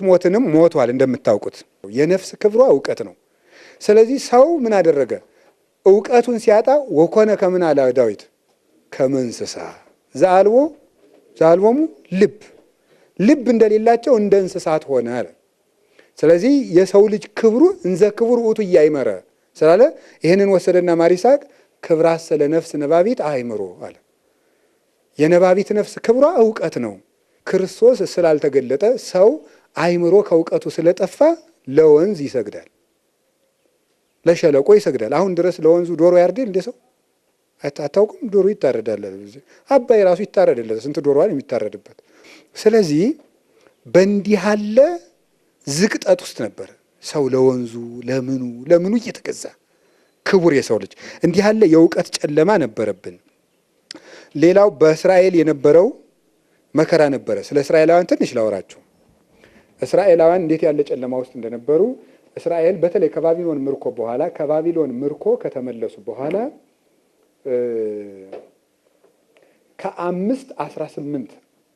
ሞትንም ሞቷል። እንደምታውቁት የነፍስ ክብሯ እውቀት ነው። ስለዚህ ሰው ምን አደረገ? እውቀቱን ሲያጣ ወኮነ ከምን አለ ዳዊት? ከመንስሳ ዘአልቦሙ ልብ እንደሌላቸው እንደ እንስሳት ሆነ አለ። ስለዚህ የሰው ልጅ ክብሩ እንዘ ክቡር ውእቱ እያይመረ ስላለ ይህንን ወሰደና ማር ይስሐቅ ክብራሰ ለነፍስ ነባቢት አእምሮ አለ። የነባቢት ነፍስ ክብሯ እውቀት ነው። ክርስቶስ ስላልተገለጠ ሰው አእምሮ ከእውቀቱ ስለጠፋ ለወንዝ ይሰግዳል፣ ለሸለቆ ይሰግዳል። አሁን ድረስ ለወንዙ ዶሮ ያርዳል እንደ ሰው አታውቁም? ዶሮ ይታረዳል። አባይ ራሱ ይታረዳል። ስንት ዶሮዋን የሚታረድበት። ስለዚህ በእንዲህ ያለ ዝቅጠት ውስጥ ነበር ሰው ለወንዙ ለምኑ እየተገዛ ክቡር የሰው ልጅ። እንዲህ ያለ የእውቀት ጨለማ ነበረብን። ሌላው በእስራኤል የነበረው መከራ ነበረ። ስለ እስራኤላውያን ትንሽ ላወራችሁ። እስራኤላውያን እንዴት ያለ ጨለማ ውስጥ እንደነበሩ እስራኤል በተለይ ከባቢሎን ምርኮ ከተመለሱ በኋላ ከ518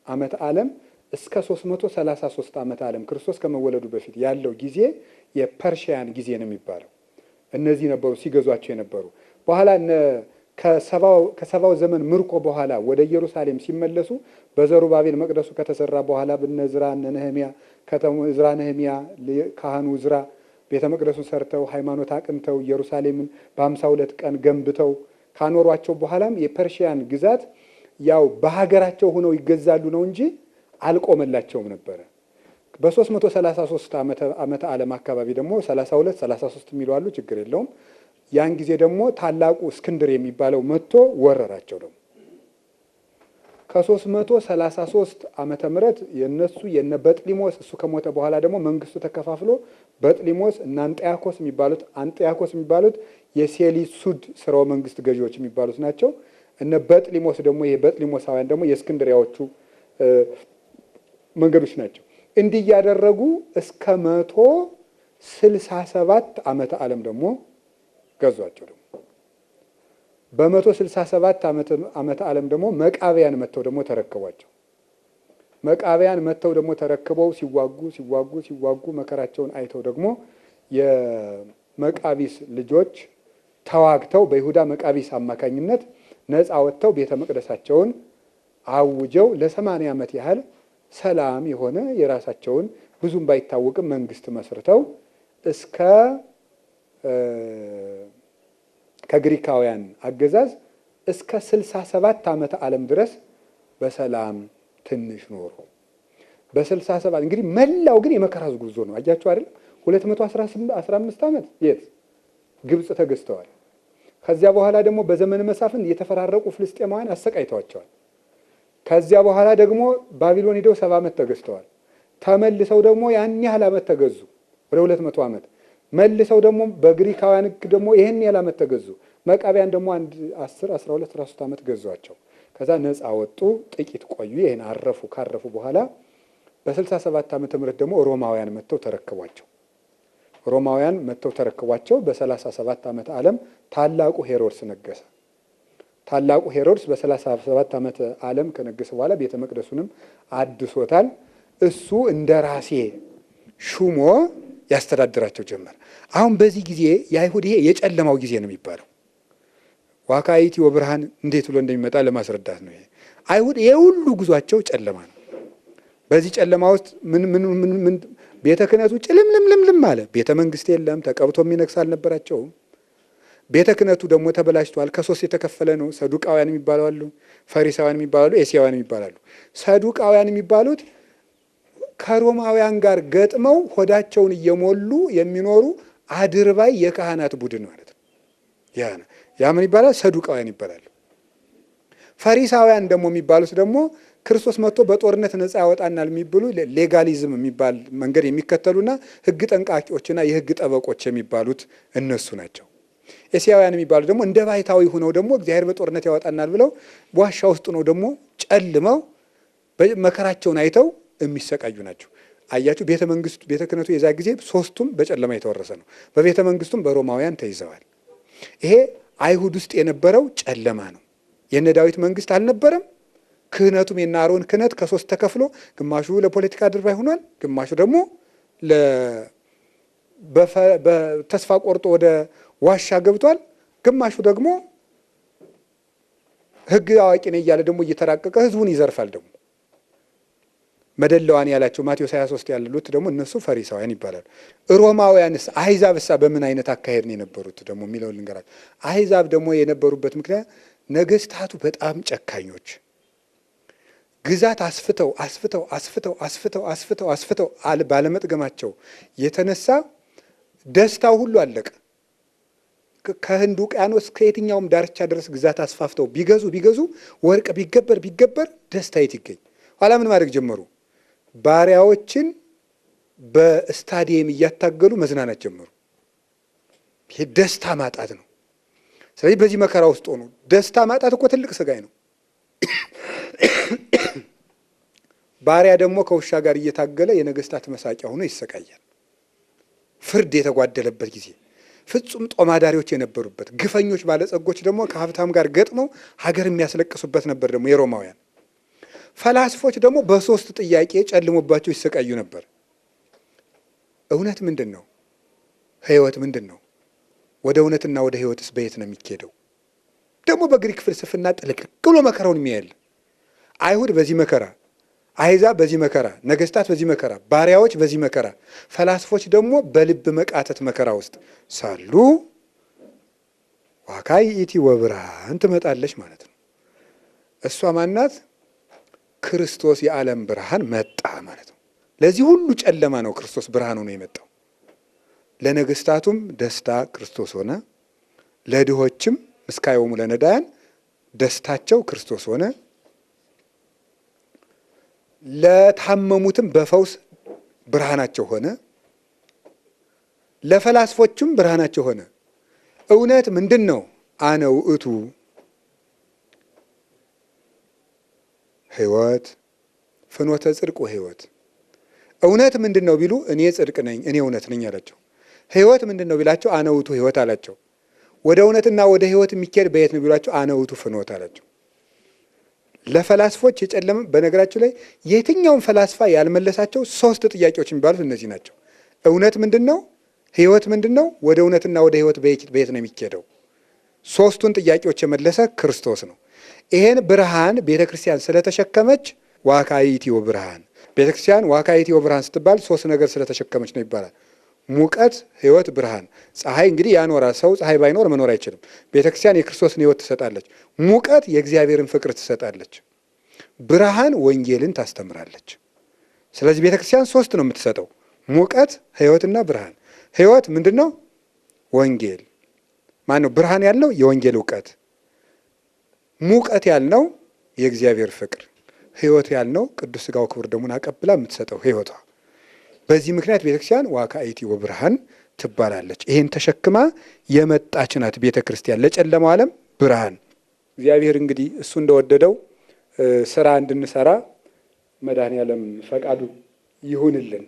ዓመት ዓለም እስከ 333 ዓመት ዓለም ክርስቶስ ከመወለዱ በፊት ያለው ጊዜ የፐርሺያን ጊዜ ነው የሚባለው። እነዚህ ነበሩ ሲገዟቸው የነበሩ። በኋላ ከሰባው ዘመን ምርኮ በኋላ ወደ ኢየሩሳሌም ሲመለሱ በዘሩባቤል መቅደሱ ከተሰራ በኋላ በነዝራ ነህሚያ ዝራ ነህሚያ ካህኑ ዝራ ቤተ መቅደሱን ሰርተው ሃይማኖት አቅንተው ኢየሩሳሌምን በ52 ቀን ገንብተው ካኖሯቸው በኋላም የፐርሺያን ግዛት ያው በሀገራቸው ሆነው ይገዛሉ ነው እንጂ አልቆመላቸውም ነበረ። በ333 ዓመተ ዓለም አካባቢ ደግሞ 32 33 የሚሉ አሉ፣ ችግር የለውም። ያን ጊዜ ደግሞ ታላቁ እስክንድር የሚባለው መጥቶ ወረራቸው። ደግሞ ከ333 ዓመተ ምህረት የነ በጥሊሞስ እሱ ከሞተ በኋላ ደግሞ መንግስቱ ተከፋፍሎ በጥሊሞስ እና አንጢያኮስ የሚባሉት የሴሊሱድ ስርወ መንግስት ገዢዎች የሚባሉት ናቸው። እነ በጥሊሞስ ደግሞ በጥሊሞሳውያን ደግሞ የእስክንድሪያዎቹ መንገዶች ናቸው። እንዲህ ያደረጉ እስከ 100 67 ዓመተ ዓለም ደግሞ ገዟቸው። ደግሞ በ167 ዓመተ ዓለም ደግሞ መቃብያን መጥተው ደግሞ ተረከቧቸው። መቃብያን መጥተው ደግሞ ተረክበው ሲዋጉ መከራቸውን አይተው ደግሞ የመቃቢስ ልጆች ተዋግተው በይሁዳ መቃቢስ አማካኝነት ነፃ ወጥተው ቤተ መቅደሳቸውን አውጀው ለ80 ዓመት ያህል ሰላም የሆነ የራሳቸውን ብዙም ባይታወቅም መንግስት መስርተው እስከ ከግሪካውያን አገዛዝ እስከ 67 ዓመተ ዓለም ድረስ በሰላም ትንሽ ኖሩ። በ67 እንግዲህ መላው ግን የመከራ ጉዞ ነው። አያችሁ አይደል? 215 ዓመት የት ግብጽ ተገዝተዋል። ከዚያ በኋላ ደግሞ በዘመነ መሳፍንት የተፈራረቁ ፍልስጤማውያን አሰቃይተዋቸዋል። ከዚያ በኋላ ደግሞ ባቢሎን ሄደው 70 ዓመት ተገዝተዋል። ተመልሰው ደግሞ ያን ያህል ዓመት ተገዙ፣ ወደ 200 ዓመት መልሰው ደግሞ በግሪካውያን ደግሞ ይሄን ያህል ዓመት ተገዙ። መቃብያን ደግሞ 10 12 13 ዓመት ገዟቸው። ከዛ ነፃ ወጡ፣ ጥቂት ቆዩ። ይሄን አረፉ። ካረፉ በኋላ በ67 ዓመተ ምህረት ደግሞ ሮማውያን መጥተው ተረከቧቸው። ሮማውያን መጥተው ተረከቧቸው። በ37 ዓመተ ዓለም ታላቁ ሄሮድስ ነገሰ። ታላቁ ሄሮድስ በ37 ዓመተ ዓለም ከነገሰ በኋላ ቤተ መቅደሱንም አድሶታል። እሱ እንደ ራሴ ሹሞ ያስተዳድራቸው ጀመር። አሁን በዚህ ጊዜ የአይሁድ ይሄ የጨለማው ጊዜ ነው የሚባለው። ዋካይቲ ወብርሃን እንዴት ብሎ እንደሚመጣ ለማስረዳት ነው። ይሄ አይሁድ የሁሉ ጉዟቸው ጨለማ ነው። በዚህ ጨለማ ውስጥ ምን ቤተ ክህነቱ ጭልምልምልም አለ። ቤተ መንግስት የለም፣ ተቀብቶ የሚነግስ አልነበራቸውም። ቤተ ክህነቱ ደግሞ ተበላሽቷል። ከሶስት የተከፈለ ነው። ሰዱቃውያን የሚባሉ አሉ፣ ፈሪሳውያን የሚባሉ አሉ፣ ኤስያውያን የሚባሉ። ሰዱቃውያን የሚባሉት ከሮማውያን ጋር ገጥመው ሆዳቸውን እየሞሉ የሚኖሩ አድርባይ የካህናት ቡድን ማለት ነው። ያ ምን ይባላል? ሰዱቃውያን ይባላሉ። ፈሪሳውያን ደግሞ የሚባሉት ደግሞ ክርስቶስ መጥቶ በጦርነት ነፃ ያወጣናል የሚብሉ ሌጋሊዝም የሚባል መንገድ የሚከተሉና ሕግ ጠንቃቂዎችና የሕግ ጠበቆች የሚባሉት እነሱ ናቸው። ኤስያውያን የሚባሉ ደግሞ እንደ ባይታዊ ሆነው ደግሞ እግዚአብሔር በጦርነት ያወጣናል ብለው ዋሻ ውስጥ ነው ደግሞ ጨልመው መከራቸውን አይተው የሚሰቃዩ ናቸው። አያችሁ፣ ቤተ መንግስቱ ቤተ ክህነቱ የዛ ጊዜ ሶስቱም በጨለማ የተወረሰ ነው። በቤተ መንግስቱም በሮማውያን ተይዘዋል። ይሄ አይሁድ ውስጥ የነበረው ጨለማ ነው። የነ ዳዊት መንግስት አልነበረም። ክህነቱም የነ አሮን ክህነት ከሶስት ተከፍሎ ግማሹ ለፖለቲካ አድርባይ ሆኗል፣ ግማሹ ደግሞ በተስፋ ቆርጦ ወደ ዋሻ ገብቷል፣ ግማሹ ደግሞ ሕግ አዋቂ ነኝ እያለ ደግሞ እየተራቀቀ ህዝቡን ይዘርፋል። ደግሞ መደለዋን ያላቸው ማቴዎስ 23 ያሉት ደግሞ እነሱ ፈሪሳውያን ይባላሉ። ሮማውያንስ አህዛብሳ በምን አይነት አካሄድ ነው የነበሩት ደግሞ የሚለው ልንገራችሁ። አህዛብ ደግሞ የነበሩበት ምክንያት ነገስታቱ በጣም ጨካኞች፣ ግዛት አስፍተው ባለመጥገማቸው የተነሳ ደስታው ሁሉ አለቀ። ከህንድ ውቅያኖስ ከየትኛውም ዳርቻ ድረስ ግዛት አስፋፍተው ቢገዙ ወርቅ ቢገበር ደስታ የት ይገኝ? ኋላ ምን ማድረግ ጀመሩ? ባሪያዎችን በስታዲየም እያታገሉ መዝናናት ጀመሩ። ይሄ ደስታ ማጣት ነው። ስለዚህ በዚህ መከራ ውስጥ ሆኑ። ደስታ ማጣት እኮ ትልቅ ስቃይ ነው። ባሪያ ደግሞ ከውሻ ጋር እየታገለ የነገስታት መሳቂያ ሆኖ ይሰቃያል። ፍርድ የተጓደለበት ጊዜ፣ ፍጹም ጦማዳሪዎች የነበሩበት፣ ግፈኞች ባለጸጎች ደግሞ ከሀብታም ጋር ገጥመው ሀገር የሚያስለቅሱበት ነበር። ደግሞ የሮማውያን ፈላስፎች ደግሞ በሶስት ጥያቄ ጨልሞባቸው ይሰቃዩ ነበር። እውነት ምንድን ነው? ህይወት ምንድን ነው? ወደ እውነትና ወደ ህይወትስ በየት ነው የሚኬደው? ደግሞ በግሪክ ፍልስፍና ጥልቅልቅ ብሎ መከራውን የሚያያል። አይሁድ በዚህ መከራ፣ አሕዛብ በዚህ መከራ፣ ነገስታት በዚህ መከራ፣ ባሪያዎች በዚህ መከራ፣ ፈላስፎች ደግሞ በልብ መቃተት መከራ ውስጥ ሳሉ ዋካይእቲ ወብርሃን ትመጣለች ማለት ነው። እሷ ማናት? ክርስቶስ የዓለም ብርሃን መጣ ማለት ነው። ለዚህ ሁሉ ጨለማ ነው ክርስቶስ ብርሃን ሆኖ የመጣው። ለነገስታቱም ደስታ ክርስቶስ ሆነ፣ ለድሆችም ምስካዮሙ ለነዳያን ደስታቸው ክርስቶስ ሆነ፣ ለታመሙትም በፈውስ ብርሃናቸው ሆነ፣ ለፈላስፎችም ብርሃናቸው ሆነ። እውነት ምንድን ነው? አነ ውእቱ ሕይወት ፍኖተ ጽድቅ ወሕይወት። እውነት ምንድን ነው ቢሉ እኔ ጽድቅ ነኝ፣ እኔ እውነት ነኝ አላቸው። ሕይወት ምንድን ነው ቢላቸው አነ ውእቱ ሕይወት አላቸው። ወደ እውነትና ወደ ሕይወት የሚካሄድ በየት ነው ቢሏቸው አነ ውእቱ ፍኖት አላቸው። ለፈላስፎች የጨለመ በነገራችሁ ላይ የትኛውም ፈላስፋ ያልመለሳቸው 3 ጥያቄዎች የሚባሉት እነዚህ ናቸው። እውነት ምንድን ነው? ሕይወት ምንድን ነው? ወደ እውነትና ወደ ሕይወት በየት ነው የሚካሄደው? 3ቱን ጥያቄዎች የመለሰ ክርስቶስ ነው። ይሄን ብርሃን ቤተ ክርስቲያን ስለተሸከመች ዋካይቲዮ ብርሃን፣ ቤተ ክርስቲያን ዋካይቲዮ ብርሃን ስትባል 3 ነገር ስለተሸከመች ነው ይባላል። ሙቀት፣ ሕይወት፣ ብርሃን። ፀሐይ እንግዲህ ያኖራል። ሰው ፀሐይ ባይኖር መኖር አይችልም። ቤተ ክርስቲያን የክርስቶስን ሕይወት ትሰጣለች። ሙቀት የእግዚአብሔርን ፍቅር ትሰጣለች። ብርሃን ወንጌልን ታስተምራለች። ስለዚህ ቤተ ክርስቲያን 3 ነው የምትሰጠው፣ ሙቀት፣ ሕይወትና ብርሃን። ሕይወት ምንድን ነው? ወንጌል። ማን ነው? ብርሃን ያልነው የወንጌል እውቀት፣ ሙቀት ያልነው የእግዚአብሔር ፍቅር፣ ሕይወት ያልነው ቅዱስ ሥጋው ክቡር ደሙን አቀብላ የምትሰጠው ሕይወቷ። በዚህ ምክንያት ቤተክርስቲያን ዋካይቲዮ ብርሃን ትባላለች። ይሄን ተሸክማ የመጣች ናት ቤተ ክርስቲያን ለጨለማው ዓለም ብርሃን። እግዚአብሔር እንግዲህ እሱ እንደወደደው ስራ እንድንሰራ መድኃኔዓለም ፈቃዱ ይሁንልን።